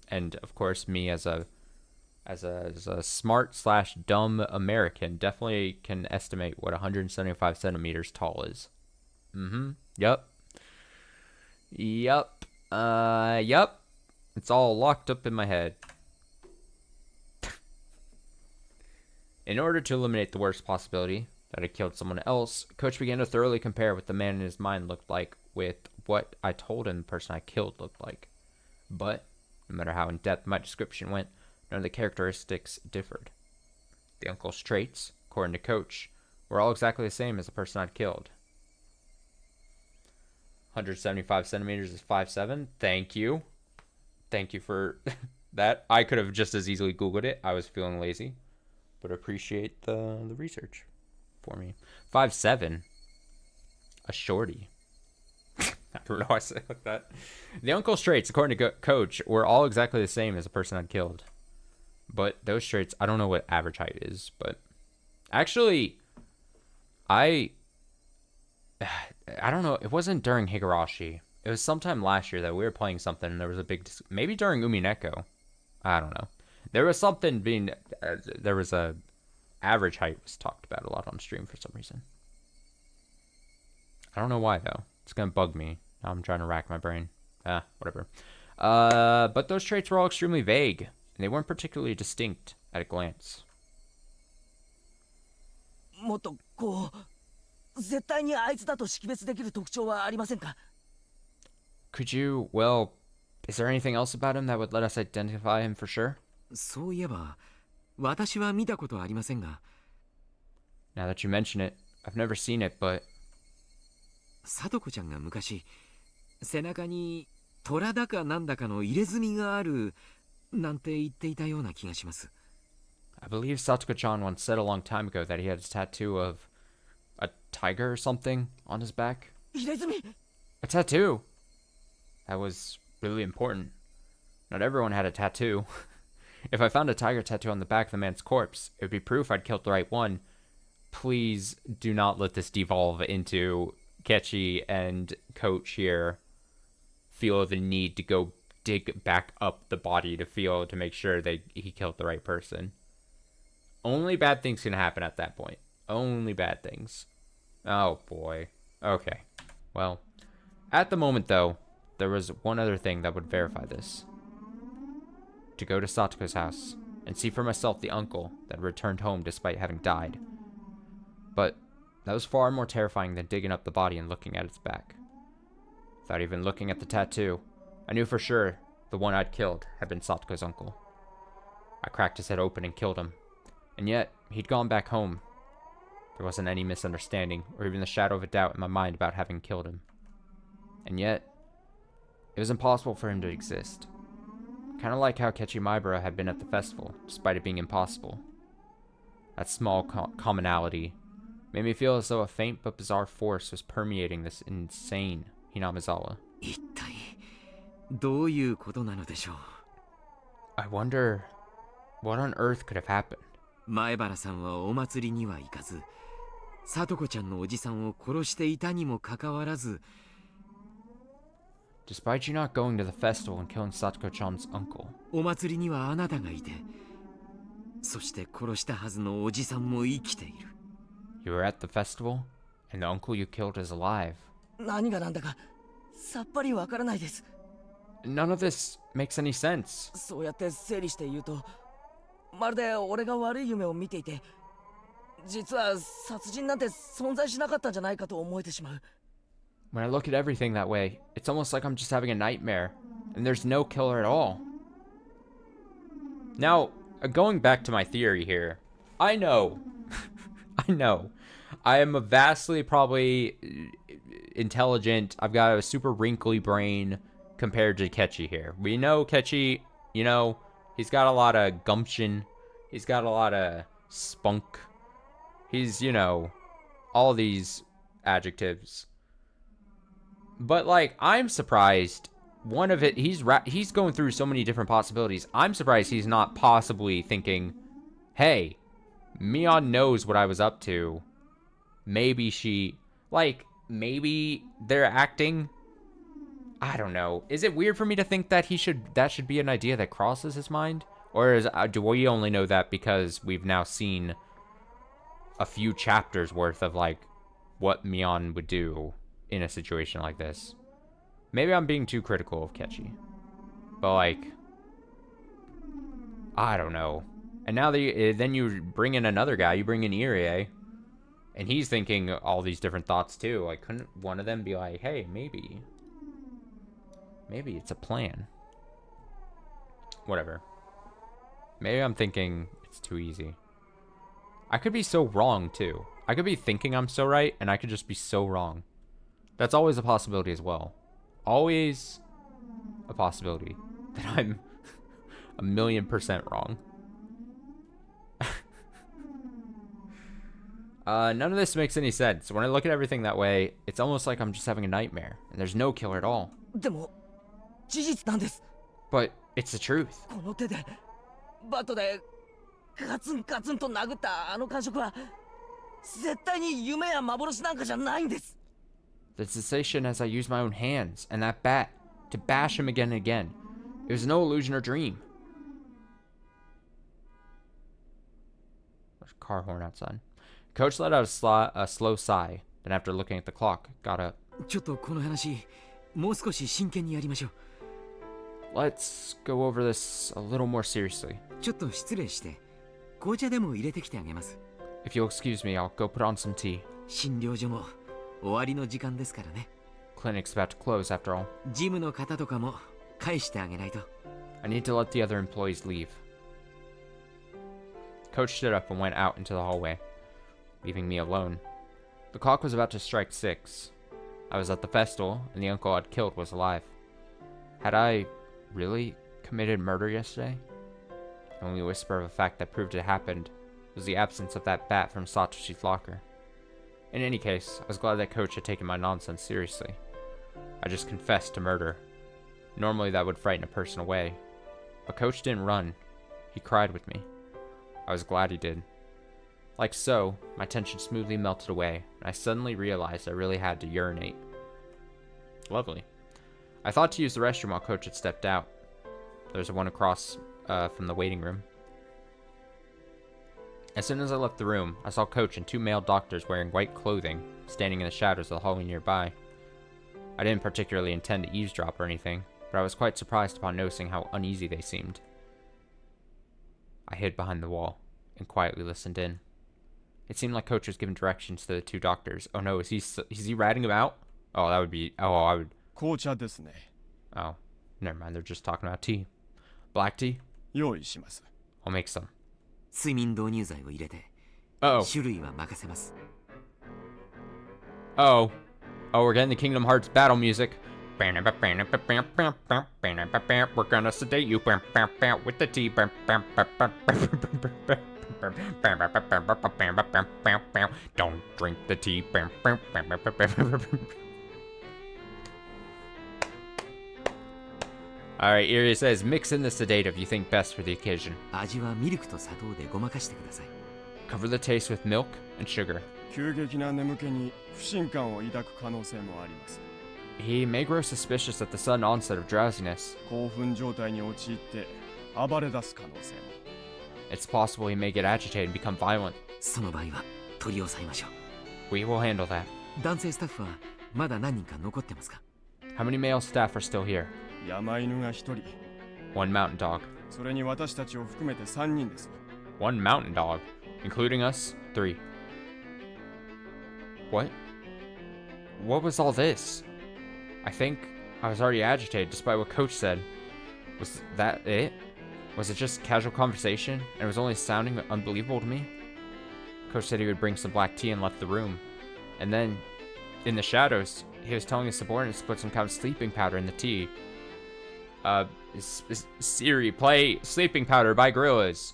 And of course, me as a smart slash dumb American definitely can estimate what 175 centimeters tall is. Yep. Yep. It's all locked up in my head. In order to eliminate the worst possibility that I killed someone else, Coach began to thoroughly compare what the man in his mind looked like with what I told him the person I killed looked like. But, no matter how in-depth my description went, none of the characteristics differed. The uncle's traits, according to Coach, were all exactly the same as the person I'd killed. 175 centimeters is 5'7". Thank you. Thank you for that. I could have just as easily Googled it. I was feeling lazy. But appreciate the research for me. 5'7". A shorty. I don't know why I say it like that. The uncle's traits, according to Coach, were all exactly the same as the person I'd killed. But those traits, I don't know what average height is. But actually, I don't know. It wasn't during Higurashi. It was sometime last year that we were playing something and there was a big... maybe during Umineko. I don't know. There was something being... there was a... average height was talked about a lot on stream for some reason. I don't know why, though. It's gonna bug me. Now I'm trying to rack my brain. Whatever. But those traits were all extremely vague. And they weren't particularly distinct at a glance. もっとこう絶対にあいつだと識別できる特徴はありませんか。 Could you, well, is there anything else about him that would let us identify him for sure? そういえば、私は見たことはありませんが。Now that you mention it, I've never seen it, but... さとこちゃんが昔、背中に虎だかなんだかの入れ墨があるなんて言っていたような気がします。I believe Satoko-chan once said a long time ago that he had a tattoo of a tiger or something on his back. 入れ墨 A tattoo! That was really important. Not everyone had a tattoo. If I found a tiger tattoo on the back of the man's corpse, it would be proof I'd killed the right one. Please do not let this devolve into Ketchy and Coach here feel the need to go dig back up the body to make sure that he killed the right person. Only bad things can happen at that point. Only bad things. Oh boy. Okay. Well, at the moment though, there was one other thing that would verify this. To go to Satoko's house and see for myself the uncle that returned home despite having died. But that was far more terrifying than digging up the body and looking at its back. Without even looking at the tattoo, I knew for sure the one I'd killed had been Satoko's uncle. I cracked his head open and killed him. And yet, he'd gone back home. There wasn't any misunderstanding or even the shadow of a doubt in my mind about having killed him. And yet, it was impossible for him to exist. Kind of like how Kechi Maibara had been at the festival, despite it being impossible. That small commonality made me feel as though a faint but bizarre force was permeating this insane Hinamizawa. 一体どういうことなのでしょう。 I wonder what on earth could have happened. 前原さんはお祭りには行かず、さとこちゃんのおじさんを殺していたにもかかわらず、 Despite you not going to the festival and killing Satoko-chan's uncle, お祭りにはあなたがいて、そして殺したはずのおじさんも生きている。 you were at the festival, and the uncle you killed is alive. 何がなんだかさっぱりわからないです。 None of this makes any sense. そうやって整理して言うと、まるで俺が悪い夢を見ていて、実は殺人なんて存在しなかったんじゃないかと思えてしまう。 When I look at everything that way, it's almost like I'm just having a nightmare, and there's no killer at all. Now, going back to my theory here, I know, I am a vastly probably intelligent, I've got a super wrinkly brain compared to Kechi here. We know Kechi, you know, he's got a lot of gumption, he's got a lot of spunk, he's, you know, all these adjectives. But like, I'm surprised. One of it, he's going through so many different possibilities. I'm surprised he's not possibly thinking, "Hey, Mion knows what I was up to. Maybe maybe they're acting." I don't know. Is it weird for me to think that that should be an idea that crosses his mind, or do we only know that because we've now seen a few chapters worth of like what Mion would do in a situation like this? Maybe I'm being too critical of Kechi, but like, I don't know. And now then you bring in another guy, you bring in Irie, and he's thinking all these different thoughts too. Like, couldn't one of them be like, hey, maybe it's a plan? Whatever. Maybe I'm thinking it's too easy. I could be so wrong too. I could be thinking I'm so right, and I could just be so wrong. That's always a possibility as well. Always a possibility that I'm 1,000,000% wrong. None of this makes any sense. When I look at everything that way, it's almost like I'm just having a nightmare, and there's no killer at all. でも事実なんです。 But it's the truth. この手でバットでガツンガツンと殴ったあの感触は絶対に夢や幻なんかじゃないんです。 The sensation as I used my own hands and that bat to bash him again and again. It was no illusion or dream. There's a car horn outside. Coach let out a slow sigh, then after looking at the clock, got up. ちょっとこの話、もう少し真剣にやりましょう。 Let's go over this a little more seriously. ちょっと失礼して、紅茶でも入れてきてあげます。 If you'll excuse me, I'll go put on some tea. 診療所も終わりの時間ですからね。 Clinic's about to close after all. ジムの方とかも返してあげないと。 I need to let the other employees leave. Coach stood up and went out into the hallway, leaving me alone. The clock was about to strike 6. I was at the festival, and the uncle I'd killed was alive. Had I really committed murder yesterday? The only whisper of a fact that proved it happened was the absence of that bat from Satoshi's locker. In any case, I was glad that Coach had taken my nonsense seriously. I just confessed to murder. Normally that would frighten a person away. But Coach didn't run. He cried with me. I was glad he did. Like so, my tension smoothly melted away, and I suddenly realized I really had to urinate. Lovely. I thought to use the restroom while Coach had stepped out. There's one across from the waiting room. As soon as I left the room, I saw Coach and two male doctors wearing white clothing standing in the shadows of the hallway nearby. I didn't particularly intend to eavesdrop or anything, but I was quite surprised upon noticing how uneasy they seemed. I hid behind the wall and quietly listened in. It seemed like Coach was giving directions to the two doctors. Oh no, is he ratting them out? Oh, that would be... Oh, I would... 紅茶ですね。 Oh, never mind. They're just talking about tea. Black tea? 用意します。 I'll make some. 睡眠導入剤を入れて Uh-oh. 種類は任せます Oh, we're getting the Kingdom Hearts battle music. We're gonna sedate you with the tea. Don't drink the tea. Alright, Iria says, mix in the sedative you think best for the occasion. 味はミルクと砂糖でごまかしてください Cover the taste with milk and sugar. 急激な眠気に不信感を抱く可能性もあります。 He may grow suspicious at the sudden onset of drowsiness. 興奮状態に陥って暴れ出す可能性も。 It's possible he may get agitated and become violent. その場合は取り押さえましょ We will handle that. う男性スタッフはまだ何人か残ってますか How many male staff are still here? 山犬が1人、 One mountain dog. それに私たちを含めて3人です。 One mountain dog. Including us, 3. What? What was all this? I think I was already agitated despite what Coach said. Was that it? Was it just casual conversation and it was only sounding unbelievable to me? Coach said he would bring some black tea and left the room. And then, in the shadows, he was telling his subordinates to put some kind of sleeping powder in the tea. Siri, play Sleeping Powder by Gorillaz.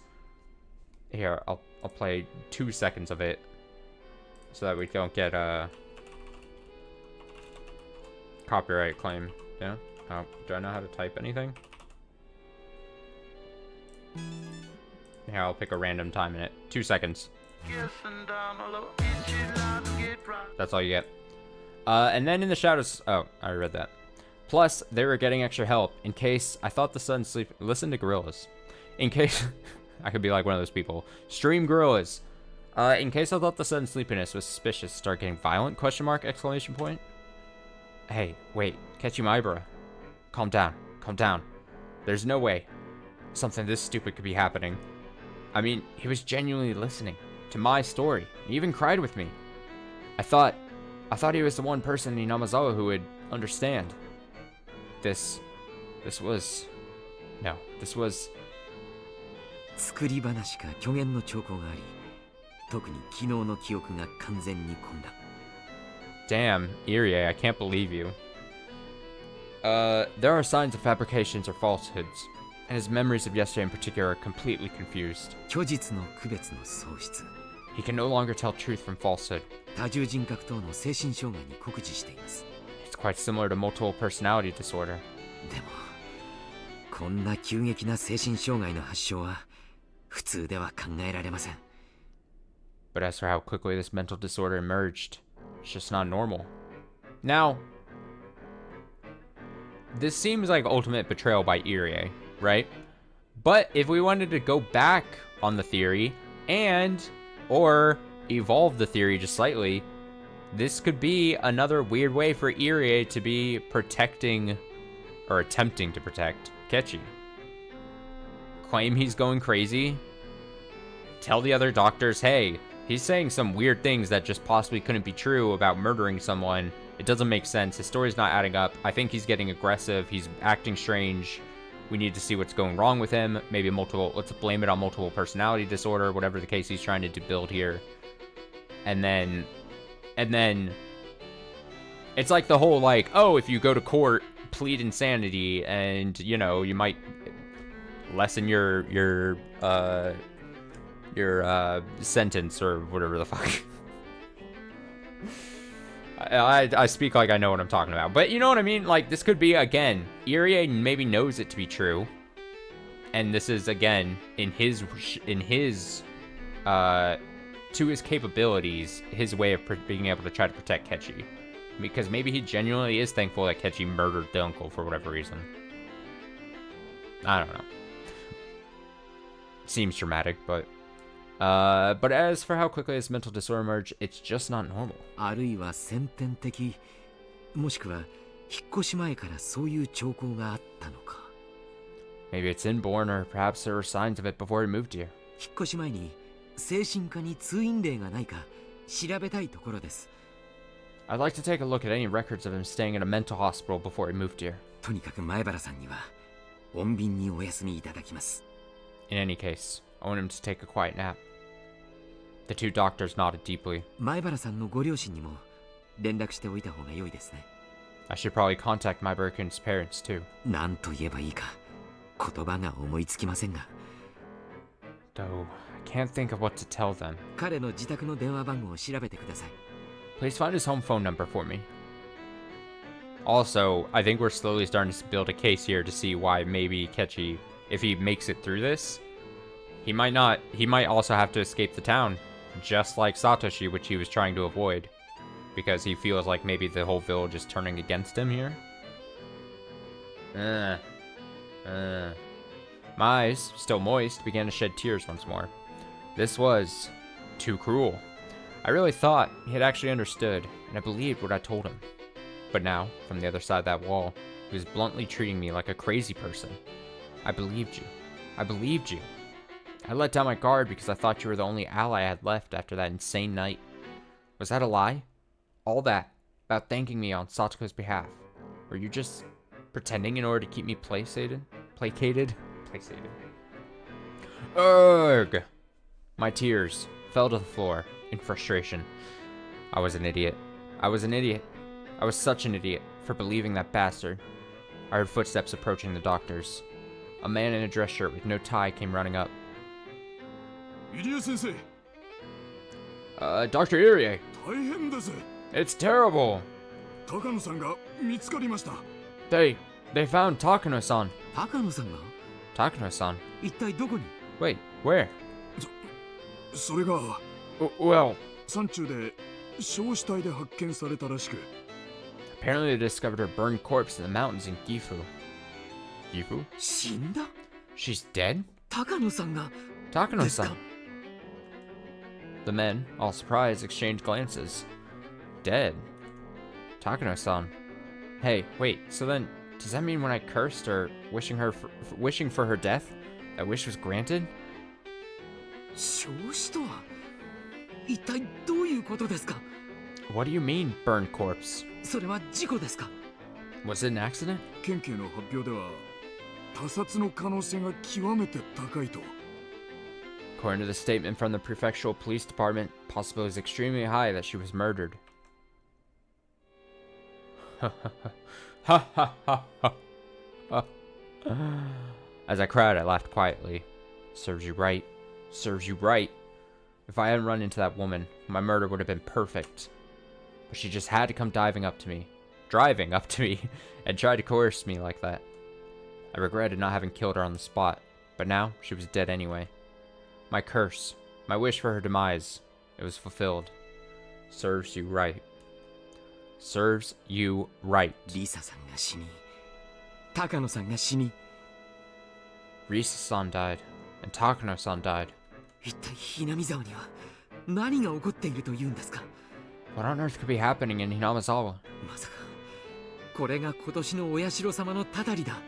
Here, I'll play 2 seconds of it so that we don't get a copyright claim. Yeah? Oh, do I know how to type anything? Here, I'll pick a random time in it. 2 seconds. That's all you get. And then in the shadows... Oh, I read that. Plus, they were getting extra help in case I thought the sun sleep... Listen to Gorillaz. In case... I could be like one of those people. Stream Gorillaz. In case I thought the sudden sleepiness was suspicious, start getting violent, question mark, exclamation point. Hey, wait, Ketchumibara. Calm down, calm down. There's no way something this stupid could be happening. I mean, he was genuinely listening to my story. He even cried with me. I thought he was the one person in Inamazawa who would understand. This was... No, this was... 作り話か虚言の兆候があり特に昨日の記憶が完全に混乱 Damn, Irie, I can't believe you. There are signs of fabrications or falsehoods, and his memories of yesterday in particular are completely confused. 虚実の区別の喪失 He can no longer tell truth from falsehood. 多重人格等の精神障害に酷似しています It's quite similar to multiple personality disorder. でもこんな急激な精神障害の発症は普通では考えられません But as for how quickly this mental disorder emerged, it's just not normal. Now, this seems like ultimate betrayal by Irie, right? But if we wanted to go back on the theory or evolve the theory just slightly, this could be another weird way for Irie to be protecting or attempting to protect Kechi. Claim he's going crazy. Tell the other doctors, hey, he's saying some weird things that just possibly couldn't be true about murdering someone. It doesn't make sense. His story's not adding up. I think he's getting aggressive. He's acting strange. We need to see what's going wrong with him. Maybe let's blame it on multiple personality disorder, whatever the case he's trying to build here. And then it's like the whole like, oh, if you go to court, plead insanity and, you know, you might lessen your sentence or whatever the fuck. I speak like I know what I'm talking about, but you know what I mean? Like, this could be, again, Irie maybe knows it to be true, and this is, again, in his to his capabilities, his way of being able to try to protect Ketchy. Because maybe he genuinely is thankful that Ketchy murdered the uncle for whatever reason. I don't know. Seems dramatic, but as for how quickly this mental disorder emerged, it's just not normal. あるいは先天的、もしくは引っ越し前からそういう兆候があったのか。 Maybe it's inborn, or perhaps there were signs of it before he moved here. 引っ越し前に精神科に通院例がないか調べたいところです。 I'd like to take a look at any records of him staying in a mental hospital before he moved here. とにかく前原さんには穏便にお休みいただきます。 In any case, I want him to take a quiet nap. The two doctors nodded deeply. 前原さんのご両親にも連絡しておいた方が良いですね。 I should probably contact my Birkin's parents too. 何と言えばいいか言葉が思いつきませんが。 Though, I can't think of what to tell them. 彼の自宅の電話番号を調べてください。 Please find his home phone number for me. Also, I think we're slowly starting to build a case here to see why maybe Ketchy, if he makes it through this, he might also have to escape the town, just like Satoshi, which he was trying to avoid, because he feels like maybe the whole village is turning against him here. My eyes, still moist, began to shed tears once more. This was too cruel. I really thought he had actually understood, and I believed what I told him. But now, from the other side of that wall, he was bluntly treating me like a crazy person. I believed you. I believed you. I let down my guard because I thought you were the only ally I had left after that insane night. Was that a lie? All that, about thanking me on Satoko's behalf. Were you just pretending in order to keep me placated? Urgh! My tears fell to the floor in frustration. I was an idiot. I was such an idiot for believing that bastard. I heard footsteps approaching the doctors. A man in a dress shirt with no tie came running up. Irie-sensei, Dr. Irie, 大変です。 it's terrible. 高野さんが見つかりました。 They found Takano-san. 高野さんが Takano-san? 一体どこに？ Wait, where? それが Well, 山中で焼死体で発見されたらしく、 apparently they discovered her burned corpse in the mountains in Gifu. Gifu? 死んだ？ She's dead? 高野さんが Takano-san. ですか？ The men, all surprised, exchanged glances. Dead? Takano-san. Hey, wait, so then, does that mean when I cursed her, wishing for her death, that wish was granted? 焼死とは一体どういうことですか？ What do you mean, burned corpse? それは事故ですか？ Was it an accident? 県警の発表では他殺の可能性が極めて高いと。 According to the statement from the prefectural police department, possibility is extremely high that she was murdered. As I cried, I laughed quietly. Serves you right. Serves you right. If I hadn't run into that woman, my murder would have been perfect. But she just had to come driving up to me, and try to coerce me like that. I regretted not having killed her on the spot, but now she was dead anyway. My curse, my wish for her demise, it was fulfilled. Serves you right. Serves you right. リサさんが死に、高野さんが死に、 Risa-san died, and Takano-san died. 一体ひなみ沢には何が起こっているというんですか？ What on earth could be happening in Hinamazawa? まさかこれが今年のお社様のたたりだ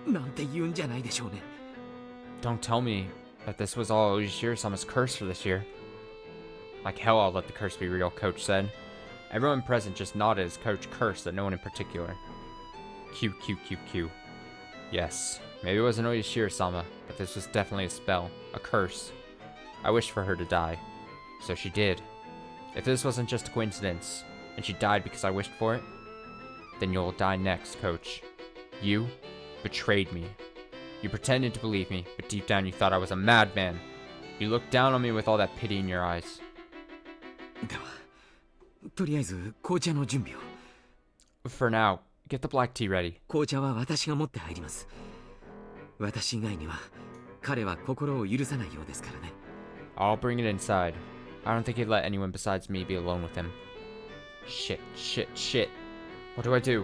なんて言うんじゃないでしょうね。 Don't tell me that this was all Oishiro-sama's curse for this year. Like hell I'll let the curse be real, Coach said. Everyone present just nodded as Coach cursed at no one in particular. Q. Yes, maybe it wasn't Oishiro-sama, but this was definitely a spell, a curse. I wished for her to die. So she did. If this wasn't just a coincidence, and she died because I wished for it, then you'll die next, Coach. You betrayed me. You pretended to believe me, but deep down you thought I was a madman. You looked down on me with all that pity in your eyes. ではとりあえず紅茶の準備を。 For now, get the black tea ready. 紅茶は私が持って入ります。私以外には彼は心を許さないようですからね。 I'll bring it inside. I don't think he'd let anyone besides me be alone with him. Shit, shit, shit. What do I do?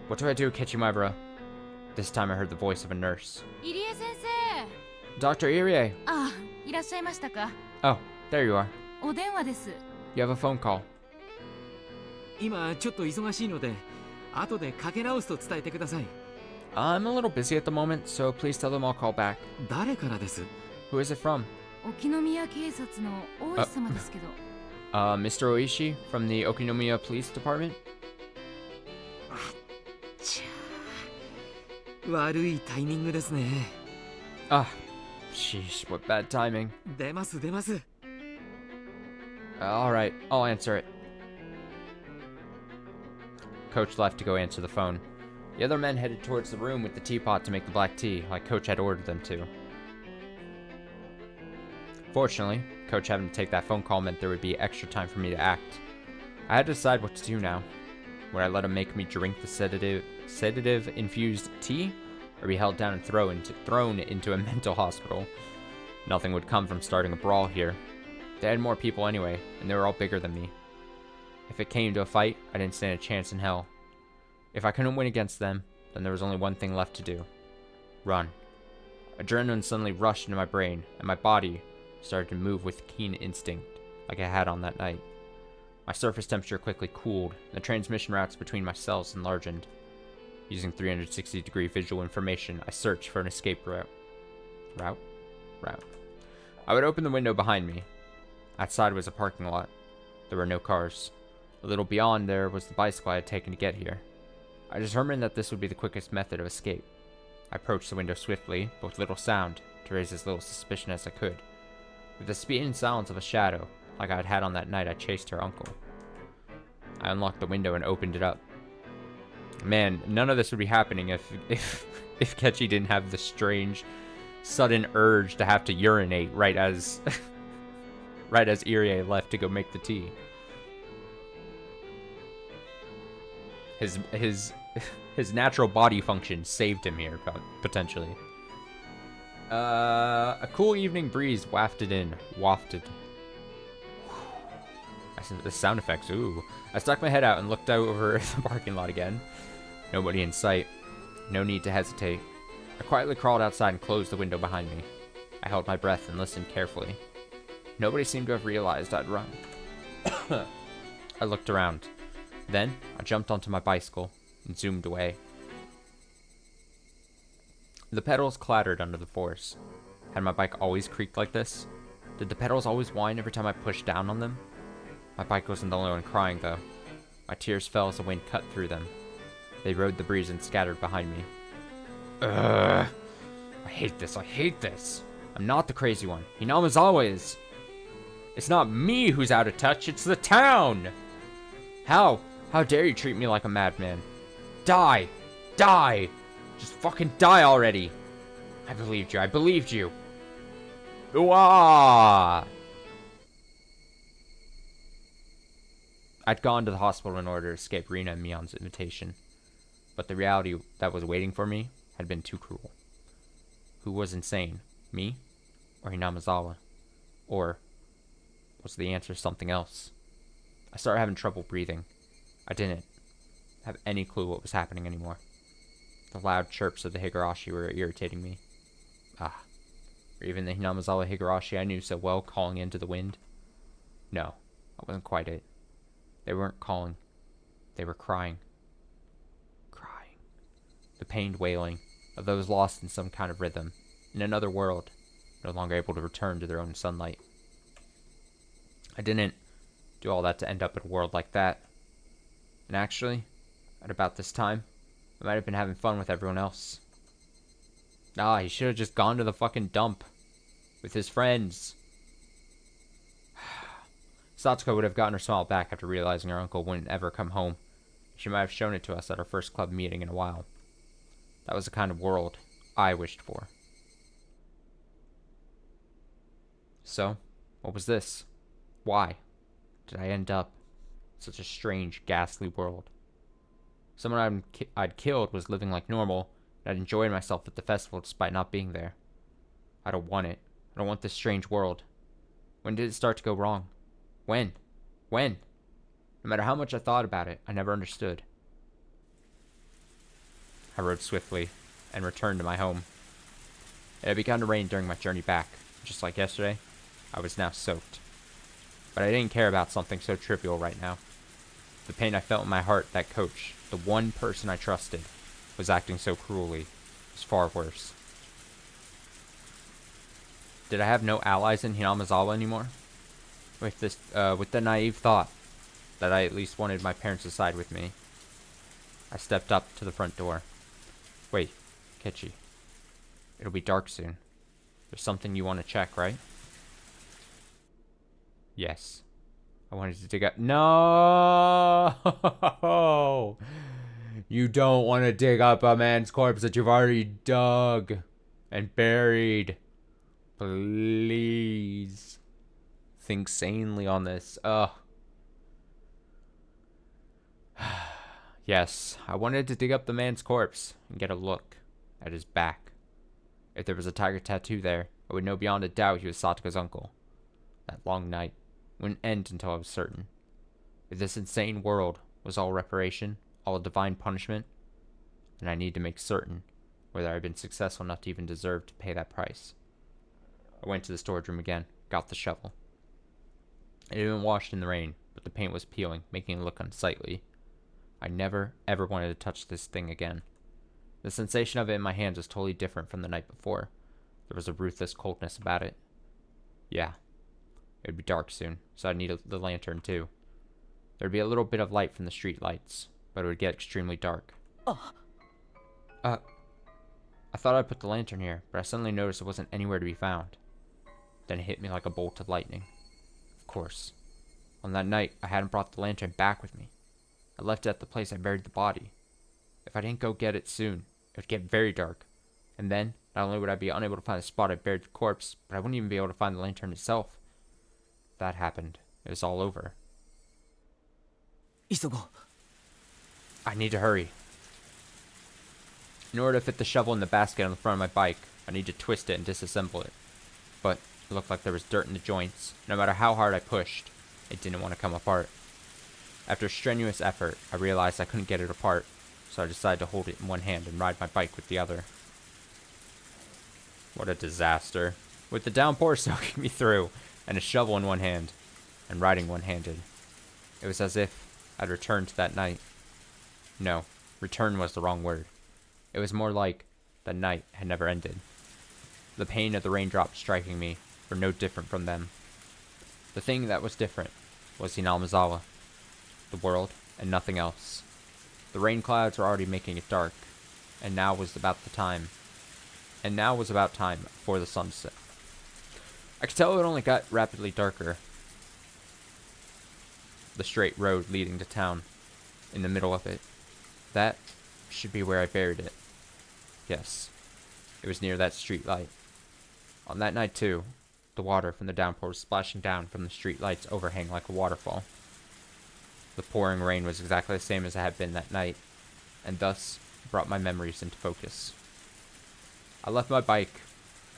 What do I do, Kechimabara? This time I heard the voice of a nurse. 入江先 Dr. Irie! 生、あ、いらっしゃいましたか。 Oh, there you are. お電話です。 You have a phone call. 今ちょっと忙しいので後でかけ直すと伝えてください。 I'm a little busy at the moment, so please tell them I'll call back. 誰からです？ Who is it from? 沖宮警察の大石様ですけど。Mr. Oishi from the Okinomiya Police Department? ちゃ悪いタイミングですね。 Ah, sheesh, what bad timing. 出ます出ます。 Alright, I'll answer it. Coach left to go answer the phone. The other men headed towards the room with the teapot to make the black tea, like Coach had ordered them to. Fortunately, Coach having to take that phone call meant there would be extra time for me to act. I had to decide what to do now. Would I let him make me drink the sedative-infused tea, or be held down and thrown into a mental hospital? Nothing would come from starting a brawl here. They had more people anyway, and they were all bigger than me. If it came to a fight, I didn't stand a chance in hell. If I couldn't win against them, then there was only one thing left to do. Run. Adrenaline suddenly rushed into my brain, and my body started to move with keen instinct, like I had on that night. My surface temperature quickly cooled, and the transmission routes between my cells enlarged. Using 360-degree visual information, I searched for an escape route. Route. I would open the window behind me. Outside was a parking lot. There were no cars. A little beyond there was the bicycle I had taken to get here. I determined that this would be the quickest method of escape. I approached the window swiftly, but with little sound, to raise as little suspicion as I could. With the speed and silence of a shadow, like I had had on that night I chased her uncle. I unlocked the window and opened it up. Man, none of this would be happening if Kechi didn't have the strange, sudden urge to have to urinate right as Irie left to go make the tea. His natural body function saved him here, potentially. A cool evening breeze wafted. The sound effects, ooh. I stuck my head out and looked out over the parking lot again. Nobody in sight. No need to hesitate. I quietly crawled outside and closed the window behind me. I held my breath and listened carefully. Nobody seemed to have realized I'd run. I looked around. Then, I jumped onto my bicycle and zoomed away. The pedals clattered under the force. Had my bike always creaked like this? Did the pedals always whine every time I pushed down on them? My bike wasn't the only one crying, though. My tears fell as the wind cut through them. They rode the breeze and scattered behind me. Ugh! I hate this. I'm not the crazy one. Hinamizawa is. It's not me who's out of touch, it's the town! How dare you treat me like a madman? Die! Just fucking die already! I believed you. Wah! I'd gone to the hospital in order to escape Rina and Mion's invitation, but the reality that was waiting for me had been too cruel. Who was insane, me or Hinamizawa? Or was the answer something else? I started having trouble breathing. I didn't have any clue what was happening anymore. The loud chirps of the Higurashi were irritating me. Or even the Hinamizawa Higurashi I knew so well calling into the wind. No, that wasn't quite it. They weren't calling. They were crying. The pained wailing of those lost in some kind of rhythm, in another world, no longer able to return to their own sunlight. I didn't do all that to end up in a world like that. And actually, at about this time, I might have been having fun with everyone else. He should have just gone to the fucking dump with his friends. Satsuko would have gotten her smile back after realizing her uncle wouldn't ever come home. She might have shown it to us at our first club meeting in a while. That was the kind of world I wished for. So, what was this? Why did I end up in such a strange, ghastly world? Someone I'd killed was living like normal, and I'd enjoyed myself at the festival despite not being there. I don't want it. I don't want this strange world. When did it start to go wrong? When? When? No matter how much I thought about it, I never understood. I rode swiftly and returned to my home. It had begun to rain during my journey back. Just like yesterday, I was now soaked. But I didn't care about something so trivial right now. The pain I felt in my heart that Coach, the one person I trusted, was acting so cruelly, was far worse. Did I have no allies in Hinamizawa anymore? With the naive thought that I at least wanted my parents to side with me, I stepped up to the front door. Wait, Kechi. It'll be dark soon. There's something you want to check, right? Yes. I wanted to dig up. No! You don't want to dig up a man's corpse that you've already dug and buried. Please. Think sanely on this. Yes, I wanted to dig up the man's corpse and get a look at his back. If there was a tiger tattoo there, I would know beyond a doubt he was Sataka's uncle. That long night wouldn't end until I was certain. If this insane world was all reparation, all a divine punishment, then I need to make certain whether I've been successful enough to even deserve to pay that price. I went to the storage room again, got the shovel. It had been washed in the rain, but the paint was peeling, making it look unsightly. I never, ever wanted to touch this thing again. The sensation of it in my hands was totally different from the night before. There was a ruthless coldness about it. Yeah, it would be dark soon, so I'd need the lantern too. There'd be a little bit of light from the street lights, but it would get extremely dark. I thought I'd put the lantern here, but I suddenly noticed it wasn't anywhere to be found. Then it hit me like a bolt of lightning. Of course. On that night, I hadn't brought the lantern back with me. I left it at the place I buried the body. If I didn't go get it soon, it would get very dark. And then, not only would I be unable to find the spot I buried the corpse, but I wouldn't even be able to find the lantern itself. If that happened, it was all over. 急ごう。 I need to hurry. In order to fit the shovel in the basket on the front of my bike, I need to twist it and disassemble it. But it looked like there was dirt in the joints. No matter how hard I pushed, it didn't want to come apart. After strenuous effort, I realized I couldn't get it apart, so I decided to hold it in one hand and ride my bike with the other. What a disaster. With the downpour soaking me through, and a shovel in one hand, and riding one-handed. It was as if I'd returned to that night. No, return was the wrong word. It was more like the night had never ended. The pain of the raindrops striking me were no different from them. The thing that was different was Hinamizawa, the world, and nothing else. The rain clouds were already making it dark, and now was about time for the sunset. I could tell it only got rapidly darker. The straight road leading to town, in the middle of it. That should be where I buried it. Yes, it was near that street light. On that night too, the water from the downpour was splashing down from the street light's overhang like a waterfall. The pouring rain was exactly the same as it had been that night, and thus brought my memories into focus. I left my bike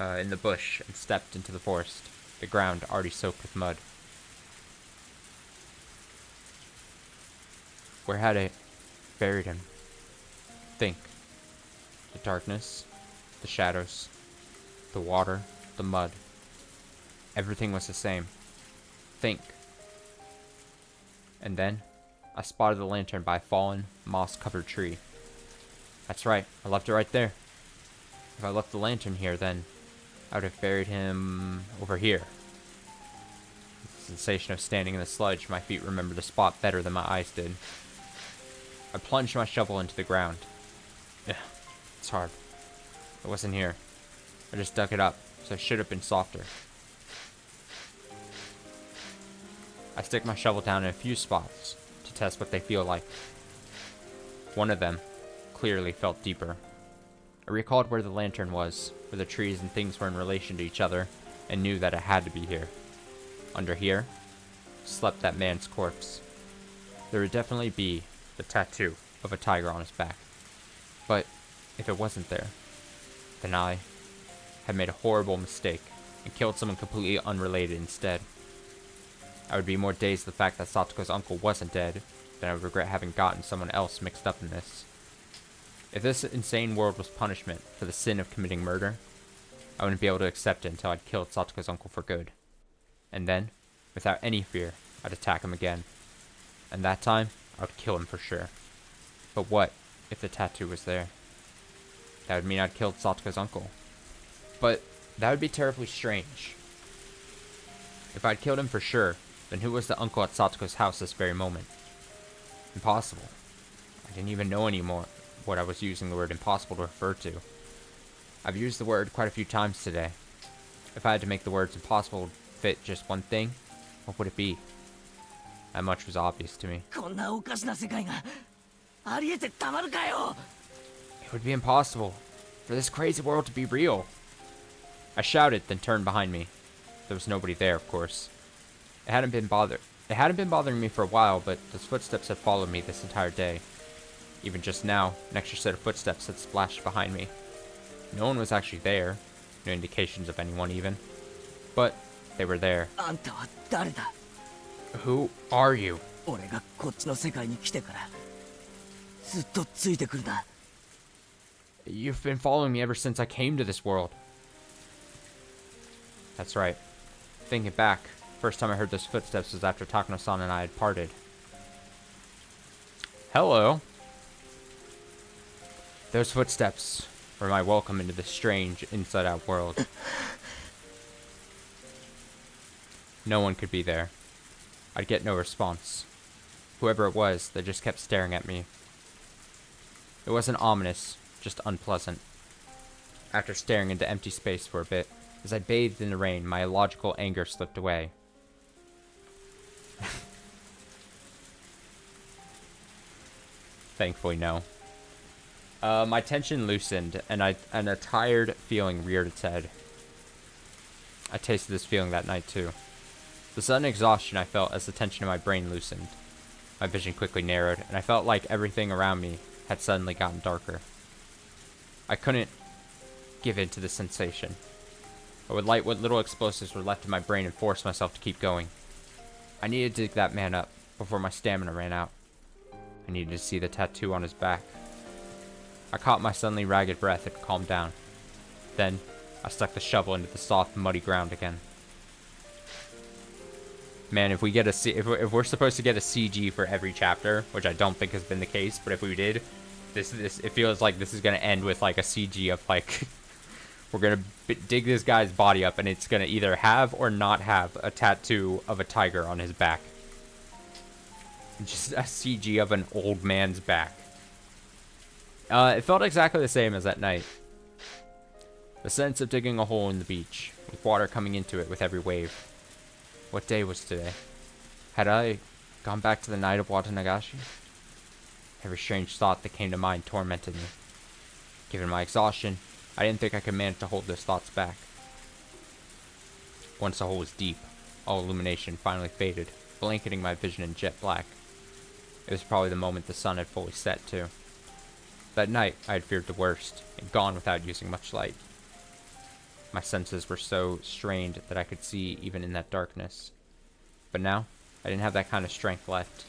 in the bush and stepped into the forest, the ground already soaked with mud. Where had I buried him? Think. The darkness, the shadows, the water, the mud. Everything was the same. Think. And then, I spotted the lantern by a fallen, moss-covered tree. That's right, I left it right there. If I left the lantern here, then I would have buried him over here. The sensation of standing in the sludge, my feet remembered the spot better than my eyes did. I plunged my shovel into the ground. Ugh, it's hard. It wasn't here. I just dug it up, so it should have been softer. I stick my shovel down in a few spots to test what they feel like. One of them clearly felt deeper. I recalled where the lantern was, where the trees and things were in relation to each other, and knew that it had to be here. Under here slept that man's corpse. There would definitely be the tattoo of a tiger on his back. But if it wasn't there, then I had made a horrible mistake and killed someone completely unrelated instead. I would be more dazed at the fact that Satoko's uncle wasn't dead than I would regret having gotten someone else mixed up in this. If this insane world was punishment for the sin of committing murder, I wouldn't be able to accept it until I'd killed Satoko's uncle for good. And then, without any fear, I'd attack him again. And that time, I would kill him for sure. But what if the tattoo was there? That would mean I'd killed Satoko's uncle. But that would be terribly strange. If I'd killed him for sure, then who was the uncle at Satoko's house this very moment? Impossible. I didn't even know anymore what I was using the word impossible to refer to. I've used the word quite a few times today. If I had to make the words impossible fit just one thing, what would it be? That much was obvious to me. こんなおかしな世界がありえてたまるかよ。 It would be impossible for this crazy world to be real. I shouted, then turned behind me. There was nobody there, of course. It hadn't been bothering me for a while, but those footsteps had followed me this entire day. Even just now, an extra set of footsteps had splashed behind me. No one was actually there, no indications of anyone even. But they were there. あんたは誰だ？ Who are you? 俺がこっちの世界に来てからずっとついてくるな。 You've been following me ever since I came to this world. That's right. Thinking back, first time I heard those footsteps was after Takano-san and I had parted. Hello. Those footsteps were my welcome into this strange, inside-out world. No one could be there. I'd get no response. Whoever it was, they just kept staring at me. It wasn't ominous, just unpleasant. After staring into empty space for a bit, as I bathed in the rain, my illogical anger slipped away. Thankfully, no. My tension loosened, and a tired feeling reared its head. I tasted this feeling that night, too. The sudden exhaustion I felt as the tension in my brain loosened. My vision quickly narrowed, and I felt like everything around me had suddenly gotten darker. I couldn't give in to this sensation. I would light what little explosives were left in my brain and force myself to keep going. I needed to dig that man up before my stamina ran out. I needed to see the tattoo on his back. I caught my suddenly ragged breath and calmed down. Then, I stuck the shovel into the soft, muddy ground again. Man, if we get if we're supposed to get a CG for every chapter, which I don't think has been the case, but if we did, this it feels like this is gonna end with like a CG of like we're gonna dig this guy's body up, and it's gonna either have or not have a tattoo of a tiger on his back. Just a CG of an old man's back. It felt exactly the same as that night. The sense of digging a hole in the beach, with water coming into it with every wave. What day was today? Had I gone back to the night of Watanagashi? Every strange thought that came to mind tormented me. Given my exhaustion, I didn't think I could manage to hold those thoughts back. Once the hole was deep, all illumination finally faded, blanketing my vision in jet black. It was probably the moment the sun had fully set, too. That night, I had feared the worst, and gone without using much light. My senses were so strained that I could see even in that darkness. But now, I didn't have that kind of strength left.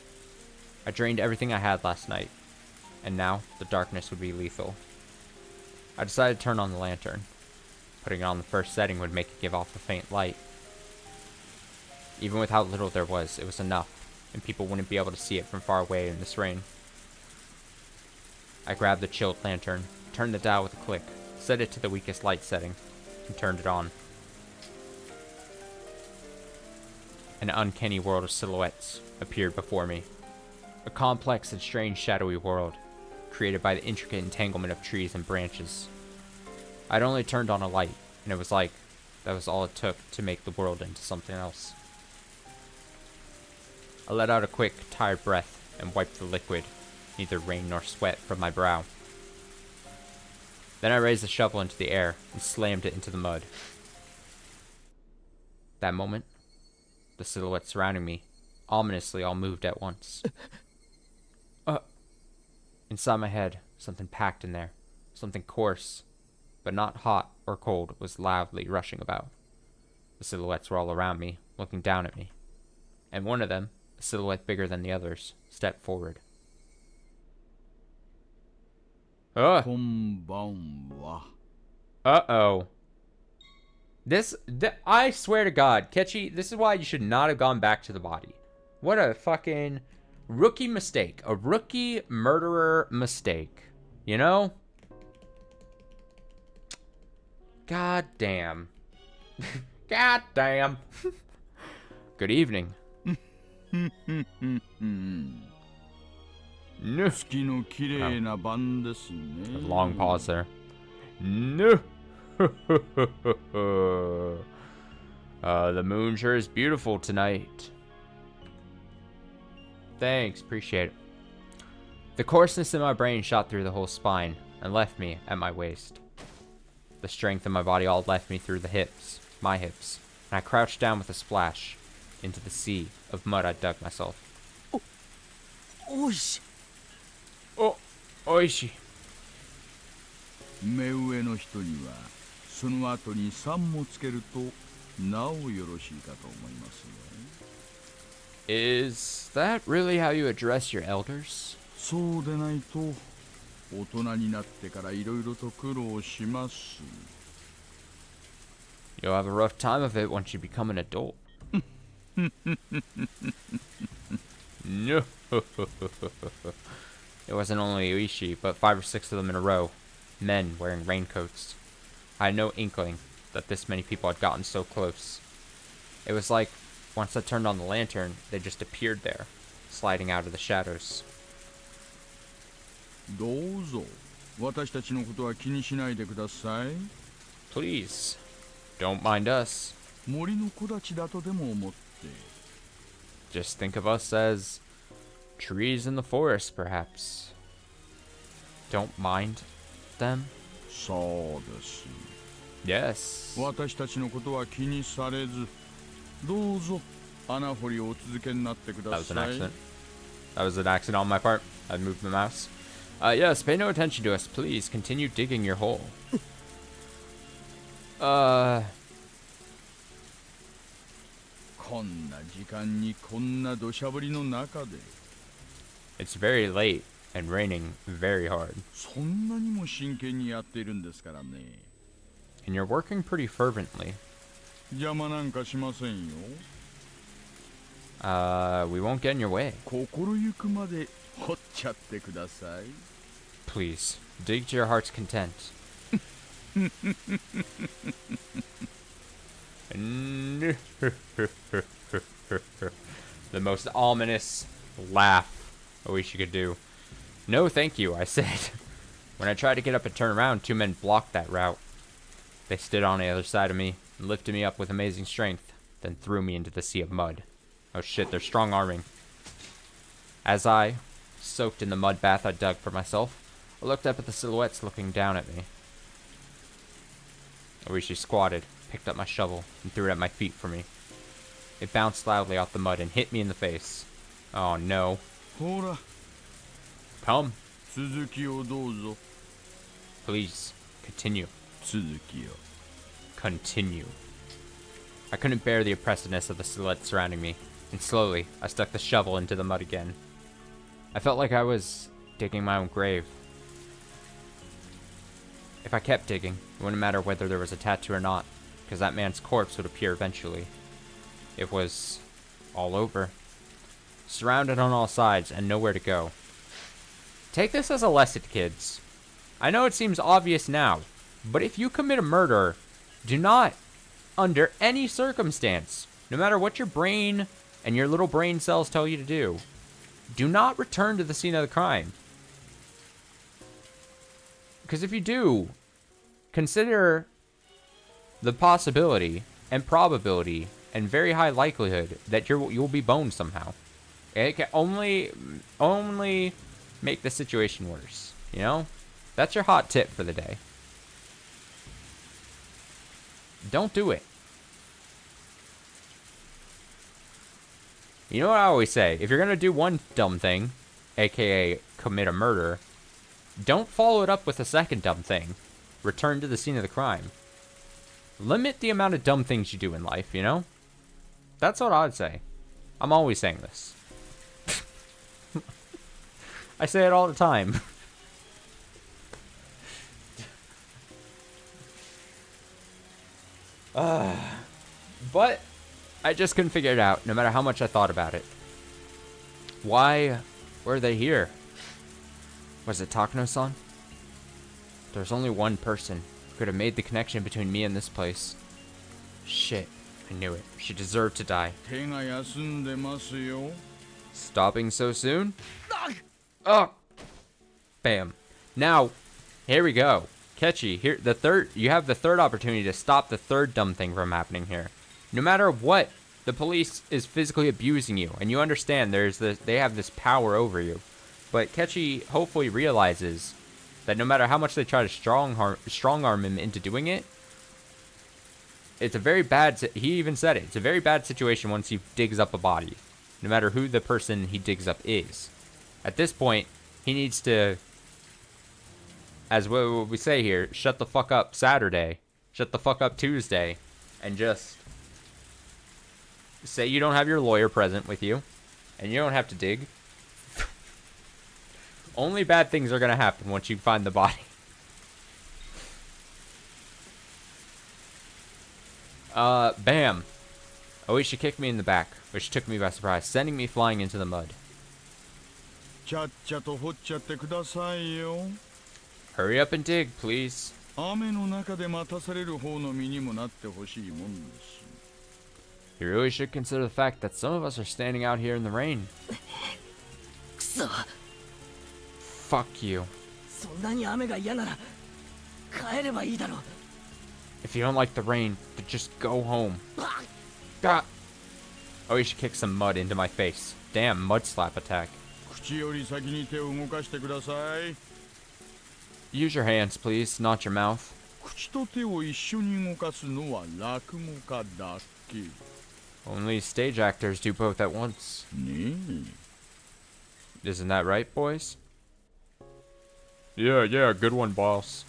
I drained everything I had last night, and now the darkness would be lethal. I decided to turn on the lantern. Putting it on the first setting would make it give off a faint light. Even with how little there was, it was enough, and people wouldn't be able to see it from far away in this rain. I grabbed the chilled lantern, turned the dial with a click, set it to the weakest light setting, and turned it on. An uncanny world of silhouettes appeared before me. A complex and strange shadowy world, created by the intricate entanglement of trees and branches. I'd only turned on a light, and it was like that was all it took to make the world into something else. I let out a quick, tired breath and wiped the liquid, neither rain nor sweat, from my brow. Then I raised the shovel into the air and slammed it into the mud. That moment, the silhouettes surrounding me ominously all moved at once. Inside my head, something packed in there, something coarse, but not hot or cold, was loudly rushing about. The silhouettes were all around me, looking down at me. And one of them, a silhouette bigger than the others, stepped forward. こんばんは。 Uh-oh. I swear to God, Ketchy, this is why you should not have gone back to the body. What a fucking rookie mistake. A rookie murderer mistake. You know? God damn. God damn. Good evening. No. 月の綺麗な晩ですね。 A long pause there. No. The moon sure is beautiful tonight. Thanks, appreciate it. The coarseness in my brain shot through the whole spine and left me at my waist. The strength in my body all left me through the hips, my hips, and I crouched down with a splash into the sea of mud I dug myself. Oishi. Oh, oishi. 目上の人にはその後に3もつけるとなおよろしいかと思いますよ。 Is that really how you address your elders? そうでないと大人になってからいろいろと苦労します。 You'll have a rough time of it once you become an adult. No. It wasn't only Uishi, but 5 or 6 of them in a row. Men wearing raincoats. I had no inkling that this many people had gotten so close. It was like, once I turned on the lantern, they just appeared there, sliding out of the shadows. どうぞ私たちのことは気にしないでください。 Please, don't mind us. 森の木立だとでも思って。 Just think of us as trees in the forest, perhaps. Don't mind them? そうです。 Yes. 私たちのことは気にされず、どうぞ穴掘りをお続けになってく That だ was an さい。 accident. That was an accident on my part. I moved the mouse. Yes, pay no attention to us. Please continue digging your hole. こんな時間にこんな土砂降りの中で、 It's very late and raining very hard. そんなにも真剣にやっているんですからね。 And you're working pretty fervently. 邪魔なんかしませんよ。 We won't get in your way. 心ゆくまで掘っちゃってください。 Please, dig to your heart's content. The most ominous laugh I wish you could do. No, thank you, I said. When I tried to get up and turn around, 2 men blocked that route. They stood on the other side of me and lifted me up with amazing strength, then threw me into the sea of mud. Oh shit, they're strong-arming. As I, soaked in the mud bath I dug for myself, I looked up at the silhouettes looking down at me. Orishi squatted, picked up my shovel, and threw it at my feet for me. It bounced loudly off the mud and hit me in the face. Oh no. ほら、 Come, 続きをどうぞ。 please, continue. 続きを。 Continue. I couldn't bear the oppressiveness of the silhouette surrounding me, and slowly, I stuck the shovel into the mud again. I felt like I was digging my own grave. If I kept digging, it wouldn't matter whether there was a tattoo or not, because that man's corpse would appear eventually. It was all over. Surrounded on all sides and nowhere to go. Take this as a lesson, kids. I know it seems obvious now, but if you commit a murder, do not, under any circumstance, no matter what your brain and your little brain cells tell you to do not return to the scene of the crime. Because if you do, consider the possibility and probability and very high likelihood that you'll be boned somehow. It can only make the situation worse, you know? That's your hot tip for the day. Don't do it. You know what I always say? If you're gonna do one dumb thing, aka commit a murder, don't follow it up with a second dumb thing. Return to the scene of the crime. Limit the amount of dumb things you do in life, you know? That's what I'd say. I'm always saying this. I say it all the time. But I just couldn't figure it out, no matter how much I thought about it. Why were they here? Was it Takano-san? There's only one person who could have made the connection between me and this place. Shit, I knew it. She deserved to die. 手が休んでますよ。 Stopping so soon? Oh! Bam. Now, here we go. Kechi, here you have the third opportunity to stop the third dumb thing from happening here. No matter what, the police is physically abusing you, and you understand they have this power over you. But Kechi hopefully realizes that no matter how much they try to strong arm him into doing it, it's a very bad, he even said it, it's a very bad situation once he digs up a body, no matter who the person he digs up is. At this point, he needs to, as what we say here, shut the fuck up Saturday, shut the fuck up Tuesday, and just say you don't have your lawyer present with you, and you don't have to dig. Only bad things are gonna happen once you find the body. Bam. Oishi kicked me in the back, which took me by surprise, sending me flying into the mud. ちゃっちゃと掘っちゃってくださいよ。 Hurry up and dig, please. 雨の中で待たされる方の身にもなってほしいもんです。 You really should consider the fact that some of us are standing out here in the rain. くそ、 Fuck you. そんなに雨が嫌なら帰ればいいだろう。 If you don't like the rain, then just go home. God. Oishi kicked some mud into my face. Damn, mud slap attack. 口より先に手を動かしてください。 Use your hands, please, not your mouth. 口と手を一緒に動かすのは落語家だけ。 Only stage actors do both at once. ねえ。 Isn't that right, boys? Yeah, good one, boss.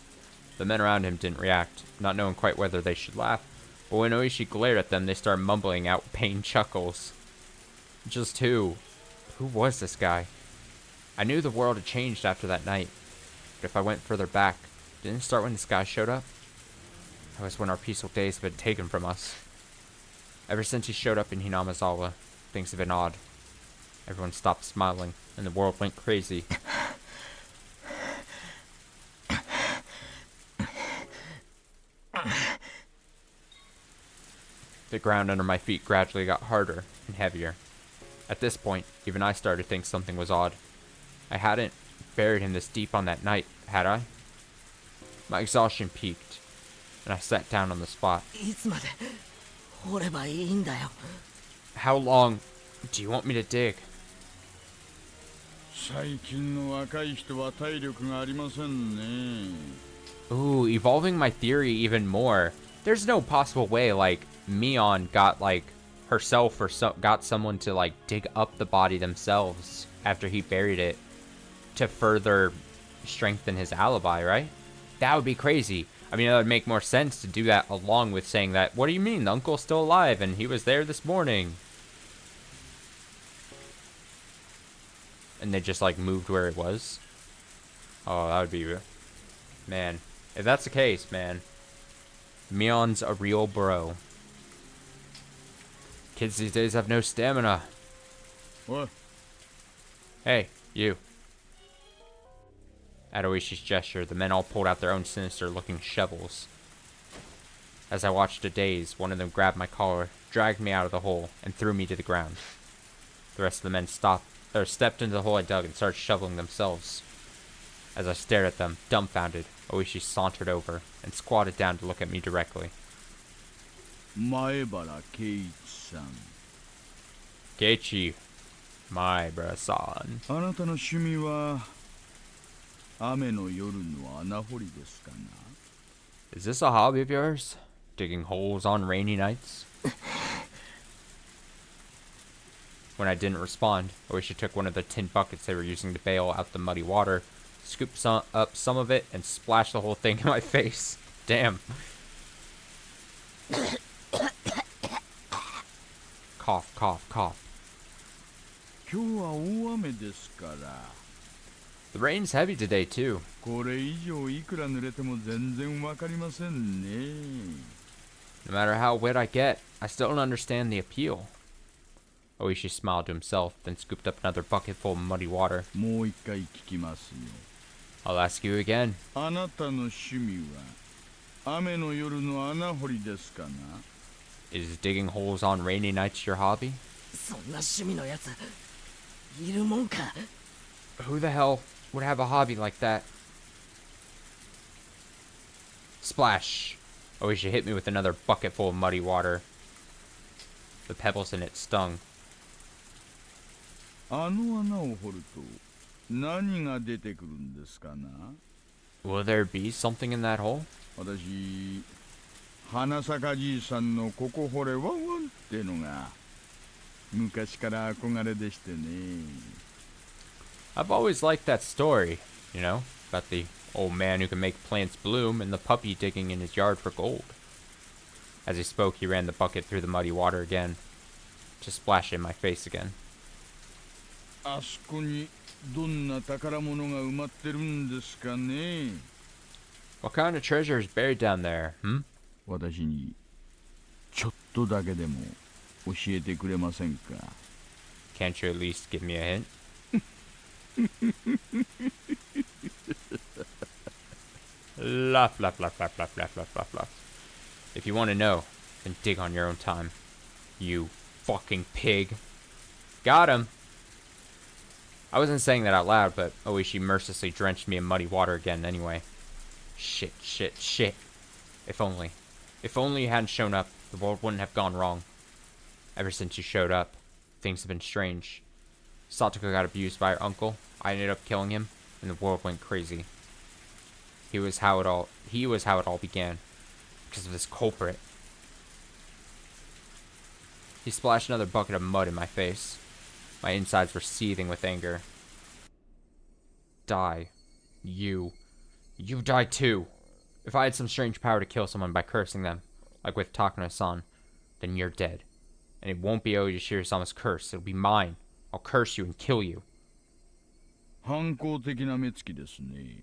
The men around him didn't react, not knowing quite whether they should laugh. But when Oishi glared at them, they started mumbling out pained chuckles. Just who? Who was this guy? I knew the world had changed after that night. But if I went further back, didn't it start when this guy showed up? That was when our peaceful days had been taken from us. Ever since he showed up in Hinamizawa, things have been odd. Everyone stopped smiling, and the world went crazy. The ground under my feet gradually got harder and heavier. At this point, even I started to think something was odd. I hadn't buried him this deep on that night, had I? My exhaustion peaked, and I sat down on the spot. いつまで掘ればいいんだよ。 How long do you want me to dig? 最近の若い人は体力がありませんね。 Ooh, evolving my theory even more. There's no possible way, like, Mion got, like, herself or got someone to, like, dig up the body themselves after he buried it to further strengthen his alibi, right? That would be crazy. I mean, it would make more sense to do that along with saying that, what do you mean, the uncle's still alive and he was there this morning? And they just, like, moved where it was? Oh, that would be... Man, if that's the case, man, Mion's a real bro. Kids these days have no stamina. What? Hey, you. At Oishi's gesture, the men all pulled out their own sinister-looking shovels. As I watched a daze, one of them grabbed my collar, dragged me out of the hole, and threw me to the ground. The rest of the men stepped into the hole I dug and started shoveling themselves. As I stared at them, dumbfounded, Oishi sauntered over and squatted down to look at me directly. 前原圭一さん。 Geichi, my bro-san. あなたの趣味は雨の夜の穴掘りですかな。 Is this a hobby of yours? Digging holes on rainy nights? when I didn't respond. Oishi took one of the tin buckets they were using to bail out the muddy water, scooped up some of it, and splashed the whole thing in my face. Damn. Cough, cough, cough. 今日は大雨ですから。The rain's heavy today, too. これ以上いくら濡れても全然わかりませんね。No matter how wet I get, I still don't understand the appeal. Oishi smiled to himself, then scooped up another bucket full of muddy water. もう一回聞きますよ。 I'll ask you again. あなたの趣味は雨の夜の穴掘りですかな？ Is digging holes on rainy nights your hobby? そんな趣味のやついるもんか。 Who the hell would have a hobby like that? Splash! Oishi hit me with another bucket full of muddy water. The pebbles in it stung. あの穴を掘ると何が出てくるんですかな？ Will there be something in that hole? 私、花咲じいさんのここ掘れワンワンってのが昔から憧れでしてね。I've always liked that story, you know, about the old man who can make plants bloom and the puppy digging in his yard for gold. As he spoke, he ran the bucket through the muddy water again, to splash it in my face again. あそこにどんな宝物が埋まってるんですかね？ What kind of treasure is buried down there, hmm? 私にちょっとだけでも教えてくれませんか？ Can't you at least give me a hint? Laugh, laugh, laugh, laugh, laugh, laugh, laugh, laugh, laugh. If you want to know, then dig on your own time. You fucking pig. Got him. I wasn't saying that out loud, but Oishi mercilessly drenched me in muddy water again anyway. Shit, shit, shit. If only. If only you hadn't shown up, the world wouldn't have gone wrong. Ever since you showed up, things have been strange. Satoko got abused by her uncle, I ended up killing him, and the world went crazy. He was how it all began. Because of this culprit. He splashed another bucket of mud in my face. My insides were seething with anger. Die. You. You die too. If I had some strange power to kill someone by cursing them, like with Takano-san, then you're dead. And it won't be Oishiro-sama's curse, it'll be mine. I'll curse you and kill you. 反抗的な目つきですね。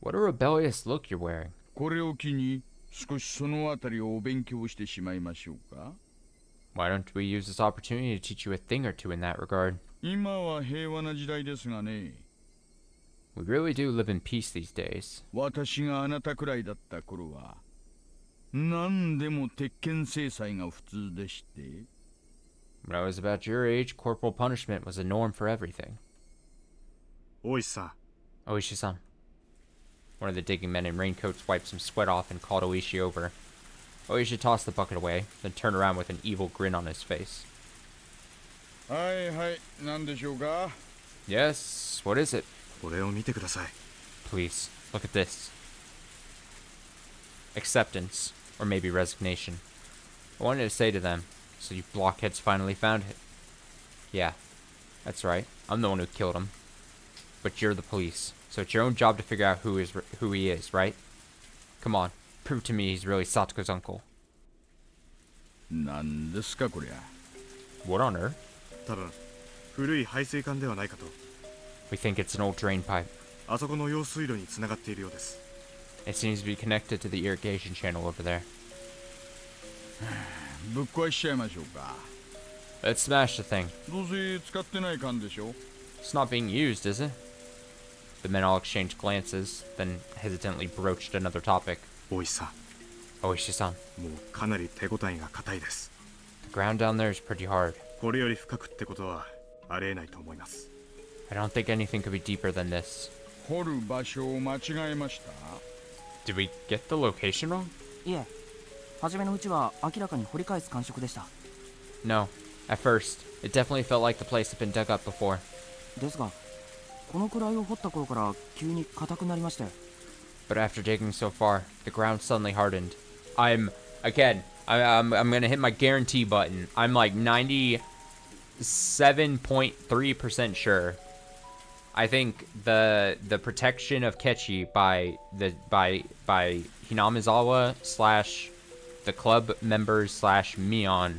What a rebellious look you're wearing. これを機に少しそのあたりをお勉強してしまいましょうか。 Why don't we use this opportunity to teach you a thing or two in that regard? 今は平和な時代ですがね。 We really do live in peace these days. 私があなたくらいだった頃は何でも鉄拳制裁が普通でして。 When I was about your age, corporal punishment was a norm for everything. 大石さん、 Oishi-san. One of the digging men in raincoats wiped some sweat off and called Oishi over. Oishi tossed the bucket away, then turned around with an evil grin on his face. はいはい、何でしょうか。 Yes, what is it? これを見てください。 Please, look at this. Acceptance, or maybe resignation. I wanted to say to them, so you blockheads finally found it. Yeah, that's right, I'm the one who killed him. But you're the police, so it's your own job to figure out who he is, right? Come on, prove to me he's really Satoko's uncle. 何ですかこりゃ。 What on earth? 多分古い排水管ではないかと。 We think it's an old drain pipe. あそこの用水路につながっているようです。 It seems to be connected to the irrigation channel over there. ぶっ壊しちゃいましょうか。 Let's smash the thing. どうせ使ってない缶でしょ。 It's not being used, is it? The men all exchanged glances, then hesitantly broached another topic. 大石さん、 Oishi-san, もうかなり手応えが硬いです。 the ground down there is pretty hard. これより深くってことはありえないと思います。 I don't think anything could be deeper than this. 掘る場所を間違えました。 Did we get the location wrong? いえ、初めのうちは明らかに掘り返す感触でした。 No. At first, it definitely felt like the place had been dug up before. ですが、このくらいを掘った頃から急に硬くなりまして。 But after digging so far, the ground suddenly hardened. I'm gonna hit my guarantee button. I'm like 99% 7.3% sure. I think the protection of Kechi by Hinamizawa slash the club members slash Mion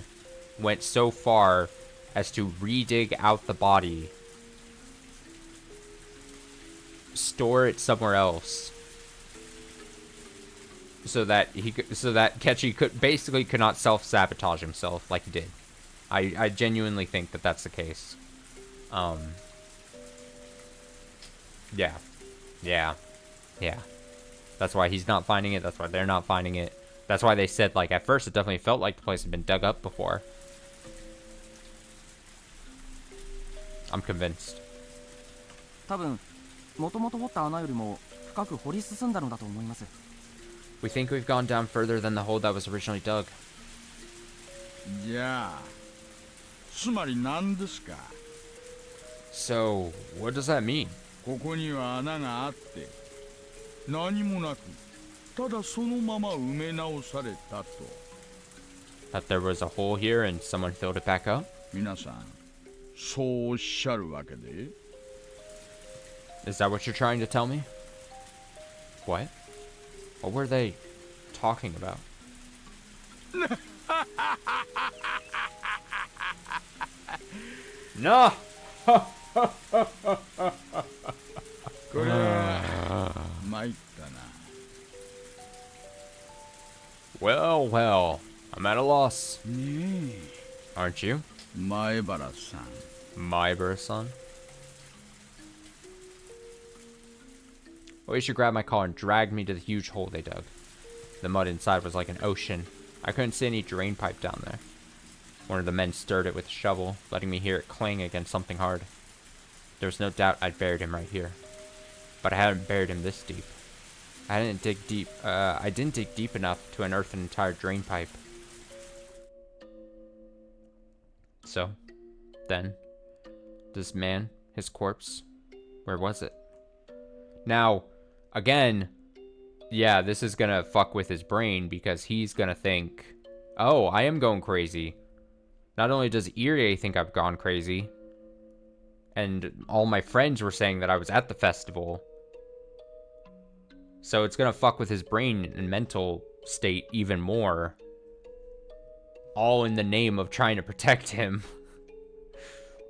went so far as to redig out the body, store it somewhere else, so that Kechi could not self-sabotage himself like he did. I genuinely think that that's the case. Yeah. That's why he's not finding it. That's why they're not finding it. That's why they said, like, at first it definitely felt like the place had been dug up before. I'm convinced. 多分元々掘った穴よりも深く掘り進んだのだと思います。 We think we've gone down further than the hole that was originally dug. じゃあつまり何ですか？ So, what does that mean? ここには穴があって何もなくただそのまま埋め直されたと。 That there was a hole here and someone filled it back up? 皆さんそうおっしゃるわけで？ Is that what you're trying to tell me? What? What were they talking about? No! これは参ったな。 Well, well, I'm at a loss. ね Aren't you? え、前原さん。 Maibara-san? Oishi grabbed my car and dragged me to the huge hole they dug. The mud inside was like an ocean. I couldn't see any drain pipe down there. One of the men stirred it with a shovel, letting me hear it clang against something hard. There was no doubt I'd buried him right here. But I hadn't buried him this deep. I didn't dig deep enough to unearth an entire drain pipe. So, then, this man, his corpse, where was it? Now, again, yeah, this is gonna fuck with his brain because he's gonna think, oh, I am going crazy. Not only does Irie think I've gone crazy, and all my friends were saying that I was at the festival. So it's gonna fuck with his brain and mental state even more. All in the name of trying to protect him.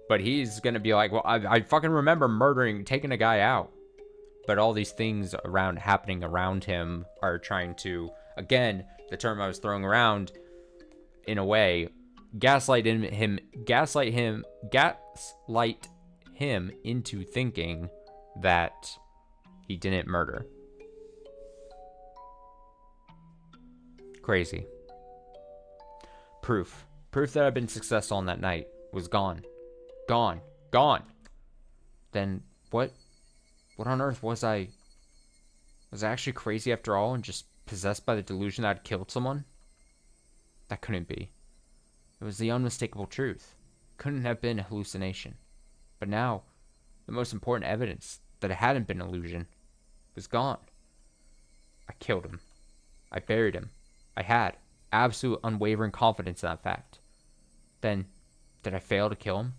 But he's gonna be like, well, I fucking remember taking a guy out. But all these things happening around him are trying to, again, the term I was throwing around, in a way, gaslight him into thinking that he didn't murder. Crazy. Proof that I'd been successful on that night was gone. Gone. Then what on earth was I? Was I actually crazy after all and just possessed by the delusion that I'd killed someone? That couldn't be. It was the unmistakable truth. Couldn't have been a hallucination. But now, the most important evidence that it hadn't been an illusion was gone. I killed him. I buried him. I had absolute unwavering confidence in that fact. Then, did I fail to kill him?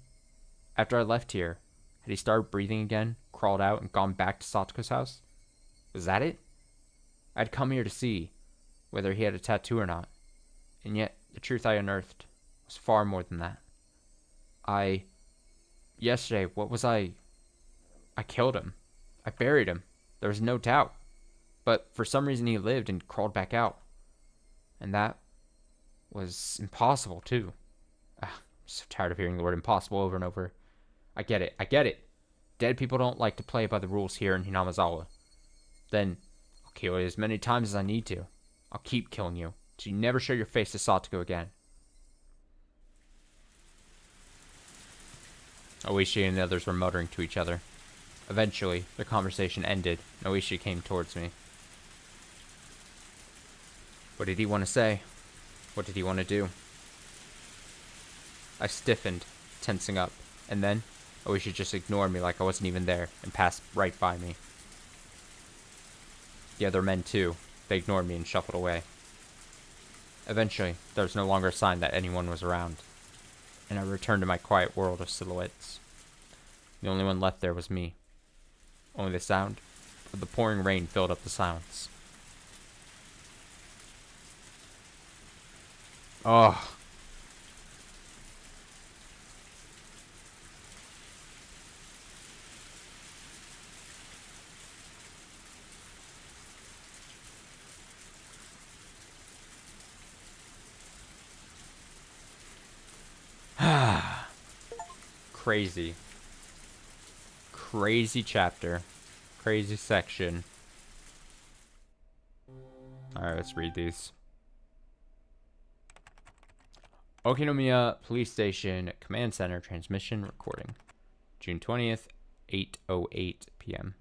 After I left here, had he started breathing again, crawled out, and gone back to Satoko's house? Was that it? I'd come here to see whether he had a tattoo or not. And yet, the truth I unearthed was far more than that. Yesterday, what was I killed him. I buried him. There was no doubt. But for some reason he lived and crawled back out. And that was impossible, too. I'm so tired of hearing the word impossible over and over. I get it. Dead people don't like to play by the rules here in Hinamizawa. Then, I'll kill you as many times as I need to. I'll keep killing you, till you never show your face to Satoko again. Oishi and the others were muttering to each other. Eventually, their conversation ended, and Oishi came towards me. What did he want to say? What did he want to do? I stiffened, tensing up, and then Oishi just ignored me like I wasn't even there and passed right by me. The other men, too. They ignored me and shuffled away. Eventually, there was no longer a sign that anyone was around. and I returned to my quiet world of silhouettes. The only one left there was me. Only the sound of the pouring rain filled up the silence. Oh. Crazy. Crazy chapter. Crazy section. Alright, let's read these. Okinomiya Police Station Command Center Transmission Recording. June 20th, 8:08 p.m.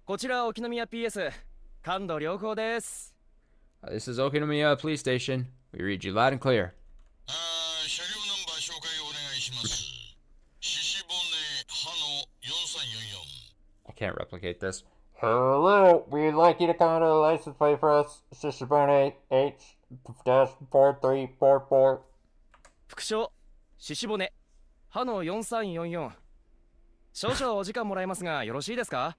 こちら沖宮 PS 感度良好です。 This is Okinomiya Police Station. We read you loud and clear. 車両ナンバー紹介をお願いします。獅子骨歯の4344。 I can't replicate this. Hello, we'd like you to come to the license plate for us. Shishibone H-4344. 副将獅子骨歯の4344。少々お時間もらえますがよろしいですか？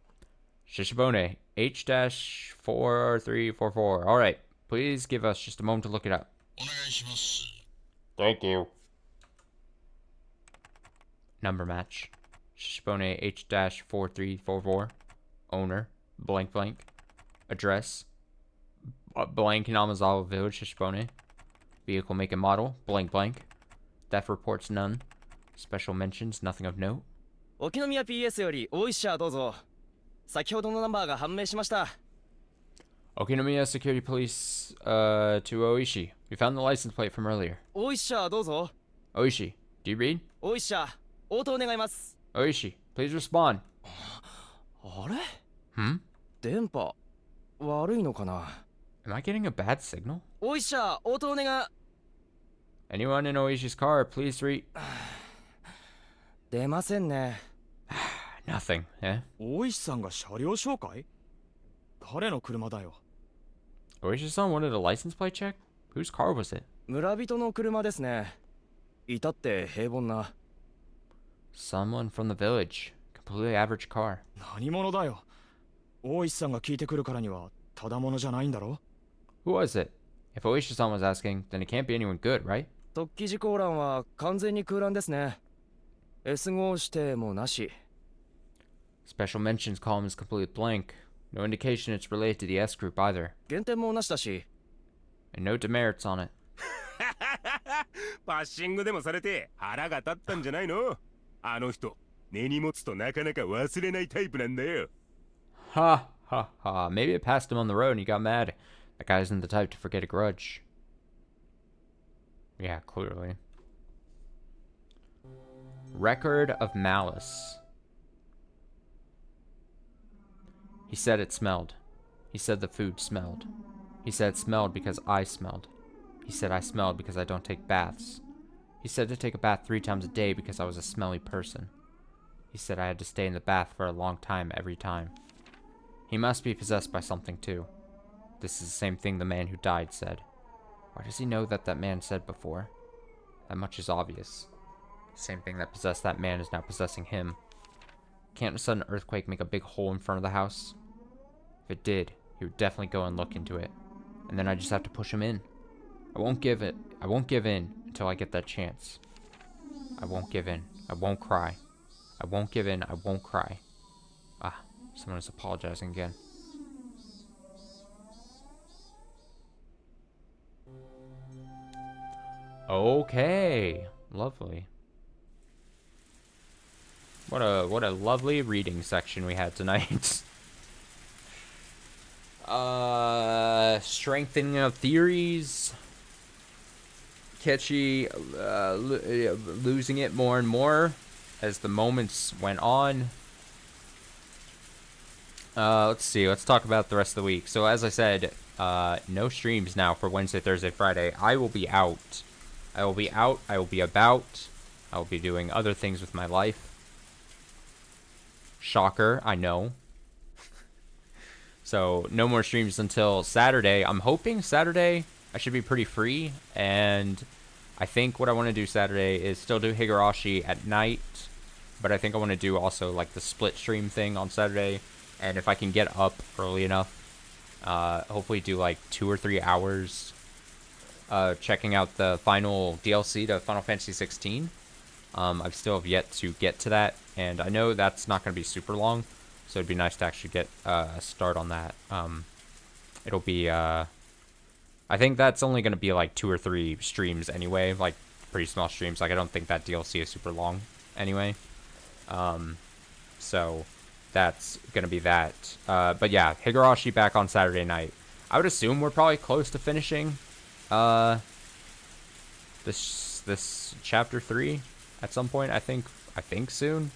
Shishibone H-4344. Alright, please give us just a moment to look it up. お願いします。 Thank you. Number match. Shishibone H-4344. Owner. Blank blank. Address. Blank Namazawa Village, Shishibone. Vehicle make and model. Blank blank. Theft reports none. Special mentions nothing of note. 沖宮 PS より大石社どうぞ。先ほどのナンバーが判明しました。 Okinomiya Security Police to Oishi. We found the license plate from earlier. 大石社どうぞ。 Oishi, do you read? 大石社応答願います。 Oishi, please respond. あれ Hmm? 電波悪いのかな？ Am I getting a bad signal? 大石社応答願。 Anyone in Oishi's car, please read. 出ませんね。 Nothing, eh? 大石さんが車両紹介？誰の車だよ。 Oishi-san wanted a license plate check? Whose car was it? 村人の車ですね。至って平凡な。 Someone from the village. Completely average car. 何者だよ。大石さんが聞いてくるからにはただ者じゃないんだろ。 Who was it? If Oishi-san was asking, then it can't be anyone good, right? 突起事故欄は完全に空欄ですね。S 号指定もなし。 Special mentions column is completely blank. No indication it's related to the S group either. 減点もなしだし。 And no demerits on it. バッシングでもされて腹が立ったんじゃないの？あの人、根に持つとなかなか忘れないタイプなんだよ。 Ha ha ha. Maybe it passed him on the road and he got mad. That guy isn't the type to forget a grudge. Yeah, clearly. Record of malice. He said it smelled. He said the food smelled. He said it smelled because I smelled. He said I smelled because I don't take baths. He said to take a bath 3 times a day because I was a smelly person. He said I had to stay in the bath for a long time every time. He must be possessed by something too. This is the same thing the man who died said. Why does he know that that man said before? That much is obvious. Same thing that possessed that man is now possessing him. Can't a sudden earthquake make a big hole in front of the house? If it did, he would definitely go and look into it. And then I just have to push him in. I won't give in until I get that chance. I won't give in. I won't cry. I won't give in. I won't cry. Ah, someone is apologizing again. Okay, lovely. What a lovely reading section we had tonight. Strengthening of theories. Kechi losing it more and more as the moments went on. Let's see. Let's talk about the rest of the week. So as I said, no streams now for Wednesday, Thursday, Friday. I will be out. I will be out. I will be about. I will be doing other things with my life. Shocker, I know. So no more streams until Saturday. I'm hoping Saturday I should be pretty free, and I think what I want to do Saturday is still do Higurashi at night, but I think I want to do also like the split stream thing on Saturday, and if I can get up early enough, hopefully do like 2 or 3 hours checking out the final DLC to Final Fantasy 16. I still have yet to get to that, and I know that's not going to be super long, so it'd be nice to actually get a start on that. It'll be, I think that's only going to be like 2 or 3 streams anyway, like pretty small streams. Like I don't think that DLC is super long anyway. So that's going to be that. But yeah, Higurashi back on Saturday night. I would assume we're probably close to finishing this chapter 3 at some point. I think soon.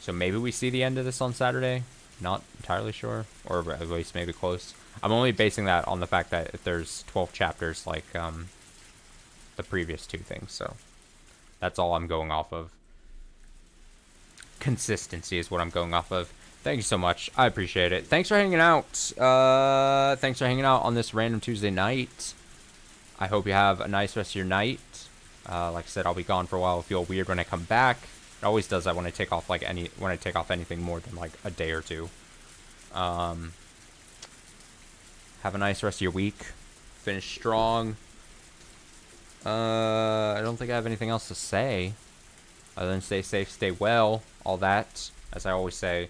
So maybe we see the end of this on Saturday. Not entirely sure, or at least maybe close. I'm only basing that on the fact that if there's 12 chapters like the previous 2 things, so that's all I'm going off of. Consistency is what I'm going off of. Thank you so much. I appreciate it. Thanks for hanging out. Thanks for hanging out on this random Tuesday night. I hope you have a nice rest of your night. Like I said, I'll be gone for a while. It'll feel weird when I come back. It always does that when I take off anything more than like a day or 2. Have a nice rest of your week. Finish strong. I don't think I have anything else to say other than stay safe, stay well, all that, as I always say.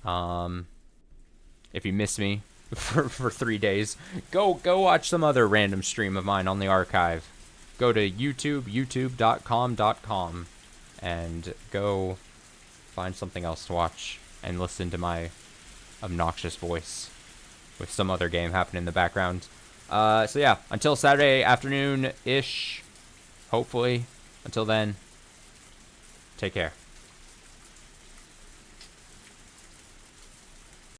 If you miss me for 3 days, go watch some other random stream of mine on the archive. Go to youtube.com, and go find something else to watch and listen to my obnoxious voice with some other game happening in the background. So yeah, until Saturday afternoon-ish, hopefully. Until then, take care.